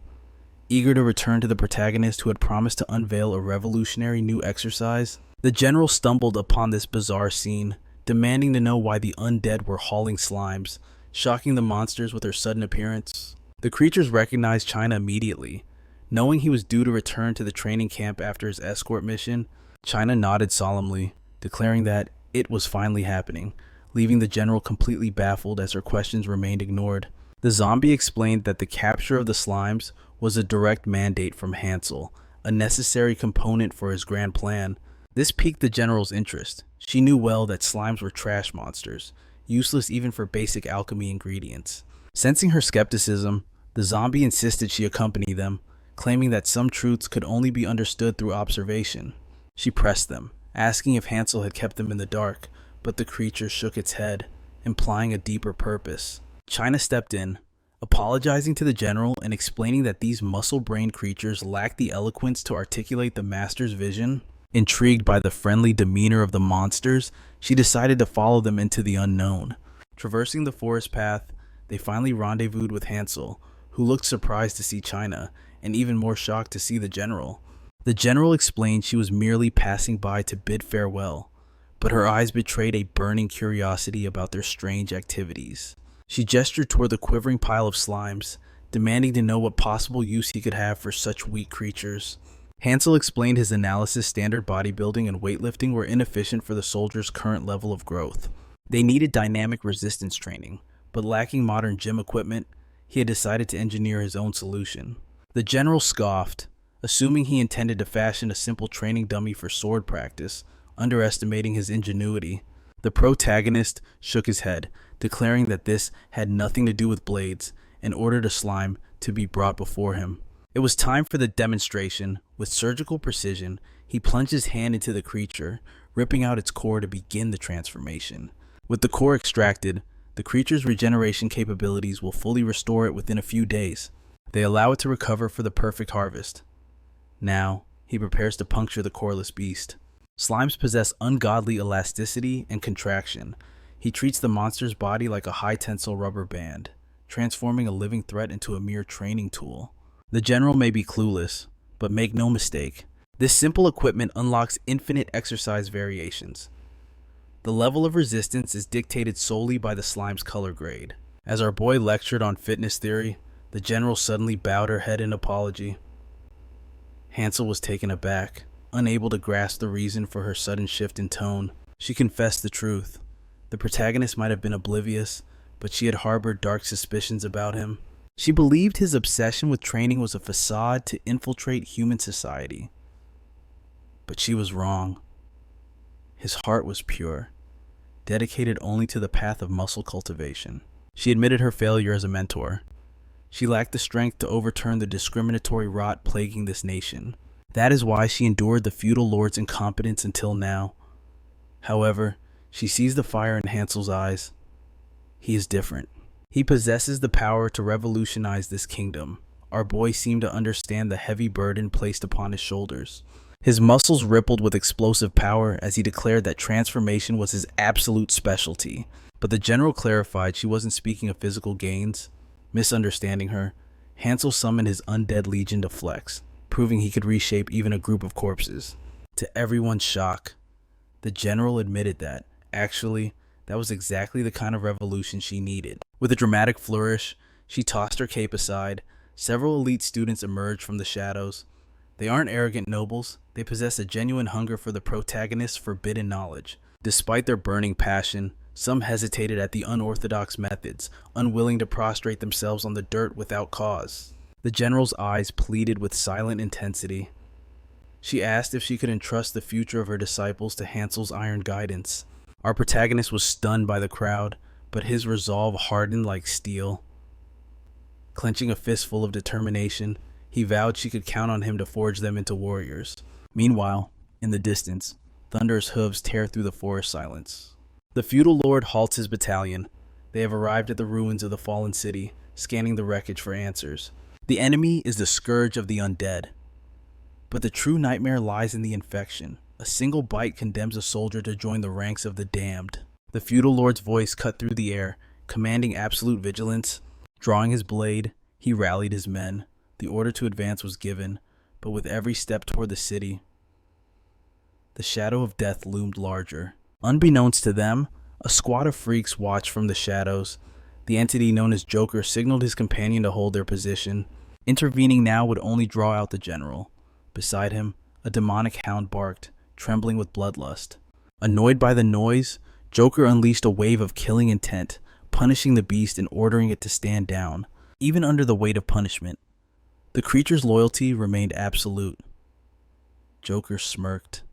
[SPEAKER 1] eager to return to the protagonist who had promised to unveil a revolutionary new exercise. The general stumbled upon this bizarre scene, demanding to know why the undead were hauling slimes, shocking the monsters with her sudden appearance. The creatures recognized China immediately. Knowing he was due to return to the training camp after his escort mission, China nodded solemnly, declaring that it was finally happening, leaving the general completely baffled as her questions remained ignored. The zombie explained that the capture of the slimes was a direct mandate from Hansel, a necessary component for his grand plan. This piqued the general's interest. She knew well that slimes were trash monsters, useless even for basic alchemy ingredients. Sensing her skepticism, the zombie insisted she accompany them, claiming that some truths could only be understood through observation. She pressed them, asking if Hansel had kept them in the dark, but the creature shook its head, implying a deeper purpose. China stepped in, apologizing to the general and explaining that these muscle-brained creatures lacked the eloquence to articulate the master's vision. Intrigued by the friendly demeanor of the monsters, she decided to follow them into the unknown. Traversing the forest path, they finally rendezvoused with Hansel, who looked surprised to see China, and even more shocked to see the general. The general explained she was merely passing by to bid farewell, but her eyes betrayed a burning curiosity about their strange activities. She gestured toward the quivering pile of slimes, demanding to know what possible use he could have for such weak creatures. Hansel explained his analysis standard bodybuilding and weightlifting were inefficient for the soldiers' current level of growth. They needed dynamic resistance training, but lacking modern gym equipment, he had decided to engineer his own solution. The general scoffed, assuming he intended to fashion a simple training dummy for sword practice, underestimating his ingenuity. The protagonist shook his head, declaring that this had nothing to do with blades, and ordered a slime to be brought before him. It was time for the demonstration. With surgical precision, he plunged his hand into the creature, ripping out its core to begin the transformation. With the core extracted, the creature's regeneration capabilities will fully restore it within a few days. They allow it to recover for the perfect harvest. Now, he prepares to puncture the coreless beast. Slimes possess ungodly elasticity and contraction. He treats the monster's body like a high-tensile rubber band, transforming a living threat into a mere training tool. The general may be clueless, but make no mistake, this simple equipment unlocks infinite exercise variations. The level of resistance is dictated solely by the slime's color grade. As our boy lectured on fitness theory, the general suddenly bowed her head in apology. Hansel was taken aback, unable to grasp the reason for her sudden shift in tone. She confessed the truth. The protagonist might have been oblivious, but she had harbored dark suspicions about him. She believed his obsession with training was a facade to infiltrate human society. But she was wrong. His heart was pure, dedicated only to the path of muscle cultivation. She admitted her failure as a mentor. She lacked the strength to overturn the discriminatory rot plaguing this nation. That is why she endured the feudal lord's incompetence until now. However, she sees the fire in Hansel's eyes. He is different. He possesses the power to revolutionize this kingdom. Our boy seemed to understand the heavy burden placed upon his shoulders. His muscles rippled with explosive power as he declared that transformation was his absolute specialty. But the general clarified she wasn't speaking of physical gains. Misunderstanding her, Hansel summoned his undead legion to flex, proving he could reshape even a group of corpses. To everyone's shock, the general admitted that, actually, that was exactly the kind of revolution she needed. With a dramatic flourish, she tossed her cape aside. Several elite students emerged from the shadows. They aren't arrogant nobles. They possess a genuine hunger for the protagonist's forbidden knowledge. Despite their burning passion, some hesitated at the unorthodox methods, unwilling to prostrate themselves on the dirt without cause. The general's eyes pleaded with silent intensity. She asked if she could entrust the future of her disciples to Hansel's iron guidance. Our protagonist was stunned by the crowd, but his resolve hardened like steel. Clenching a fistful of determination, he vowed she could count on him to forge them into warriors. Meanwhile, in the distance, thunderous hooves tear through the forest silence. The feudal lord halts his battalion. They have arrived at the ruins of the fallen city, scanning the wreckage for answers. The enemy is the scourge of the undead. But the true nightmare lies in the infection. A single bite condemns a soldier to join the ranks of the damned. The feudal lord's voice cut through the air, commanding absolute vigilance. Drawing his blade, he rallied his men. The order to advance was given, but with every step toward the city, the shadow of death loomed larger. Unbeknownst to them, a squad of freaks watched from the shadows. The entity known as Joker signaled his companion to hold their position. Intervening now would only draw out the general. Beside him, a demonic hound barked, trembling with bloodlust. Annoyed by the noise, Joker unleashed a wave of killing intent, punishing the beast and ordering it to stand down. Even under the weight of punishment, the creature's loyalty remained absolute. Joker smirked,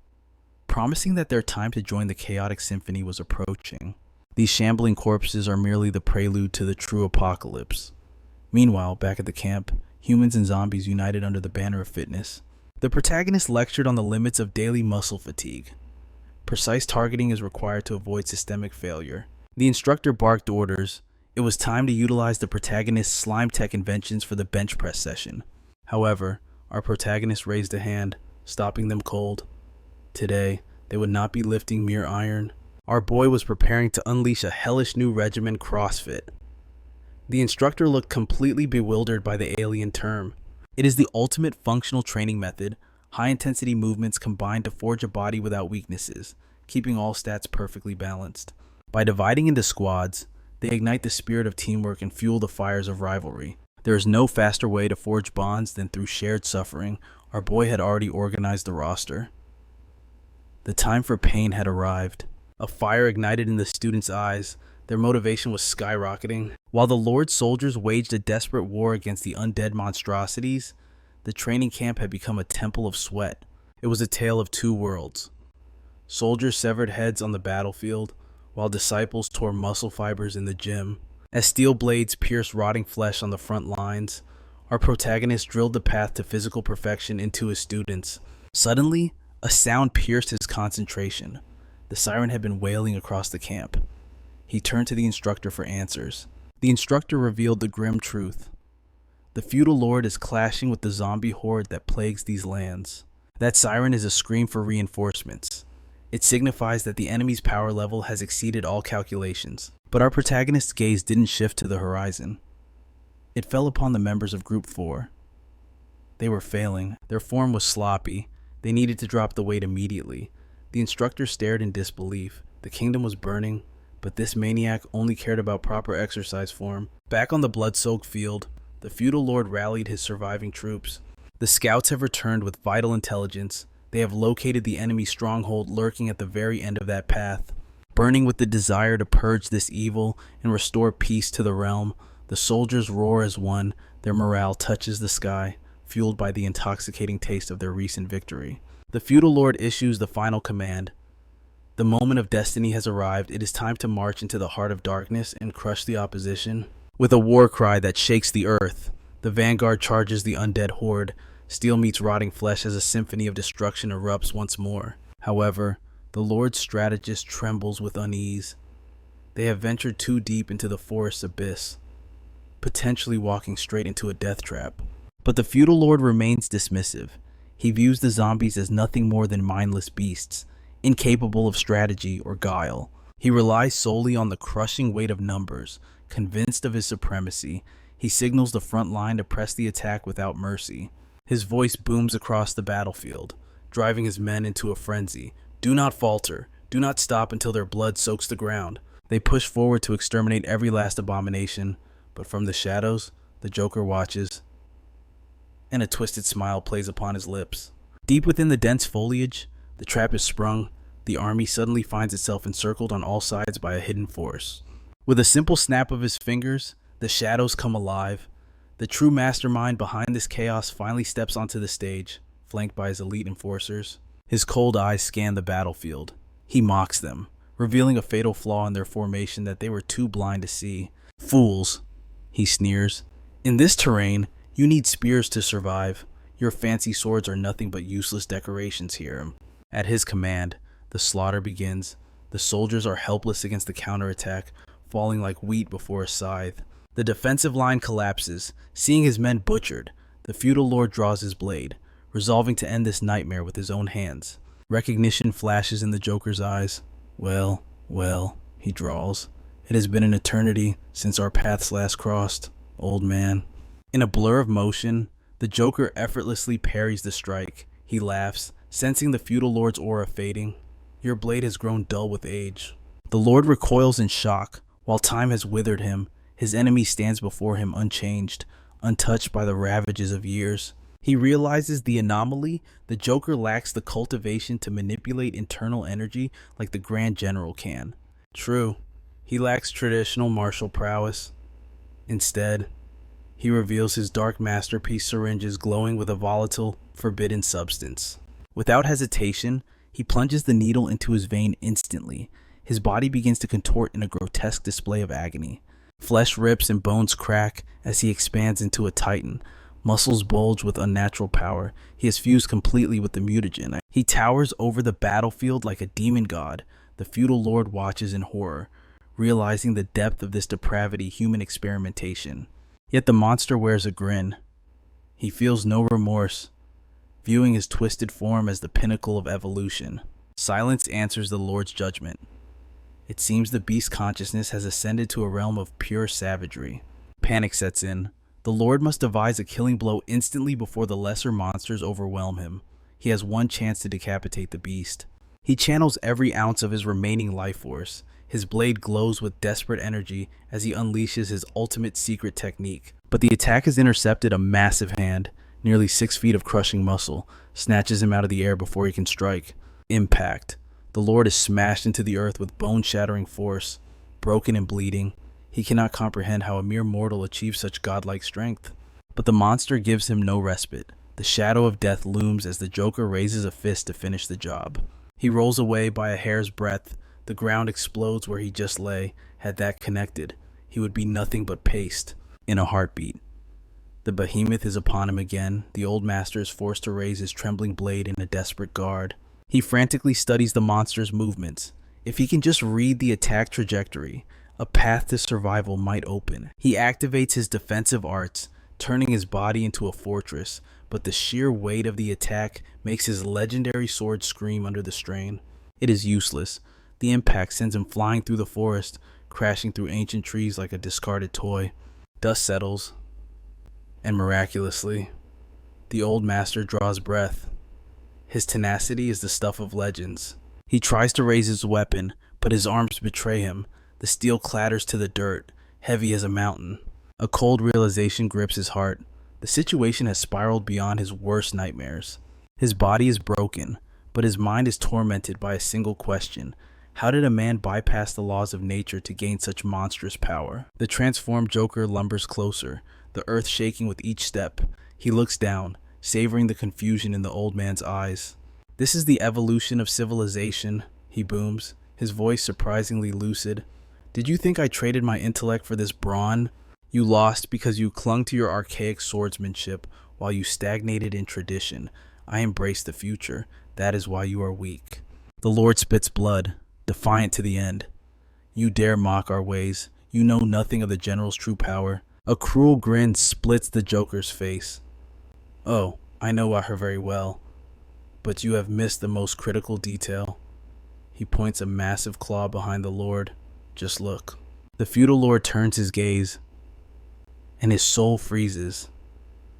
[SPEAKER 1] promising that their time to join the chaotic symphony was approaching. These shambling corpses are merely the prelude to the true apocalypse. Meanwhile, back at the camp, humans and zombies united under the banner of fitness. The protagonist lectured on the limits of daily muscle fatigue. Precise targeting is required to avoid systemic failure. The instructor barked orders. It was time to utilize the protagonist's slime tech inventions for the bench press session. However, our protagonist raised a hand, stopping them cold. Today, they would not be lifting mere iron. Our boy was preparing to unleash a hellish new regimen, CrossFit. The instructor looked completely bewildered by the alien term. It is the ultimate functional training method, high-intensity movements combined to forge a body without weaknesses, keeping all stats perfectly balanced. By dividing into squads, They ignite the spirit of teamwork and fuel the fires of rivalry. There is no faster way to forge bonds than through shared suffering. Our boy had already organized the roster. The time for pain had arrived. A fire ignited in the students' eyes. Their motivation was skyrocketing. While the Lord's soldiers waged a desperate war against the undead monstrosities, the training camp had become a temple of sweat. It was a tale of two worlds. Soldiers severed heads on the battlefield, while disciples tore muscle fibers in the gym. As steel blades pierced rotting flesh on the front lines, our protagonist drilled the path to physical perfection into his students. Suddenly, a sound pierced his concentration. The siren had been wailing across the camp. He turned to the instructor for answers. The instructor revealed the grim truth. The feudal lord is clashing with the zombie horde that plagues these lands. That siren is a scream for reinforcements. It signifies that the enemy's power level has exceeded all calculations. But our protagonist's gaze didn't shift to the horizon. It fell upon the members of Group 4. They were failing. Their form was sloppy. They needed to drop the weight immediately. The instructor stared in disbelief. The kingdom was burning, but this maniac only cared about proper exercise form. Back on the blood-soaked field, the feudal lord rallied his surviving troops. The scouts have returned with vital intelligence. They have located the enemy stronghold lurking at the very end of that path. Burning with the desire to purge this evil and restore peace to the realm, the soldiers roar as one. Their morale touches the sky, fueled by the intoxicating taste of their recent victory. The feudal lord issues the final command. The moment of destiny has arrived. It is time to march into the heart of darkness and crush the opposition. With a war cry that shakes the earth, the vanguard charges the undead horde. Steel meets rotting flesh as a symphony of destruction erupts once more. However, the Lord's strategist trembles with unease. They have ventured too deep into the forest's abyss, potentially walking straight into a death trap. But the feudal lord remains dismissive. He views the zombies as nothing more than mindless beasts, incapable of strategy or guile. He relies solely on the crushing weight of numbers. Convinced of his supremacy, he signals the front line to press the attack without mercy. His voice booms across the battlefield, driving his men into a frenzy. Do not falter. Do not stop until their blood soaks the ground. They push forward to exterminate every last abomination, but from the shadows, the Joker watches, and a twisted smile plays upon his lips. Deep within the dense foliage, the trap is sprung. The army suddenly finds itself encircled on all sides by a hidden force. With a simple snap of his fingers, the shadows come alive. The true mastermind behind this chaos finally steps onto the stage, flanked by his elite enforcers. His cold eyes scan the battlefield. He mocks them, revealing a fatal flaw in their formation that they were too blind to see. Fools, he sneers. In this terrain, you need spears to survive. Your fancy swords are nothing but useless decorations here. At his command, the slaughter begins. The soldiers are helpless against the counterattack, falling like wheat before a scythe. The defensive line collapses. Seeing his men butchered, the feudal lord draws his blade, resolving to end this nightmare with his own hands. Recognition flashes in the Joker's eyes. Well, he drawls. It has been an eternity since our paths last crossed, old man. In a blur of motion, the Joker effortlessly parries the strike. He laughs, sensing the feudal lord's aura fading. Your blade has grown dull with age. The lord recoils in shock. While time has withered him, his enemy stands before him unchanged, untouched by the ravages of years. He realizes the anomaly. The Joker lacks the cultivation to manipulate internal energy like the Grand General can. True, he lacks traditional martial prowess. Instead, he reveals his dark masterpiece syringes glowing with a volatile, forbidden substance. Without hesitation, he plunges the needle into his vein instantly. His body begins to contort in a grotesque display of agony. Flesh rips and bones crack as he expands into a titan. Muscles bulge with unnatural power. He is fused completely with the mutagen. He towers over the battlefield like a demon god. The feudal lord watches in horror, realizing the depth of this depravity, human experimentation. Yet the monster wears a grin. He feels no remorse, viewing his twisted form as the pinnacle of evolution. Silence answers the Lord's judgment. It seems the beast's consciousness has ascended to a realm of pure savagery. Panic sets in. The Lord must devise a killing blow instantly before the lesser monsters overwhelm him. He has one chance to decapitate the beast. He channels every ounce of his remaining life force. His blade glows with desperate energy as he unleashes his ultimate secret technique. But the attack is intercepted. A massive hand, nearly 6 feet of crushing muscle, snatches him out of the air before he can strike. Impact. The Lord is smashed into the earth with bone-shattering force. Broken and bleeding, he cannot comprehend how a mere mortal achieves such godlike strength. But the monster gives him no respite. The shadow of death looms as the Joker raises a fist to finish the job. He rolls away by a hair's breadth. The ground explodes where he just lay. Had that connected, he would be nothing but paste in a heartbeat. The behemoth is upon him again. The old master is forced to raise his trembling blade in a desperate guard. He frantically studies the monster's movements. If he can just read the attack trajectory, a path to survival might open. He activates his defensive arts, turning his body into a fortress, but the sheer weight of the attack makes his legendary sword scream under the strain. It is useless. The impact sends him flying through the forest, crashing through ancient trees like a discarded toy. Dust settles, and miraculously, the old master draws breath. His tenacity is the stuff of legends. He tries to raise his weapon, but his arms betray him. The steel clatters to the dirt, heavy as a mountain. A cold realization grips his heart. The situation has spiraled beyond his worst nightmares. His body is broken, but his mind is tormented by a single question. How did a man bypass the laws of nature to gain such monstrous power? The transformed Joker lumbers closer, the earth shaking with each step. He looks down, savoring the confusion in the old man's eyes. "This is the evolution of civilization," he booms, his voice surprisingly lucid. "Did you think I traded my intellect for this brawn? You lost because you clung to your archaic swordsmanship while you stagnated in tradition. I embrace the future. That is why you are weak." The Lord spits blood, defiant to the end. "You dare mock our ways. You know nothing of the general's true power." A cruel grin splits the Joker's face. "Oh, I know her very well, but you have missed the most critical detail." He points a massive claw behind the Lord. "Just look." The feudal lord turns his gaze, and his soul freezes.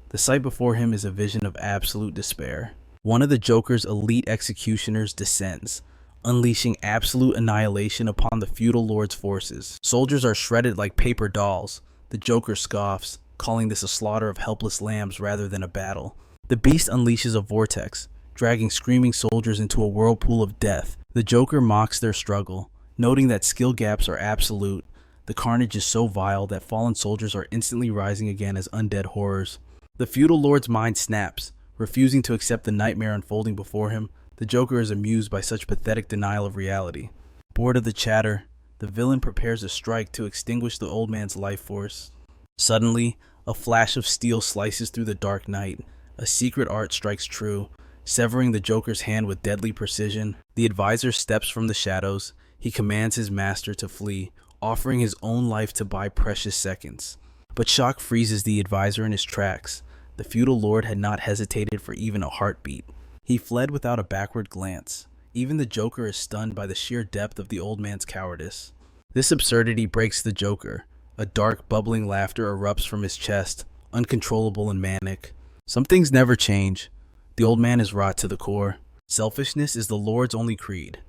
[SPEAKER 1] The sight before him is a vision of absolute despair. One of the Joker's elite executioners descends, unleashing absolute annihilation upon the feudal lord's forces. Soldiers are shredded like paper dolls. The Joker scoffs, calling this a slaughter of helpless lambs rather than a battle. The beast unleashes a vortex, dragging screaming soldiers into a whirlpool of death. The Joker mocks their struggle, noting that skill gaps are absolute. The carnage is so vile that fallen soldiers are instantly rising again as undead horrors. The feudal lord's mind snaps, refusing to accept the nightmare unfolding before him. The Joker is amused by such pathetic denial of reality. Bored of the chatter, the villain prepares a strike to extinguish the old man's life force. Suddenly, a flash of steel slices through the dark night. A secret art strikes true, severing the Joker's hand with deadly precision. The advisor steps from the shadows. He commands his master to flee, offering his own life to buy precious seconds. But shock freezes the advisor in his tracks. The feudal lord had not hesitated for even a heartbeat. He fled without a backward glance. Even the Joker is stunned by the sheer depth of the old man's cowardice. This absurdity breaks the Joker. A dark, bubbling laughter erupts from his chest, uncontrollable and manic. Some things never change. The old man is wrought to the core. Selfishness is the Lord's only creed.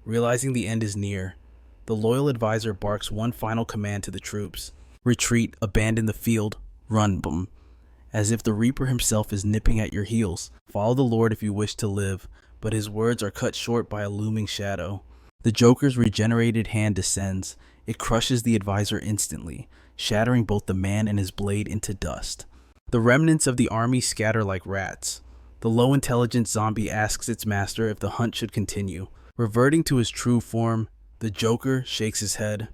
[SPEAKER 1] Realizing the end is near, the loyal advisor barks one final command to the troops. "Retreat, abandon the field, run," boom. As if the Reaper himself is nipping at your heels. Follow the Lord if you wish to live, but his words are cut short by a looming shadow. The Joker's regenerated hand descends. It crushes the advisor instantly, shattering both the man and his blade into dust. The remnants of the army scatter like rats. The low-intelligence zombie asks its master if the hunt should continue. Reverting to his true form, the Joker shakes his head.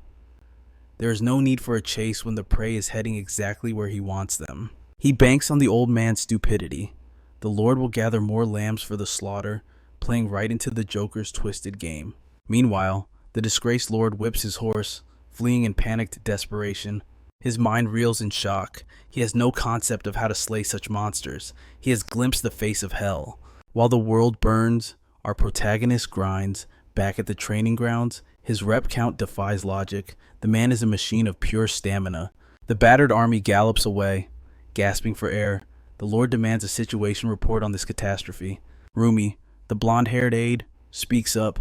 [SPEAKER 1] There is no need for a chase when the prey is heading exactly where he wants them. He banks on the old man's stupidity. The Lord will gather more lambs for the slaughter, playing right into the Joker's twisted game. Meanwhile, the disgraced Lord whips his horse, fleeing in panicked desperation. His mind reels in shock. He has no concept of how to slay such monsters. He has glimpsed the face of hell. While the world burns, our protagonist grinds. Back at the training grounds, his rep count defies logic. The man is a machine of pure stamina. The battered army gallops away, gasping for air. The Lord demands a situation report on this catastrophe. Rumi, the blonde-haired aide, speaks up.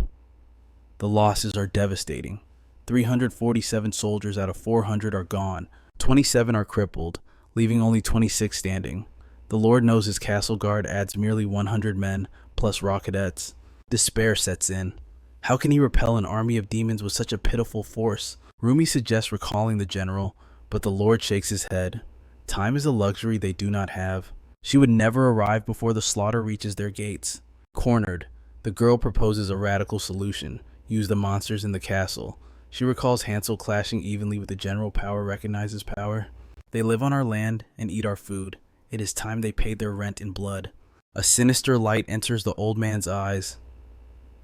[SPEAKER 1] "The losses are devastating. 347 soldiers out of 400 are gone. 27 are crippled, leaving only 26 standing. The Lord knows his castle guard adds merely 100 men, plus rockettes. Despair sets in. How can he repel an army of demons with such a pitiful force? Rumi suggests recalling the general, but the Lord shakes his head. Time is a luxury they do not have. She would never arrive before the slaughter reaches their gates. Cornered, the girl proposes a radical solution. Use the monsters in the castle. She recalls Hansel clashing evenly with the general. Power recognizes power. They live on our land and eat our food. It is time they paid their rent in blood. A sinister light enters the old man's eyes.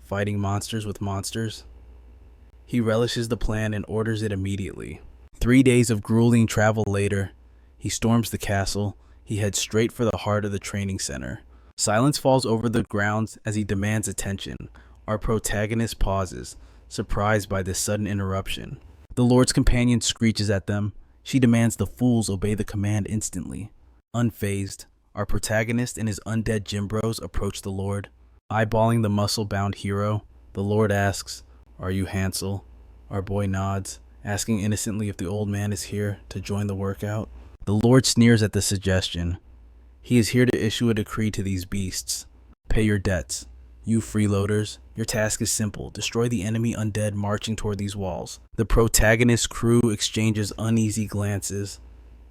[SPEAKER 1] Fighting monsters with monsters? He relishes the plan and orders it immediately. 3 days of grueling travel later, he storms the castle. He heads straight for the heart of the training center. Silence falls over the grounds as he demands attention. Our protagonist pauses, surprised by this sudden interruption. The Lord's companion screeches at them. She demands the fools obey the command instantly. Unfazed, our protagonist and his undead gym bros approach the Lord. Eyeballing the muscle-bound hero, the Lord asks, "Are you Hansel?" Our boy nods, asking innocently if the old man is here to join the workout. The Lord sneers at the suggestion. He is here to issue a decree to these beasts. Pay your debts. You freeloaders, your task is simple. Destroy the enemy undead marching toward these walls. The protagonist's crew exchanges uneasy glances.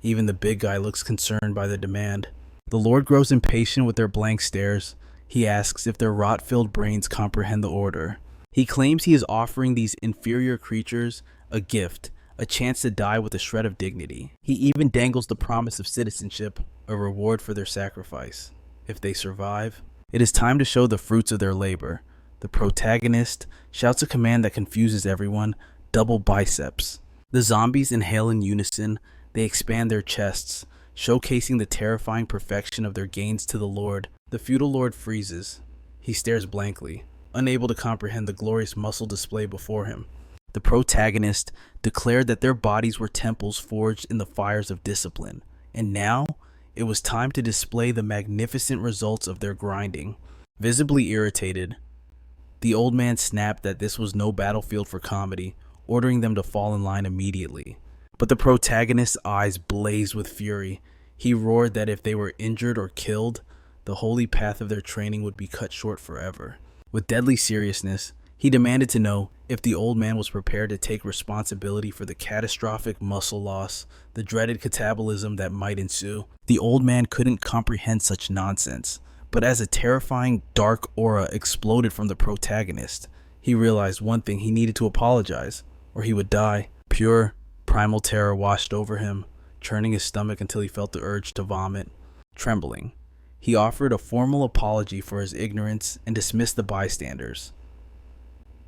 [SPEAKER 1] Even the big guy looks concerned by the demand. The Lord grows impatient with their blank stares. He asks if their rot-filled brains comprehend the order. He claims he is offering these inferior creatures a gift, a chance to die with a shred of dignity. He even dangles the promise of citizenship, a reward for their sacrifice. If they survive, it is time to show the fruits of their labor. The protagonist shouts a command that confuses everyone: double biceps. The zombies inhale in unison. They expand their chests, showcasing the terrifying perfection of their gains to the Lord. The feudal lord freezes. He stares blankly, unable to comprehend the glorious muscle display before him. The protagonist declared that their bodies were temples forged in the fires of discipline, and now it was time to display the magnificent results of their grinding. Visibly irritated, the old man snapped that this was no battlefield for comedy, ordering them to fall in line immediately. But the protagonist's eyes blazed with fury. He roared that if they were injured or killed, the holy path of their training would be cut short forever. With deadly seriousness, he demanded to know if the old man was prepared to take responsibility for the catastrophic muscle loss, the dreaded catabolism that might ensue. The old man couldn't comprehend such nonsense, but as a terrifying dark aura exploded from the protagonist, he realized one thing: he needed to apologize, or he would die. Pure, primal terror washed over him, churning his stomach until he felt the urge to vomit. Trembling, he offered a formal apology for his ignorance and dismissed the bystanders.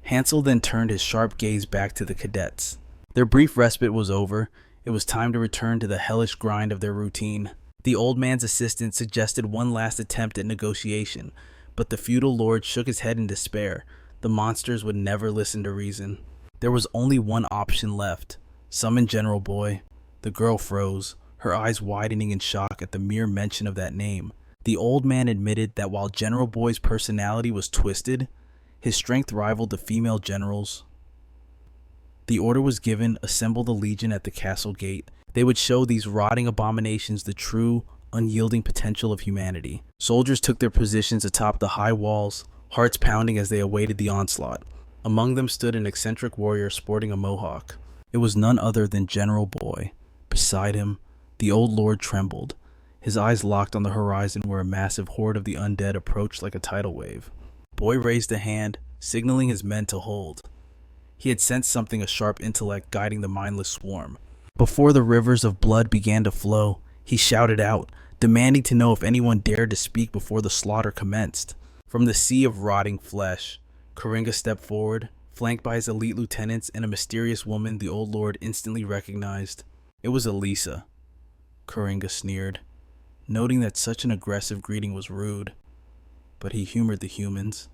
[SPEAKER 1] Hansel then turned his sharp gaze back to the cadets. Their brief respite was over. It was time to return to the hellish grind of their routine. The old man's assistant suggested one last attempt at negotiation, but the feudal lord shook his head in despair. The monsters would never listen to reason. There was only one option left: summon General Boy. The girl froze, her eyes widening in shock at the mere mention of that name. The old man admitted that while General Boy's personality was twisted, his strength rivaled the female generals. The order was given: assemble the legion at the castle gate. They would show these rotting abominations the true, unyielding potential of humanity. Soldiers took their positions atop the high walls, hearts pounding as they awaited the onslaught. Among them stood an eccentric warrior sporting a mohawk. It was none other than General Boy. Beside him, the old lord trembled. His eyes locked on the horizon where a massive horde of the undead approached like a tidal wave. Boy raised a hand, signaling his men to hold. He had sensed something: a sharp intellect guiding the mindless swarm. Before the rivers of blood began to flow, he shouted out, demanding to know if anyone dared to speak before the slaughter commenced. From the sea of rotting flesh, Coringa stepped forward, flanked by his elite lieutenants and a mysterious woman the old lord instantly recognized. It was Elisa. Coringa sneered, noting that such an aggressive greeting was rude, but he humored the humans,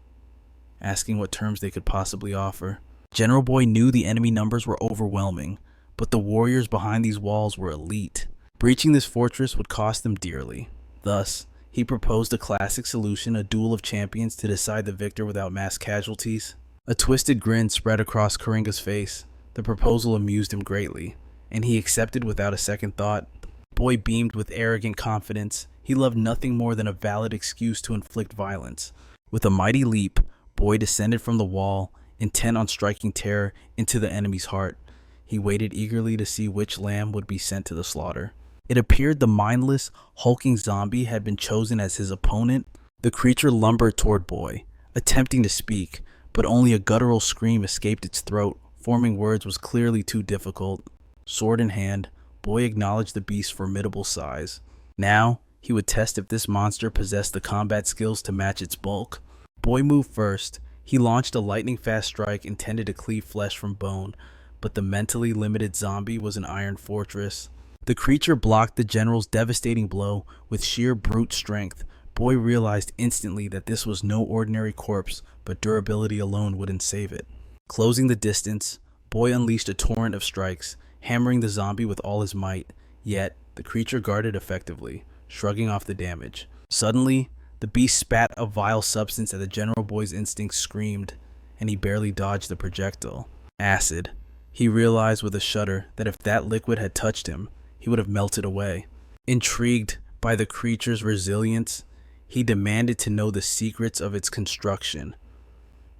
[SPEAKER 1] asking what terms they could possibly offer. General Boy knew the enemy numbers were overwhelming, but the warriors behind these walls were elite. Breaching this fortress would cost them dearly. Thus, he proposed a classic solution: a duel of champions to decide the victor without mass casualties. A twisted grin spread across Coringa's face. The proposal amused him greatly, and he accepted without a second thought. Boy beamed with arrogant confidence. He loved nothing more than a valid excuse to inflict violence. With a mighty leap, Boy descended from the wall, intent on striking terror into the enemy's heart. He waited eagerly to see which lamb would be sent to the slaughter. It appeared the mindless, hulking zombie had been chosen as his opponent. The creature lumbered toward Boy, attempting to speak, but only a guttural scream escaped its throat. Forming words was clearly too difficult. Sword in hand, Boy acknowledged the beast's formidable size. Now, he would test if this monster possessed the combat skills to match its bulk. Boy moved first. He launched a lightning-fast strike intended to cleave flesh from bone, but the mentally limited zombie was an iron fortress. The creature blocked the general's devastating blow with sheer brute strength. Boy realized instantly that this was no ordinary corpse, but durability alone wouldn't save it. Closing the distance, Boy unleashed a torrent of strikes, hammering the zombie with all his might. Yet, the creature guarded effectively, shrugging off the damage. Suddenly, the beast spat a vile substance at the General Boy's instincts screamed, and he barely dodged the projectile. Acid. He realized with a shudder that if that liquid had touched him, he would have melted away. Intrigued by the creature's resilience, he demanded to know the secrets of its construction.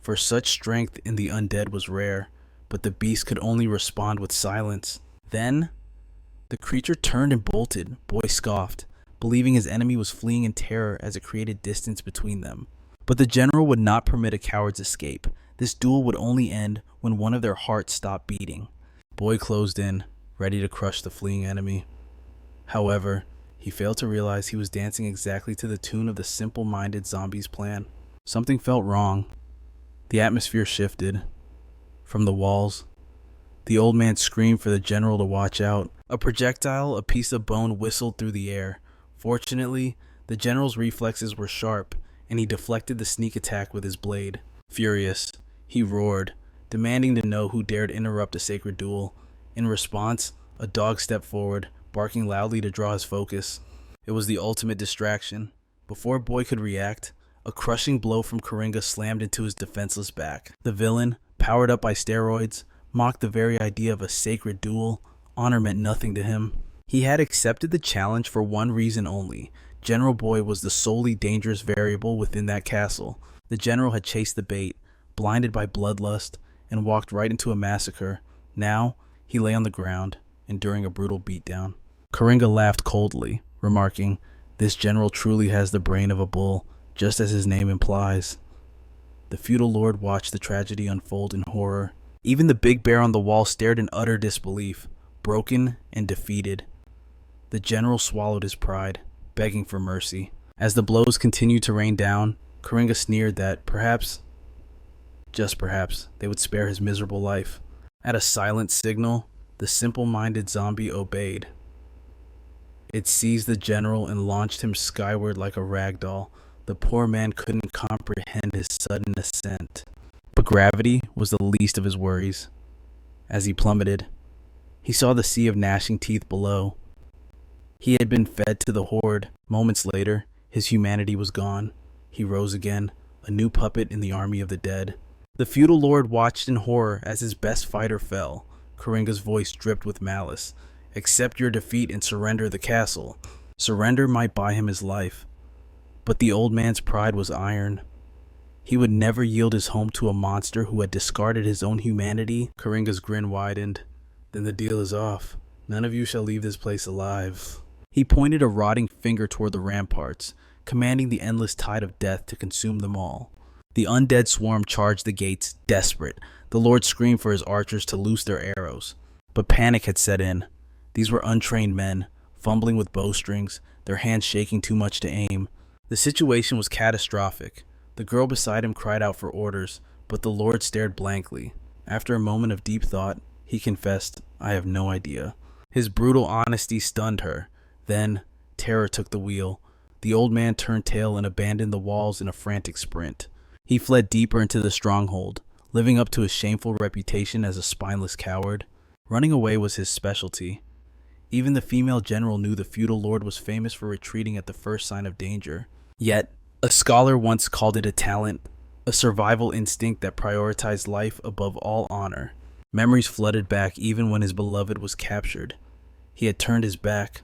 [SPEAKER 1] For such strength in the undead was rare, but the beast could only respond with silence. Then, the creature turned and bolted. Boy scoffed, believing his enemy was fleeing in terror as it created distance between them. But the general would not permit a coward's escape. This duel would only end when one of their hearts stopped beating. Boy closed in, ready to crush the fleeing enemy. However, he failed to realize he was dancing exactly to the tune of the simple-minded zombie's plan. Something felt wrong. The atmosphere shifted. From the walls, the old man screamed for the general to watch out. A projectile, a piece of bone, whistled through the air. Fortunately, the general's reflexes were sharp, and he deflected the sneak attack with his blade. Furious, he roared, demanding to know who dared interrupt a sacred duel. In response, a dog stepped forward, barking loudly to draw his focus. It was the ultimate distraction. Before Boy could react, a crushing blow from Coringa slammed into his defenseless back. The villain, powered up by steroids, mocked the very idea of a sacred duel. Honor meant nothing to him. He had accepted the challenge for one reason only. General Boy was the solely dangerous variable within that castle. The general had chased the bait, blinded by bloodlust, and walked right into a massacre. Now, he lay on the ground, enduring a brutal beatdown. Coringa laughed coldly, remarking, "This general truly has the brain of a bull, just as his name implies." The feudal lord watched the tragedy unfold in horror. Even the big bear on the wall stared in utter disbelief, broken and defeated. The general swallowed his pride, begging for mercy. As the blows continued to rain down, Coringa sneered that perhaps, just perhaps, they would spare his miserable life. At a silent signal, the simple-minded zombie obeyed. It seized the general and launched him skyward like a rag doll. The poor man couldn't comprehend his sudden ascent, but gravity was the least of his worries. As he plummeted, he saw the sea of gnashing teeth below. He had been fed to the horde. Moments later, his humanity was gone. He rose again, a new puppet in the army of the dead. The feudal lord watched in horror as his best fighter fell. Coringa's voice dripped with malice. "Accept your defeat and surrender the castle." Surrender might buy him his life, but the old man's pride was iron. He would never yield his home to a monster who had discarded his own humanity. Coringa's grin widened. "Then the deal is off. None of you shall leave this place alive." He pointed a rotting finger toward the ramparts, commanding the endless tide of death to consume them all. The undead swarm charged the gates, desperate. The lord screamed for his archers to loose their arrows. But panic had set in. These were untrained men, fumbling with bowstrings, their hands shaking too much to aim. The situation was catastrophic. The girl beside him cried out for orders, but the lord stared blankly. After a moment of deep thought, he confessed, "I have no idea." His brutal honesty stunned her. Then, terror took the wheel. The old man turned tail and abandoned the walls in a frantic sprint. He fled deeper into the stronghold, living up to his shameful reputation as a spineless coward. Running away was his specialty. Even the female general knew the feudal lord was famous for retreating at the first sign of danger. Yet, a scholar once called it a talent, a survival instinct that prioritized life above all honor. Memories flooded back even when his beloved was captured. He had turned his back.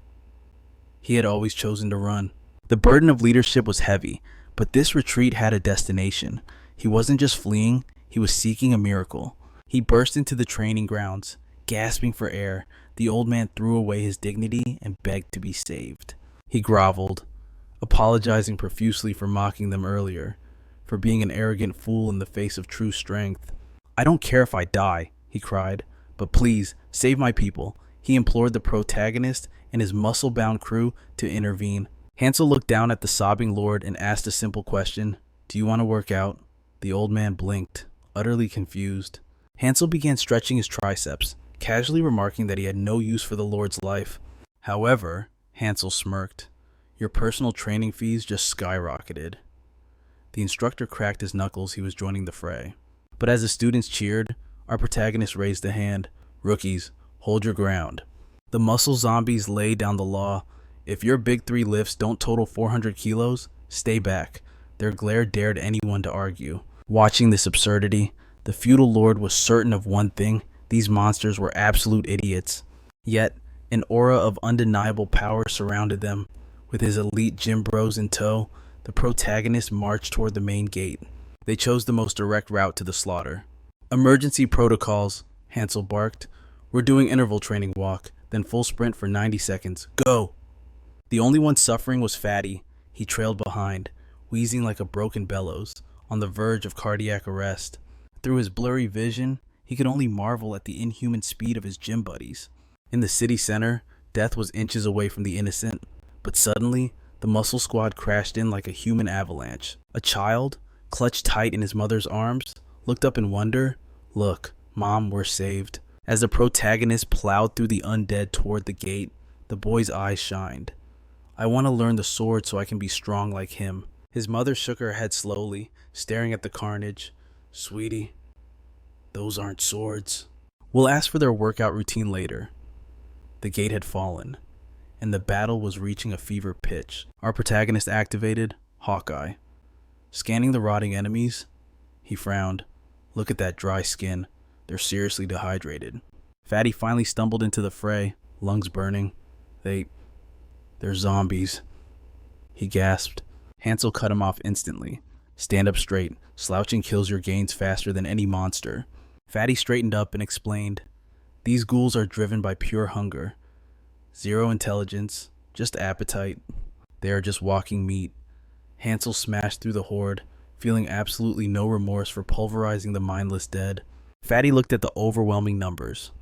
[SPEAKER 1] He had always chosen to run. The burden of leadership was heavy, but this retreat had a destination. He wasn't just fleeing, he was seeking a miracle. He burst into the training grounds. Gasping for air, the old man threw away his dignity and begged to be saved. He groveled, apologizing profusely for mocking them earlier, for being an arrogant fool in the face of true strength. "I don't care if I die," he cried, "but please, save my people." He implored the protagonist and his muscle-bound crew to intervene. Hansel looked down at the sobbing lord and asked a simple question: "Do you want to work out?" The old man blinked, utterly confused. Hansel began stretching his triceps, casually remarking that he had no use for the lord's life. However, Hansel smirked, "Your personal training fees just skyrocketed." The instructor cracked his knuckles. He was joining the fray. But as the students cheered, our protagonist raised a hand. "Rookies, hold your ground." The muscle zombies laid down the law. "If your big 3 lifts don't total 400 kilos, stay back." Their glare dared anyone to argue. Watching this absurdity, the feudal lord was certain of one thing: these monsters were absolute idiots. Yet, an aura of undeniable power surrounded them. With his elite gym bros in tow, the protagonist marched toward the main gate. They chose the most direct route to the slaughter. "Emergency protocols," Hansel barked. "We're doing interval training walk, then full sprint for 90 seconds. Go!" The only one suffering was Fatty. He trailed behind, wheezing like a broken bellows, on the verge of cardiac arrest. Through his blurry vision, he could only marvel at the inhuman speed of his gym buddies. In the city center, death was inches away from the innocent, but suddenly, the muscle squad crashed in like a human avalanche. A child, clutched tight in his mother's arms, looked up in wonder. "Look, Mom, we're saved." As the protagonist plowed through the undead toward the gate, the boy's eyes shined. "I want to learn the sword so I can be strong like him." His mother shook her head slowly, staring at the carnage. "Sweetie, those aren't swords." "We'll ask for their workout routine later." The gate had fallen, and the battle was reaching a fever pitch. Our protagonist activated Hawkeye. Scanning the rotting enemies, he frowned. "Look at that dry skin. They're seriously dehydrated." Fatty finally stumbled into the fray, lungs burning. They're zombies," he gasped. Hansel cut him off instantly. "Stand up straight. Slouching kills your gains faster than any monster." Fatty straightened up and explained, "These ghouls are driven by pure hunger. Zero intelligence, just appetite. They are just walking meat." Hansel smashed through the horde, feeling absolutely no remorse for pulverizing the mindless dead. Fatty looked at the overwhelming numbers.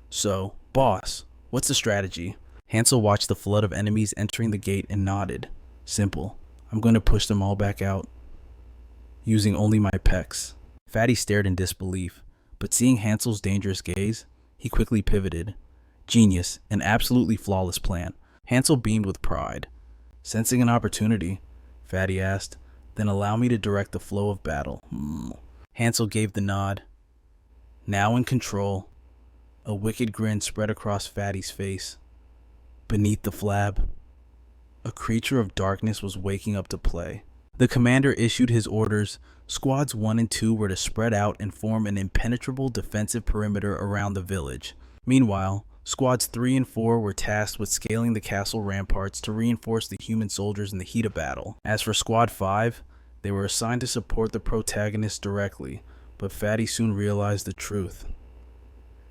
[SPEAKER 1] "So, boss, what's the strategy?" Hansel watched the flood of enemies entering the gate and nodded. "Simple. I'm going to push them all back out, using only my pecs." Fatty stared in disbelief, but seeing Hansel's dangerous gaze, he quickly pivoted. "Genius, an absolutely flawless plan." Hansel beamed with pride. "Sensing an opportunity?" Fatty asked. "Then allow me to direct the flow of battle." Hansel gave the nod. Now in control. A wicked grin spread across Fatty's face. Beneath the flab, a creature of darkness was waking up to play. The commander issued his orders. Squads 1 and 2 were to spread out and form an impenetrable defensive perimeter around the village. Meanwhile, Squads 3 and 4 were tasked with scaling the castle ramparts to reinforce the human soldiers in the heat of battle. As for Squad 5, they were assigned to support the protagonist directly, but Fatty soon realized the truth.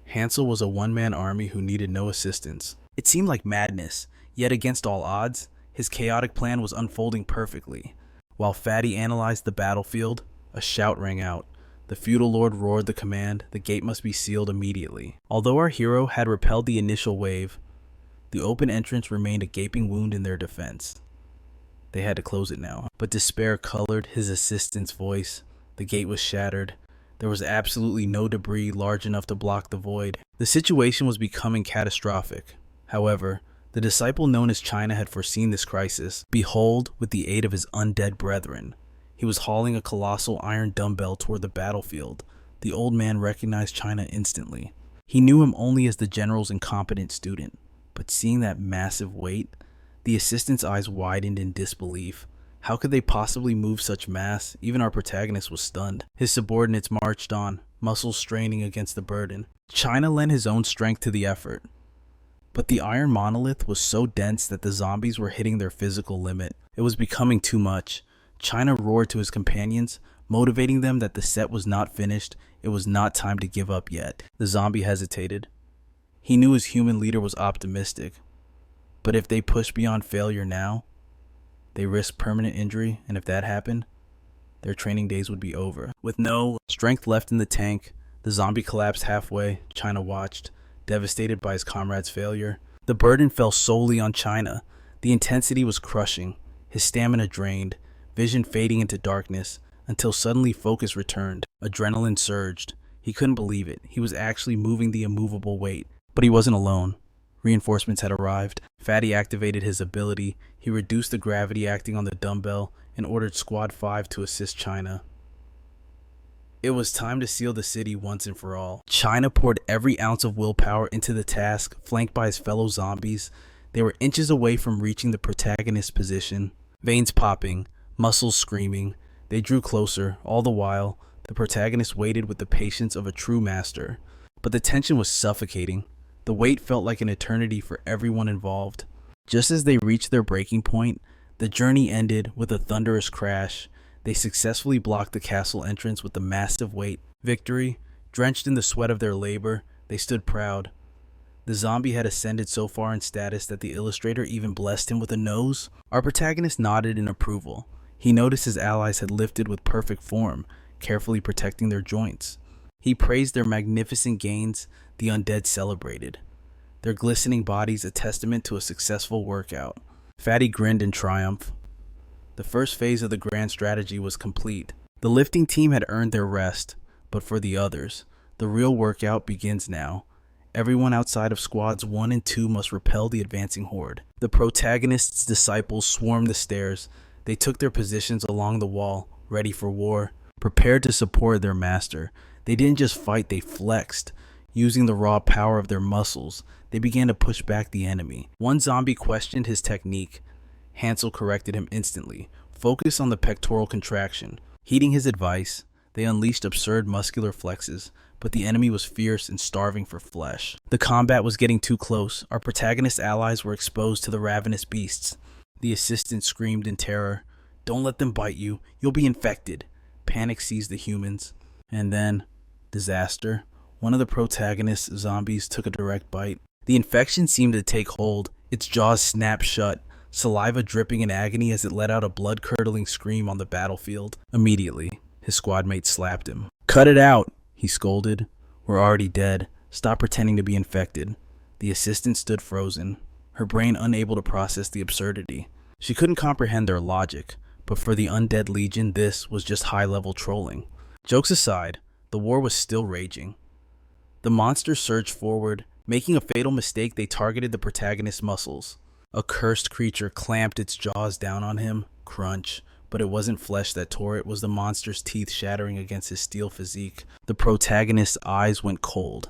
[SPEAKER 1] Hansel was a one-man army who needed no assistance. It seemed like madness, yet against all odds, his chaotic plan was unfolding perfectly. While Fatty analyzed the battlefield, a shout rang out. The feudal lord roared the command: the gate must be sealed immediately. Although our hero had repelled the initial wave, the open entrance remained a gaping wound in their defense. They had to close it now. But despair colored his assistant's voice. The gate was shattered. There was absolutely no debris large enough to block the void. The situation was becoming catastrophic. However, the disciple known as China had foreseen this crisis. Behold, with the aid of his undead brethren, he was hauling a colossal iron dumbbell toward the battlefield. The old man recognized China instantly. He knew him only as the general's incompetent student, but seeing that massive weight, the assistant's eyes widened in disbelief. How could they possibly move such mass? Even our protagonist was stunned. His subordinates marched on, muscles straining against the burden. China lent his own strength to the effort. But the iron monolith was so dense that the zombies were hitting their physical limit. It was becoming too much. China roared to his companions, motivating them that the set was not finished. It was not time to give up yet. The zombie hesitated. He knew his human leader was optimistic. But if they pushed beyond failure now, they risked permanent injury, and if that happened, their training days would be over. With no strength left in the tank, the zombie collapsed halfway. China watched, devastated by his comrade's failure. The burden fell solely on China. The intensity was crushing, his stamina drained, vision fading into darkness, until suddenly focus returned. Adrenaline surged. He couldn't believe it. He was actually moving the immovable weight. But he wasn't alone. Reinforcements had arrived. Fatty activated his ability. He reduced the gravity acting on the dumbbell and ordered Squad 5 to assist China. It was time to seal the city once and for all. China poured every ounce of willpower into the task, flanked by his fellow zombies. They were inches away from reaching the protagonist's position. Veins popping, muscles screaming. They drew closer. All the while, the protagonist waited with the patience of a true master. But the tension was suffocating. The wait felt like an eternity for everyone involved. Just as they reached their breaking point, the journey ended with a thunderous crash. They successfully blocked the castle entrance with the massive weight. Victory, drenched in the sweat of their labor, they stood proud. The zombie had ascended so far in status that the illustrator even blessed him with a nose. Our protagonist nodded in approval. He noticed his allies had lifted with perfect form, carefully protecting their joints. He praised their magnificent gains. The undead celebrated, their glistening bodies a testament to a successful workout. Fatty grinned in triumph. The first phase of the grand strategy was complete. The lifting team had earned their rest, but for the others, the real workout begins now. Everyone outside of squads 1 and 2 must repel the advancing horde. The protagonist's disciples swarmed the stairs. They took their positions along the wall, ready for war, prepared to support their master. They didn't just fight, they flexed. Using the raw power of their muscles, they began to push back the enemy. One zombie questioned his technique. Hansel corrected him instantly. Focus on the pectoral contraction. Heeding his advice, they unleashed absurd muscular flexes, but the enemy was fierce and starving for flesh. The combat was getting too close. Our protagonist's allies were exposed to the ravenous beasts. The assistant screamed in terror. Don't let them bite you. You'll be infected. Panic seized the humans. And then, disaster. One of the protagonist's zombies took a direct bite. The infection seemed to take hold. Its jaws snapped shut, saliva dripping in agony as it let out a blood-curdling scream on the battlefield. Immediately, his squad mate slapped him. Cut it out, he scolded. We're already dead. Stop pretending to be infected. The assistant stood frozen, her brain unable to process the absurdity. She couldn't comprehend their logic, but for the undead legion, this was just high-level trolling. Jokes aside, the war was still raging. The monsters surged forward. Making a fatal mistake, they targeted the protagonist's muscles. A cursed creature clamped its jaws down on him. Crunch. But it wasn't flesh that tore, it was the monster's teeth shattering against his steel physique. The protagonist's eyes went cold.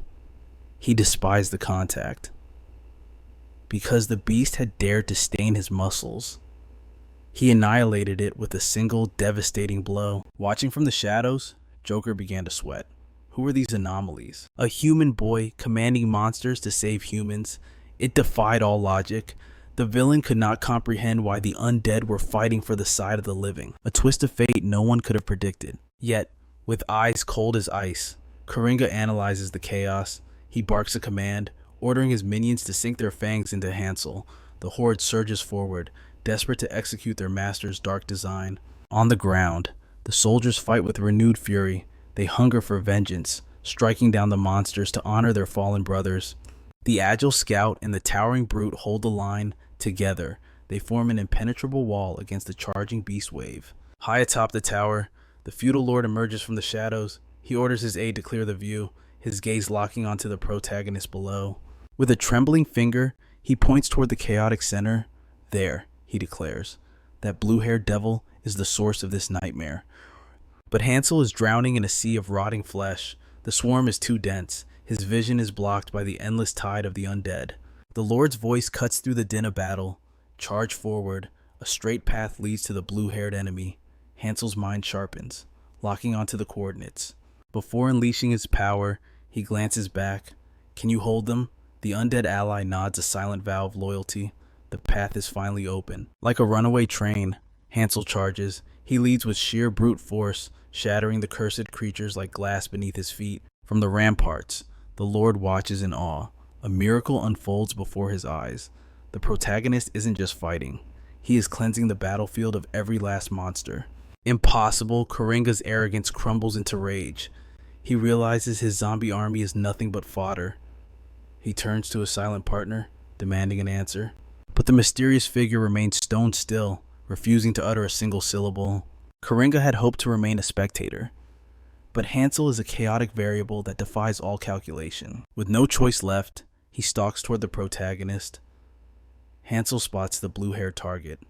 [SPEAKER 1] He despised the contact. Because the beast had dared to stain his muscles. He annihilated it with a single devastating blow. Watching from the shadows, Joker began to sweat. Who were these anomalies? A human boy commanding monsters to save humans. It defied all logic. The villain could not comprehend why the undead were fighting for the side of the living. A twist of fate no one could have predicted. Yet, with eyes cold as ice, Coringa analyzes the chaos. He barks a command, ordering his minions to sink their fangs into Hansel. The horde surges forward, desperate to execute their master's dark design. On the ground, the soldiers fight with renewed fury. They hunger for vengeance, striking down the monsters to honor their fallen brothers. The agile scout and the towering brute hold the line. Together, they form an impenetrable wall against the charging beast wave. High atop the tower, the feudal lord emerges from the shadows. He orders his aide to clear the view, his gaze locking onto the protagonist below. With a trembling finger, he points toward the chaotic center. There, he declares, that blue-haired devil is the source of this nightmare. But Hansel is drowning in a sea of rotting flesh. The swarm is too dense. His vision is blocked by the endless tide of the undead. The Lord's voice cuts through the din of battle. Charge forward. A straight path leads to the blue-haired enemy. Hansel's mind sharpens, locking onto the coordinates. Before unleashing his power, he glances back. Can you hold them? The undead ally nods a silent vow of loyalty. The path is finally open. Like a runaway train, Hansel charges. He leads with sheer brute force, shattering the cursed creatures like glass beneath his feet. From the ramparts, the Lord watches in awe. A miracle unfolds before his eyes. The protagonist isn't just fighting. He is cleansing the battlefield of every last monster. Impossible, Coringa's arrogance crumbles into rage. He realizes his zombie army is nothing but fodder. He turns to his silent partner, demanding an answer. But the mysterious figure remains stone still, refusing to utter a single syllable. Coringa had hoped to remain a spectator. But Hansel is a chaotic variable that defies all calculation. With no choice left, he stalks toward the protagonist. Hansel spots the blue-haired target.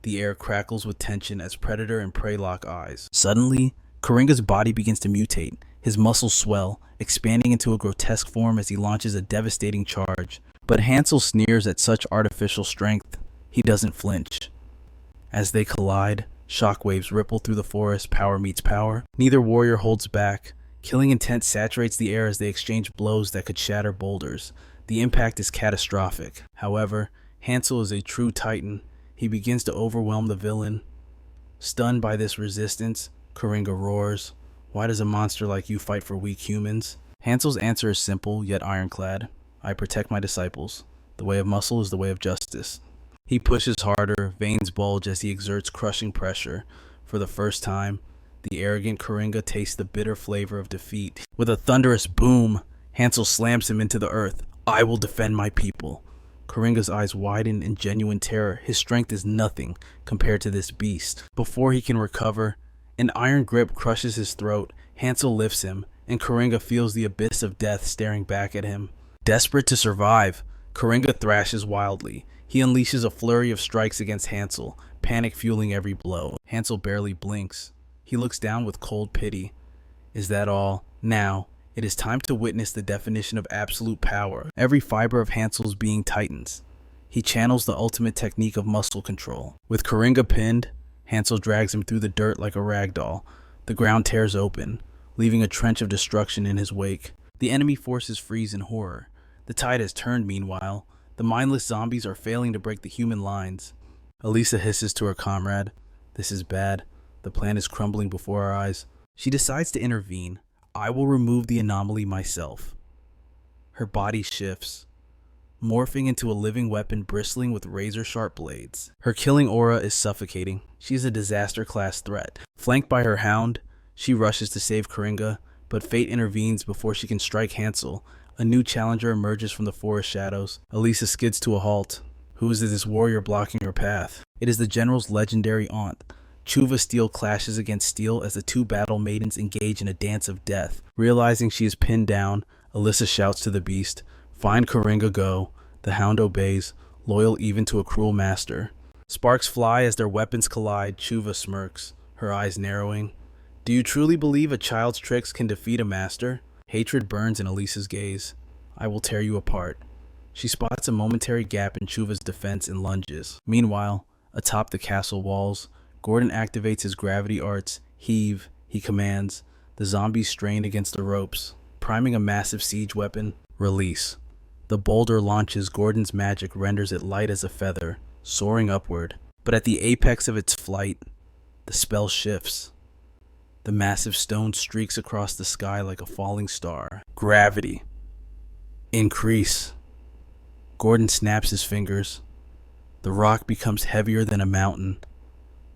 [SPEAKER 1] The air crackles with tension as predator and prey lock eyes. Suddenly, Coringa's body begins to mutate. His muscles swell, expanding into a grotesque form as he launches a devastating charge. But Hansel sneers at such artificial strength. He doesn't flinch. As they collide, shockwaves ripple through the forest, power meets power. Neither warrior holds back. Killing intent saturates the air as they exchange blows that could shatter boulders. The impact is catastrophic. However, Hansel is a true titan. He begins to overwhelm the villain. Stunned by this resistance, Coringa roars, "Why does a monster like you fight for weak humans?" Hansel's answer is simple yet ironclad. "I protect my disciples. The way of muscle is the way of justice." He pushes harder, veins bulge as he exerts crushing pressure. For the first time, the arrogant Coringa tastes the bitter flavor of defeat. With a thunderous boom, Hansel slams him into the earth. "I will defend my people." Coringa's eyes widen in genuine terror. His strength is nothing compared to this beast. Before he can recover, an iron grip crushes his throat. Hansel lifts him, and Coringa feels the abyss of death staring back at him. Desperate to survive, Coringa thrashes wildly. He unleashes a flurry of strikes against Hansel, panic fueling every blow. Hansel barely blinks. He looks down with cold pity. Is that all? Now, it is time to witness the definition of absolute power. Every fiber of Hansel's being tightens. He channels the ultimate technique of muscle control. With Coringa pinned, Hansel drags him through the dirt like a rag doll. The ground tears open, leaving a trench of destruction in his wake. The enemy forces freeze in horror. The tide has turned meanwhile. The mindless zombies are failing to break the human lines. Elisa hisses to her comrade. "This is bad. The plan is crumbling before our eyes." She decides to intervene. "I will remove the anomaly myself." Her body shifts, morphing into a living weapon bristling with razor-sharp blades. Her killing aura is suffocating. She is a disaster-class threat. Flanked by her hound, she rushes to save Coringa, but fate intervenes before she can strike Hansel. A new challenger emerges from the forest shadows. Elisa skids to a halt. Who is this warrior blocking her path? It is the general's legendary aunt. Chuva's steel clashes against steel as the two battle maidens engage in a dance of death. Realizing she is pinned down, Alyssa shouts to the beast, "Find Coringa, go." The hound obeys, loyal even to a cruel master. Sparks fly as their weapons collide. Chuva smirks, her eyes narrowing. "Do you truly believe a child's tricks can defeat a master?" Hatred burns in Elisa's gaze. "I will tear you apart." She spots a momentary gap in Chuva's defense and lunges. Meanwhile, atop the castle walls, Gordon activates his gravity arts. "Heave," he commands. The zombies strain against the ropes, priming a massive siege weapon. "Release." The boulder launches. Gordon's magic renders it light as a feather, soaring upward. But at the apex of its flight, the spell shifts. The massive stone streaks across the sky like a falling star. Gravity. Increase. Gordon snaps his fingers. The rock becomes heavier than a mountain,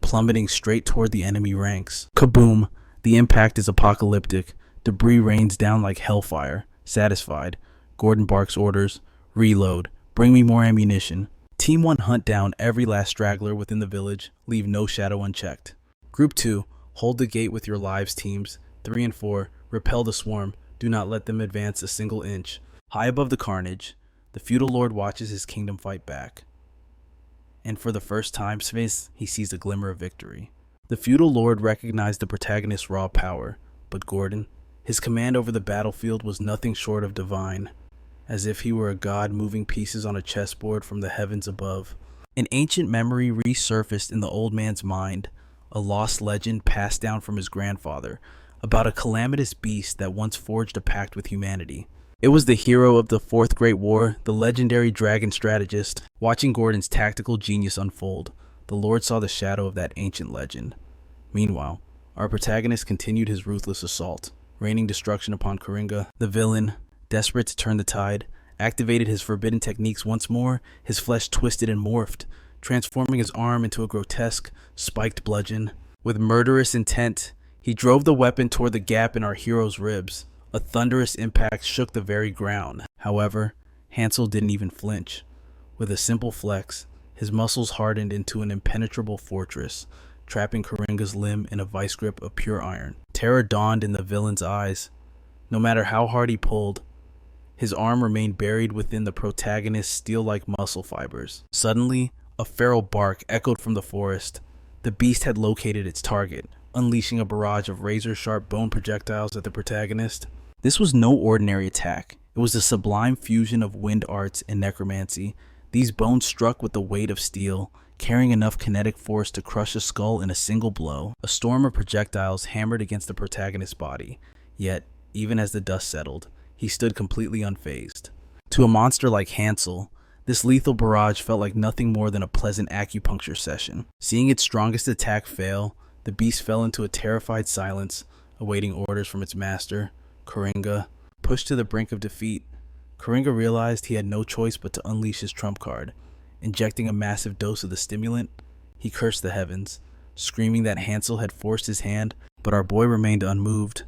[SPEAKER 1] plummeting straight toward the enemy ranks. Kaboom! The impact is apocalyptic. Debris rains down like hellfire. Satisfied, Gordon barks orders. "Reload. Bring me more ammunition." Team 1 hunt down every last straggler within the village. Leave no shadow unchecked. Group 2, hold the gate with your lives. Teams 3 and 4, repel the swarm. Do not let them advance a single inch. High above the carnage, the feudal lord watches his kingdom fight back. And for the first time, he sees a glimmer of victory. The feudal lord recognized the protagonist's raw power, but Gordon, his command over the battlefield was nothing short of divine, as if he were a god moving pieces on a chessboard from the heavens above. An ancient memory resurfaced in the old man's mind, a lost legend passed down from his grandfather, about a calamitous beast that once forged a pact with humanity. It was the hero of the Fourth Great War, the legendary dragon strategist. Watching Gordon's tactical genius unfold, the Lord saw the shadow of that ancient legend. Meanwhile, our protagonist continued his ruthless assault, raining destruction upon Coringa. The villain, desperate to turn the tide, activated his forbidden techniques once more. His flesh twisted and morphed, transforming his arm into a grotesque, spiked bludgeon. With murderous intent, he drove the weapon toward the gap in our hero's ribs. A thunderous impact shook the very ground. However, Hansel didn't even flinch. With a simple flex, his muscles hardened into an impenetrable fortress, trapping Coringa's limb in a vice grip of pure iron. Terror dawned in the villain's eyes. No matter how hard he pulled, his arm remained buried within the protagonist's steel-like muscle fibers. Suddenly, a feral bark echoed from the forest. The beast had located its target, unleashing a barrage of razor-sharp bone projectiles at the protagonist. This was no ordinary attack. It was a sublime fusion of wind arts and necromancy. These bones struck with the weight of steel, carrying enough kinetic force to crush a skull in a single blow. A storm of projectiles hammered against the protagonist's body. Yet, even as the dust settled, he stood completely unfazed. To a monster like Hansel, this lethal barrage felt like nothing more than a pleasant acupuncture session. Seeing its strongest attack fail, the beast fell into a terrified silence, awaiting orders from its master, Coringa. Pushed to the brink of defeat, Coringa realized he had no choice but to unleash his trump card. Injecting a massive dose of the stimulant, he cursed the heavens, screaming that Hansel had forced his hand, but our boy remained unmoved.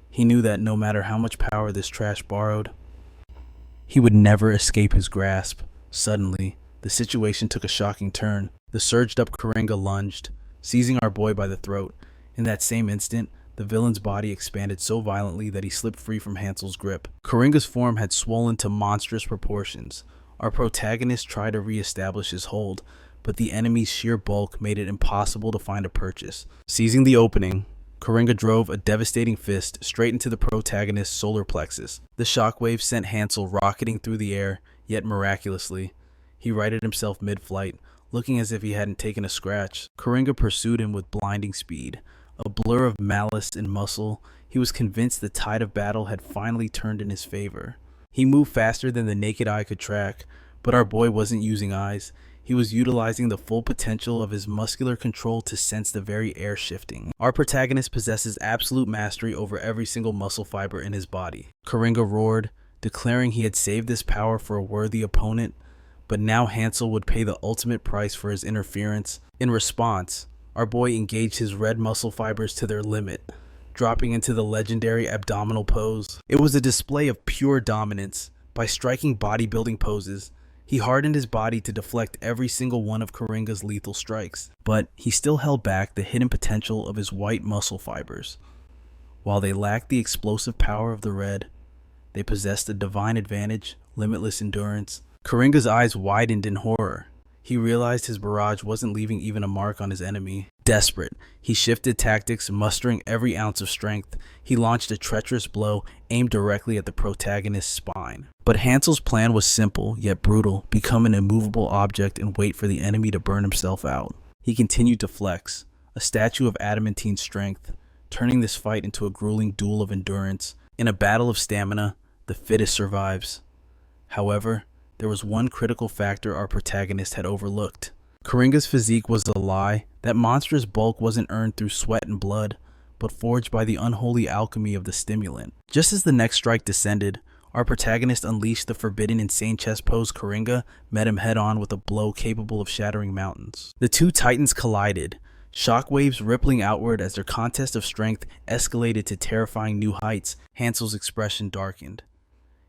[SPEAKER 1] He knew that no matter how much power this trash borrowed, he would never escape his grasp. Suddenly, the situation took a shocking turn. The surged-up Coringa lunged, seizing our boy by the throat. In that same instant, the villain's body expanded so violently that he slipped free from Hansel's grip. Coringa's form had swollen to monstrous proportions. Our protagonist tried to re-establish his hold, but the enemy's sheer bulk made it impossible to find a purchase. Seizing the opening, Coringa drove a devastating fist straight into the protagonist's solar plexus. The shockwave sent Hansel rocketing through the air, yet miraculously, he righted himself mid-flight, looking as if he hadn't taken a scratch. Coringa pursued him with blinding speed. A blur of malice and muscle, he was convinced the tide of battle had finally turned in his favor. He moved faster than the naked eye could track, but our boy wasn't using eyes. He was utilizing the full potential of his muscular control to sense the very air shifting. Our protagonist possesses absolute mastery over every single muscle fiber in his body. Coringa roared, declaring he had saved this power for a worthy opponent, but now Hansel would pay the ultimate price for his interference. In response, our boy engaged his red muscle fibers to their limit, dropping into the legendary abdominal pose. It was a display of pure dominance. By striking bodybuilding poses, he hardened his body to deflect every single one of Coringa's lethal strikes, but he still held back the hidden potential of his white muscle fibers. While they lacked the explosive power of the red, they possessed a divine advantage, limitless endurance. Coringa's eyes widened in horror. He realized his barrage wasn't leaving even a mark on his enemy. Desperate, he shifted tactics, mustering every ounce of strength. He launched a treacherous blow aimed directly at the protagonist's spine. But Hansel's plan was simple, yet brutal: become an immovable object and wait for the enemy to burn himself out. He continued to flex, a statue of adamantine strength, turning this fight into a grueling duel of endurance. In a battle of stamina, the fittest survives. However, there was one critical factor our protagonist had overlooked. Coringa's physique was a lie. That monstrous bulk wasn't earned through sweat and blood, but forged by the unholy alchemy of the stimulant. Just as the next strike descended, our protagonist unleashed the forbidden insane chest pose. Coringa met him head-on with a blow capable of shattering mountains. The two titans collided, shockwaves rippling outward as their contest of strength escalated to terrifying new heights. Hansel's expression darkened.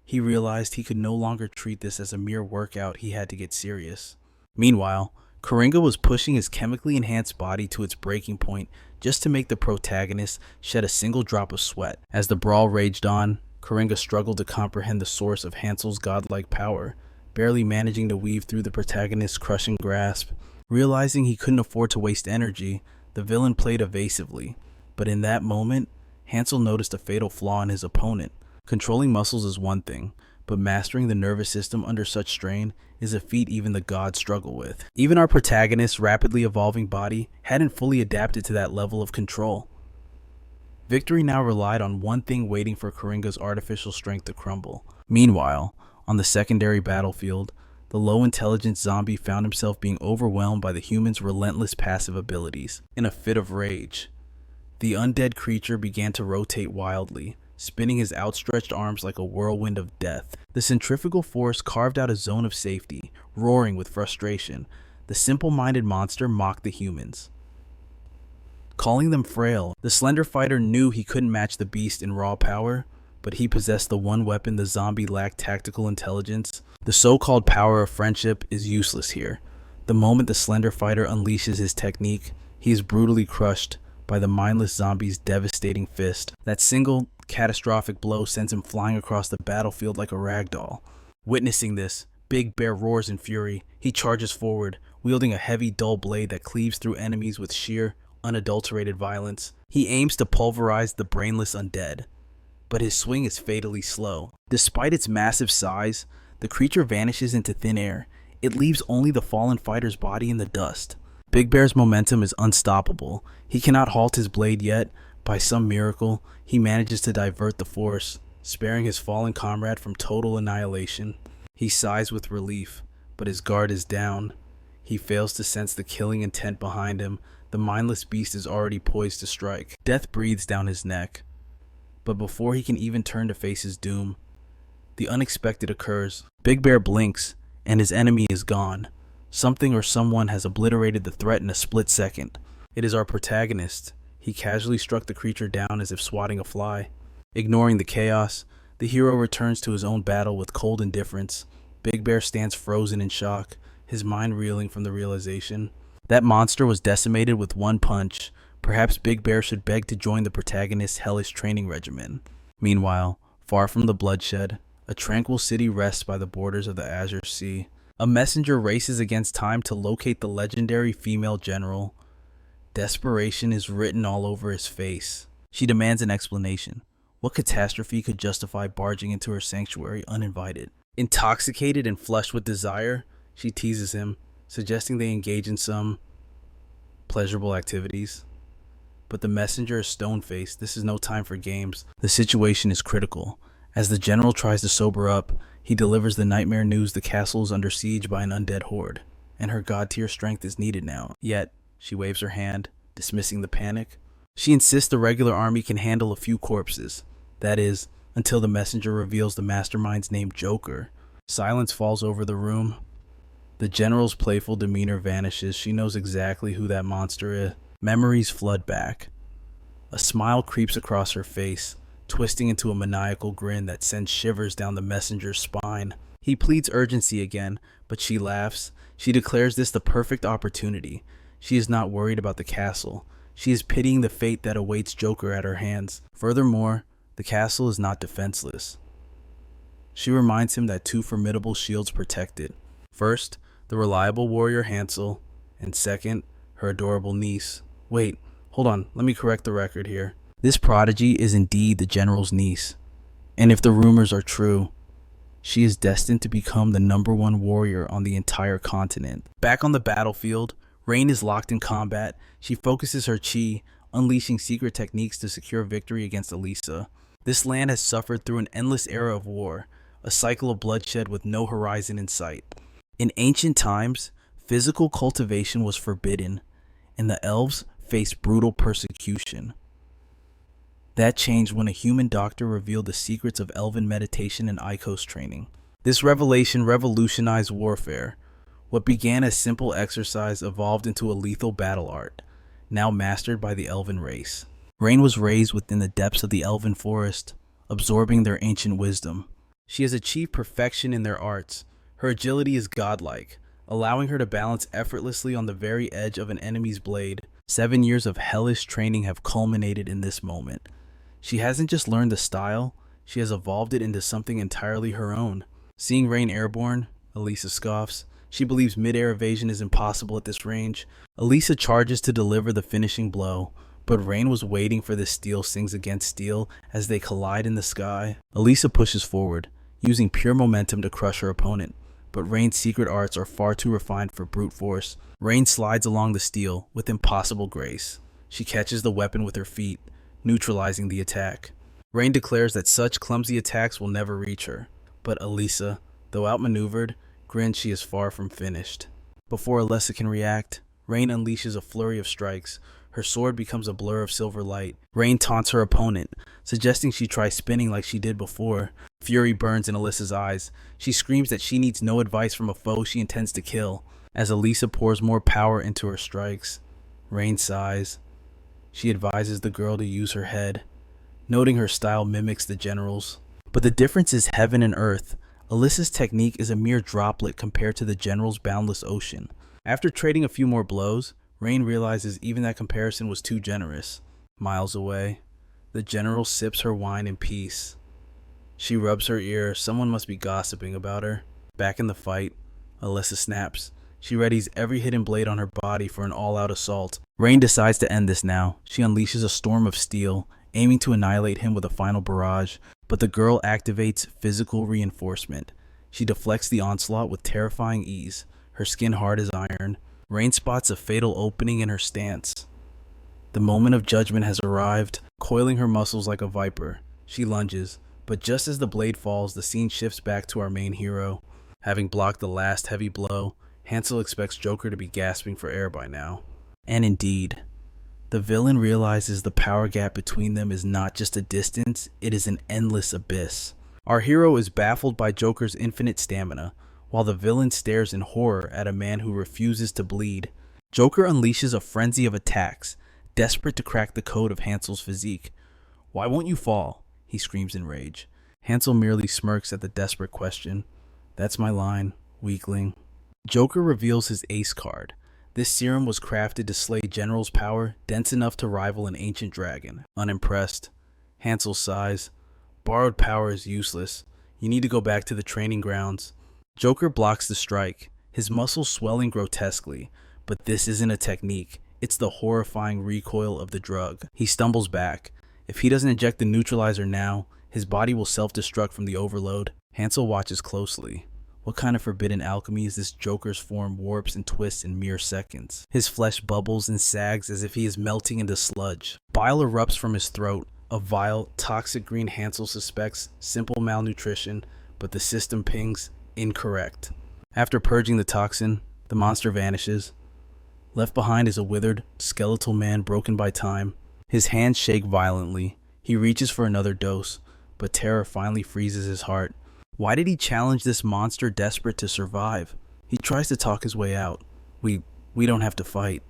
[SPEAKER 1] He realized he could no longer treat this as a mere workout. He had to get serious. Meanwhile, Coringa was pushing his chemically enhanced body to its breaking point just to make the protagonist shed a single drop of sweat. As the brawl raged on, Coringa struggled to comprehend the source of Hansel's godlike power, barely managing to weave through the protagonist's crushing grasp. Realizing he couldn't afford to waste energy, the villain played evasively. But in that moment, Hansel noticed a fatal flaw in his opponent. Controlling muscles is one thing, but mastering the nervous system under such strain is a feat even the gods struggle with. Even our protagonist's rapidly evolving body hadn't fully adapted to that level of control. Victory now relied on one thing waiting for Coringa's artificial strength to crumble. Meanwhile, on the secondary battlefield, the low-intelligence zombie found himself being overwhelmed by the human's relentless passive abilities. In a fit of rage, the undead creature began to rotate wildly, spinning his outstretched arms like a whirlwind of death. The centrifugal force carved out a zone of safety, roaring with frustration. The simple-minded monster mocked the humans, calling them frail. The slender fighter knew he couldn't match the beast in raw power, but he possessed the one weapon the zombie lacked: tactical intelligence. The so-called power of friendship is useless here. The moment the slender fighter unleashes his technique, he is brutally crushed by the mindless zombie's devastating fist. That single catastrophic blow sends him flying across the battlefield like a rag doll. Witnessing this, Big Bear roars in fury. He charges forward, wielding a heavy, dull blade that cleaves through enemies with sheer, unadulterated violence. He aims to pulverize the brainless undead, but his swing is fatally slow. Despite its massive size, the creature vanishes into thin air. It leaves only the fallen fighter's body in the dust. Big Bear's momentum is unstoppable. He cannot halt his blade yet. By some miracle, he manages to divert the force, sparing his fallen comrade from total annihilation. He sighs with relief, but his guard is down. He fails to sense the killing intent behind him. The mindless beast is already poised to strike. Death breathes down his neck, but before he can even turn to face his doom, the unexpected occurs. Big Bear blinks, and his enemy is gone. Something or someone has obliterated the threat in a split second. It is our protagonist. He casually struck the creature down as if swatting a fly. Ignoring the chaos, the hero returns to his own battle with cold indifference. Big Bear stands frozen in shock, his mind reeling from the realization that monster was decimated with one punch. Perhaps Big Bear should beg to join the protagonist's hellish training regimen. Meanwhile, far from the bloodshed, a tranquil city rests by the borders of the Azure Sea. A messenger races against time to locate the legendary female general. Desperation is written all over his face. She demands an explanation. What catastrophe could justify barging into her sanctuary uninvited? Intoxicated and flushed with desire, she teases him, suggesting they engage in some pleasurable activities. But the messenger is stone-faced. This is no time for games. The situation is critical. As the general tries to sober up, he delivers the nightmare news the castle is under siege by an undead horde, and her god-tier strength is needed now. Yet, she waves her hand, dismissing the panic. She insists the regular army can handle a few corpses. That is, until the messenger reveals the mastermind's name, Joker. Silence falls over the room. The general's playful demeanor vanishes. She knows exactly who that monster is. Memories flood back. A smile creeps across her face, twisting into a maniacal grin that sends shivers down the messenger's spine. He pleads urgency again, but she laughs. She declares this the perfect opportunity. She is not worried about the castle. She is pitying the fate that awaits Joker at her hands. Furthermore, the castle is not defenseless. She reminds him that two formidable shields protect it. First, the reliable warrior Hansel, and second, her adorable niece. Wait, hold on, let me correct the record here. This prodigy is indeed the general's niece, and if the rumors are true, she is destined to become the #1 warrior on the entire continent. Back on the battlefield, Rain is locked in combat. She focuses her chi, unleashing secret techniques to secure victory against Elisa. This land has suffered through an endless era of war, a cycle of bloodshed with no horizon in sight. In ancient times, physical cultivation was forbidden, and the elves faced brutal persecution. That changed when a human doctor revealed the secrets of elven meditation and Icos training. This revelation revolutionized warfare. What began as simple exercise evolved into a lethal battle art, now mastered by the elven race. Rain was raised within the depths of the elven forest, absorbing their ancient wisdom. She has achieved perfection in their arts. Her agility is godlike, allowing her to balance effortlessly on the very edge of an enemy's blade. 7 years of hellish training have culminated in this moment. She hasn't just learned the style, she has evolved it into something entirely her own. Seeing Rain airborne, Elisa scoffs. She believes mid-air evasion is impossible at this range. Elisa charges to deliver the finishing blow, but Rain was waiting for this steel sings against steel as they collide in the sky. Elisa pushes forward, using pure momentum to crush her opponent. But Rain's secret arts are far too refined for brute force. Rain slides along the steel with impossible grace. She catches the weapon with her feet, neutralizing the attack. Rain declares that such clumsy attacks will never reach her. But Elisa, though outmaneuvered, grins she is far from finished. Before Elisa can react, Rain unleashes a flurry of strikes. Her sword becomes a blur of silver light. Rain taunts her opponent, suggesting she try spinning like she did before. Fury burns in Alyssa's eyes. She screams that she needs no advice from a foe she intends to kill. As Elisa pours more power into her strikes, Rain sighs. She advises the girl to use her head, noting her style mimics the general's. But the difference is heaven and earth. Alyssa's technique is a mere droplet compared to the general's boundless ocean. After trading a few more blows, Rain realizes even that comparison was too generous. Miles away, the general sips her wine in peace. She rubs her ear. Someone must be gossiping about her. Back in the fight, Alyssa snaps. She readies every hidden blade on her body for an all-out assault. Rain decides to end this now. She unleashes a storm of steel, aiming to annihilate him with a final barrage. But the girl activates physical reinforcement. She deflects the onslaught with terrifying ease, her skin hard as iron. Rain spots a fatal opening in her stance. The moment of judgment has arrived. Coiling her muscles like a viper, she lunges, but just as the blade falls, the scene shifts back to our main hero. Having blocked the last heavy blow, Hansel expects Joker to be gasping for air by now. And indeed, the villain realizes the power gap between them is not just a distance, it is an endless abyss. Our hero is baffled by Joker's infinite stamina, while the villain stares in horror at a man who refuses to bleed. Joker unleashes a frenzy of attacks, desperate to crack the code of Hansel's physique. "Why won't you fall?" he screams in rage. Hansel merely smirks at the desperate question. "That's my line, weakling." Joker reveals his ace card. This serum was crafted to slay General's power, dense enough to rival an ancient dragon. Unimpressed, Hansel sighs. "Borrowed power is useless. You need to go back to the training grounds." Joker blocks the strike, his muscles swelling grotesquely. But this isn't a technique. It's the horrifying recoil of the drug. He stumbles back. If he doesn't inject the neutralizer now, his body will self-destruct from the overload. Hansel watches closely. What kind of forbidden alchemy is this Joker's form warps and twists in mere seconds? His flesh bubbles and sags as if he is melting into sludge. Bile erupts from his throat. A vile, toxic green. Hansel suspects simple malnutrition, but the system pings incorrect. After purging the toxin, the monster vanishes. Left behind is a withered, skeletal man broken by time. His hands shake violently. He reaches for another dose, but terror finally freezes his heart. Why did he challenge this monster desperate to survive? He tries to talk his way out. We don't have to fight.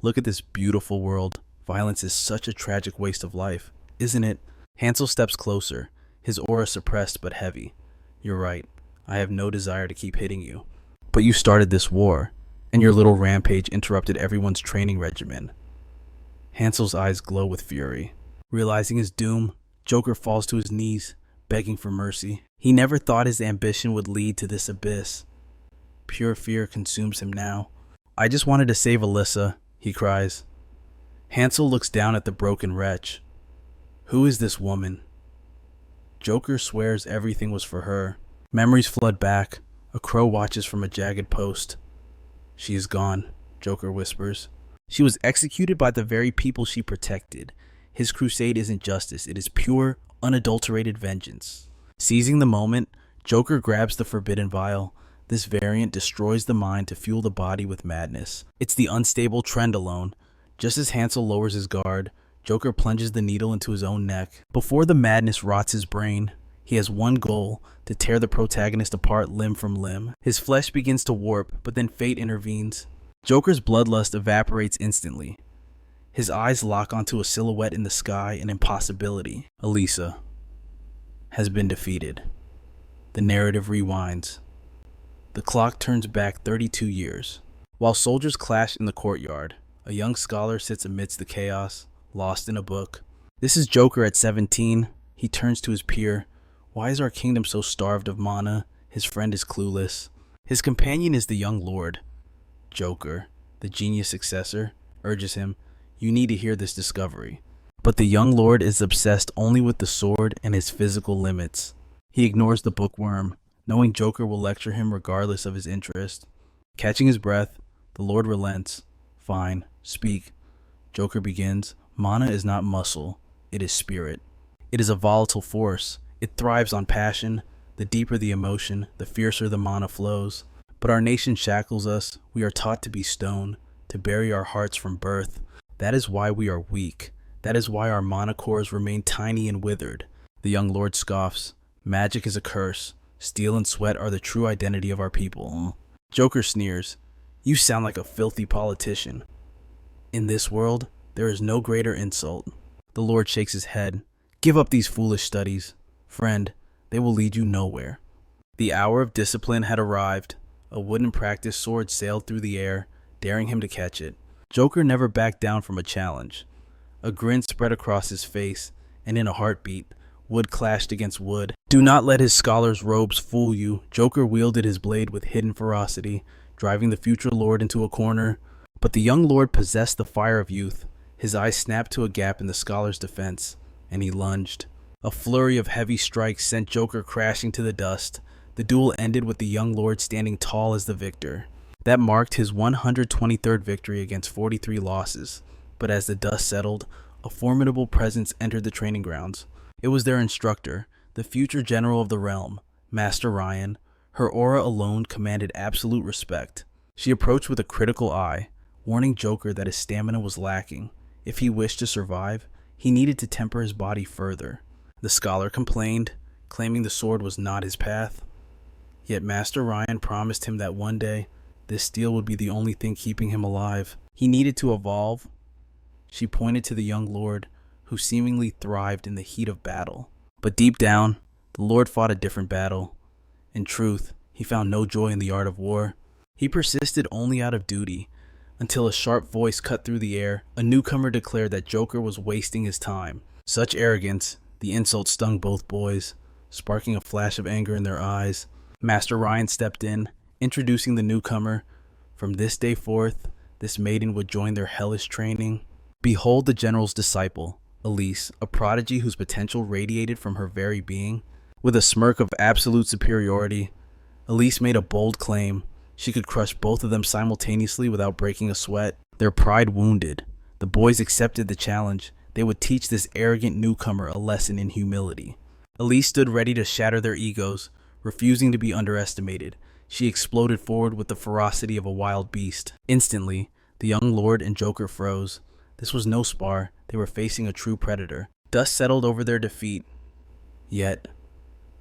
[SPEAKER 1] Look at this beautiful world. Violence is such a tragic waste of life, isn't it? Hansel steps closer, his aura suppressed but heavy. "You're right. I have no desire to keep hitting you. But you started this war, and your little rampage interrupted everyone's training regimen." Hansel's eyes glow with fury. Realizing his doom, Joker falls to his knees, begging for mercy. He never thought his ambition would lead to this abyss. Pure fear consumes him now. "I just wanted to save Alyssa," he cries. Hansel looks down at the broken wretch. Who is this woman? Joker swears everything was for her. Memories flood back. A crow watches from a jagged post. "She is gone," Joker whispers. "She was executed by the very people she protected. His crusade isn't justice, it is pure, unadulterated vengeance." Seizing the moment, Joker grabs the forbidden vial. This variant destroys the mind to fuel the body with madness. It's the unstable trend alone. Just as Hansel lowers his guard, Joker plunges the needle into his own neck. Before the madness rots his brain, he has one goal: to tear the protagonist apart limb from limb. His flesh begins to warp, but then fate intervenes. Joker's bloodlust evaporates instantly. His eyes lock onto a silhouette in the sky, an impossibility. Elisa has been defeated. The narrative rewinds. The clock turns back 32 years. While soldiers clash in the courtyard, a young scholar sits amidst the chaos, lost in a book. This is Joker at 17. He turns to his peer. Why is our kingdom so starved of mana? His friend is clueless. His companion is the young lord. Joker, the genius successor, urges him, "You need to hear this discovery." But the young lord is obsessed only with the sword and his physical limits. He ignores the bookworm, knowing Joker will lecture him regardless of his interest. Catching his breath, the Lord relents. Fine, speak. Joker begins. Mana is not muscle, it is spirit. It is a volatile force. It thrives on passion. The deeper the emotion, the fiercer the mana flows. But our nation shackles us. We are taught to be stone, to bury our hearts from birth. That is why we are weak. That is why our mana cores remain tiny and withered. The young lord scoffs. Magic is a curse. Steel and sweat are the true identity of our people. Joker sneers. You sound like a filthy politician. In this world, there is no greater insult. The Lord shakes his head. Give up these foolish studies. Friend, they will lead you nowhere. The hour of discipline had arrived. A wooden practice sword sailed through the air, daring him to catch it. Joker never backed down from a challenge. A grin spread across his face, and in a heartbeat, wood clashed against wood. Do not let his scholar's robes fool you. Joker wielded his blade with hidden ferocity, driving the future lord into a corner. But the young lord possessed the fire of youth. His eyes snapped to a gap in the scholar's defense, and he lunged. A flurry of heavy strikes sent Joker crashing to the dust. The duel ended with the young lord standing tall as the victor. That marked his 123rd victory against 43 losses. But as the dust settled, a formidable presence entered the training grounds. It was their instructor, the future general of the realm, Master Ryan. Her aura alone commanded absolute respect. She approached with a critical eye, warning Joker that his stamina was lacking. If he wished to survive, he needed to temper his body further. The scholar complained, claiming the sword was not his path. Yet Master Ryan promised him that one day, this steel would be the only thing keeping him alive. He needed to evolve. She pointed to the young lord, who seemingly thrived in the heat of battle. But deep down, the lord fought a different battle. In truth, he found no joy in the art of war. He persisted only out of duty, until a sharp voice cut through the air. A newcomer declared that Joker was wasting his time. Such arrogance, the insult stung both boys, sparking a flash of anger in their eyes. Master Ryan stepped in, introducing the newcomer. From this day forth, this maiden would join their hellish training. Behold the general's disciple, Elise, a prodigy whose potential radiated from her very being. With a smirk of absolute superiority, Elise made a bold claim. She could crush both of them simultaneously without breaking a sweat. Their pride wounded, the boys accepted the challenge. They would teach this arrogant newcomer a lesson in humility. Elise stood ready to shatter their egos, refusing to be underestimated. She exploded forward with the ferocity of a wild beast. Instantly, the young lord and Joker froze. This was no spar. They were facing a true predator. Dust settled over their defeat. Yet,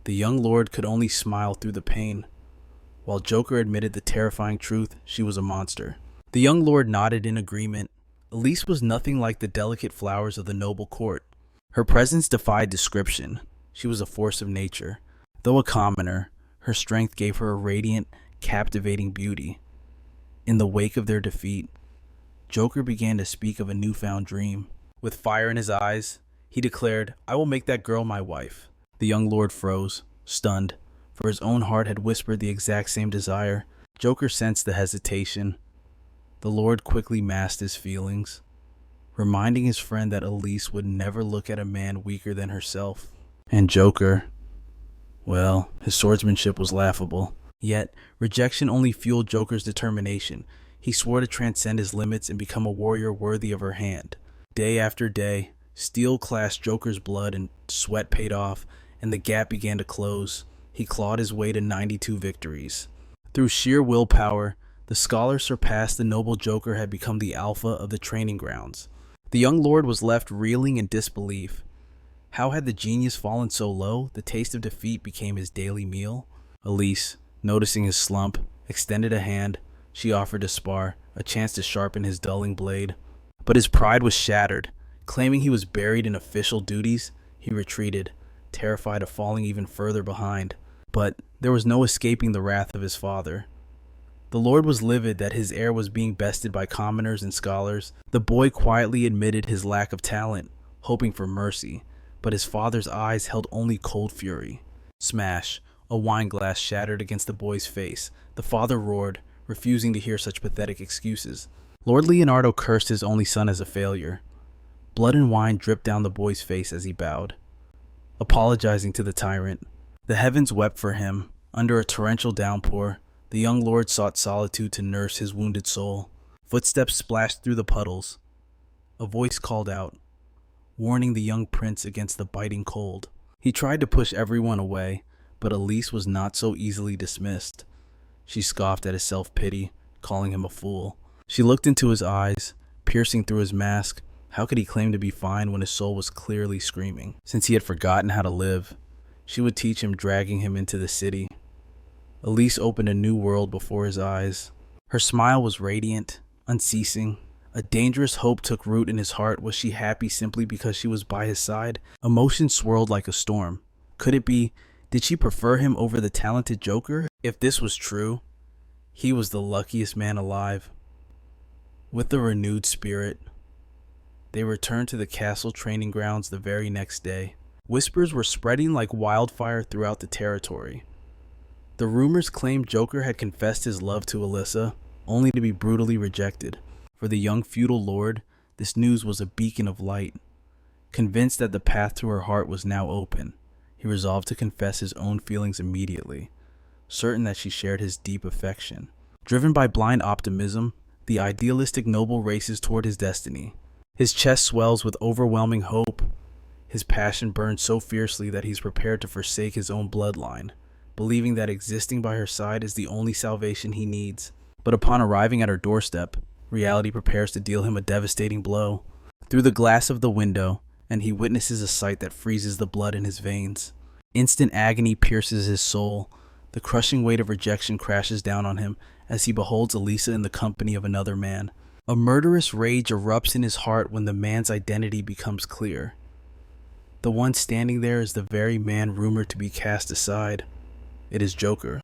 [SPEAKER 1] the young lord could only smile through the pain, while Joker admitted the terrifying truth: she was a monster. The young lord nodded in agreement. Elise was nothing like the delicate flowers of the noble court. Her presence defied description. She was a force of nature. Though a commoner, her strength gave her a radiant, captivating beauty. In the wake of their defeat, Joker began to speak of a newfound dream. With fire in his eyes, he declared, "I will make that girl my wife." The young lord froze, stunned, for his own heart had whispered the exact same desire. Joker sensed the hesitation. The lord quickly masked his feelings, reminding his friend that Elise would never look at a man weaker than herself. And Joker, well, his swordsmanship was laughable. Yet, rejection only fueled Joker's determination. He swore to transcend his limits and become a warrior worthy of her hand. Day after day, steel clashed Joker's blood and sweat paid off, and the gap began to close. He clawed his way to 92 victories. Through sheer willpower, the scholar surpassed the noble Joker had become the alpha of the training grounds. The young lord was left reeling in disbelief. How had the genius fallen so low? The taste of defeat became his daily meal. Elise, noticing his slump, extended a hand. She offered to spar, a chance to sharpen his dulling blade. But his pride was shattered. Claiming he was buried in official duties, he retreated, terrified of falling even further behind. But there was no escaping the wrath of his father. The lord was livid that his heir was being bested by commoners and scholars. The boy quietly admitted his lack of talent, hoping for mercy, but his father's eyes held only cold fury. Smash! A wine glass shattered against the boy's face. The father roared, refusing to hear such pathetic excuses. Lord Leonardo cursed his only son as a failure. Blood and wine dripped down the boy's face as he bowed, apologizing to the tyrant. The heavens wept for him. Under a torrential downpour, the young lord sought solitude to nurse his wounded soul. Footsteps splashed through the puddles. A voice called out, warning the young prince against the biting cold. He tried to push everyone away, but Elise was not so easily dismissed. She scoffed at his self-pity, calling him a fool. She looked into his eyes, piercing through his mask. How could he claim to be fine when his soul was clearly screaming? Since he had forgotten how to live, she would teach him, dragging him into the city. Elise opened a new world before his eyes. Her smile was radiant, unceasing. A dangerous hope took root in his heart. Was she happy simply because she was by his side? Emotions swirled like a storm. Could it be? Did she prefer him over the talented Joker? If this was true, he was the luckiest man alive. With a renewed spirit, they returned to the castle training grounds the very next day. Whispers were spreading like wildfire throughout the territory. The rumors claimed Joker had confessed his love to Alyssa, only to be brutally rejected. For the young feudal lord, this news was a beacon of light. Convinced that the path to her heart was now open, he resolved to confess his own feelings immediately, certain that she shared his deep affection. Driven by blind optimism, the idealistic noble races toward his destiny. His chest swells with overwhelming hope. His passion burns so fiercely that he's prepared to forsake his own bloodline, believing that existing by her side is the only salvation he needs. But upon arriving at her doorstep, reality prepares to deal him a devastating blow. Through the glass of the window, and he witnesses a sight that freezes the blood in his veins. Instant agony pierces his soul. The crushing weight of rejection crashes down on him as he beholds Elisa in the company of another man. A murderous rage erupts in his heart when the man's identity becomes clear. The one standing there is the very man rumored to be cast aside. It is Joker.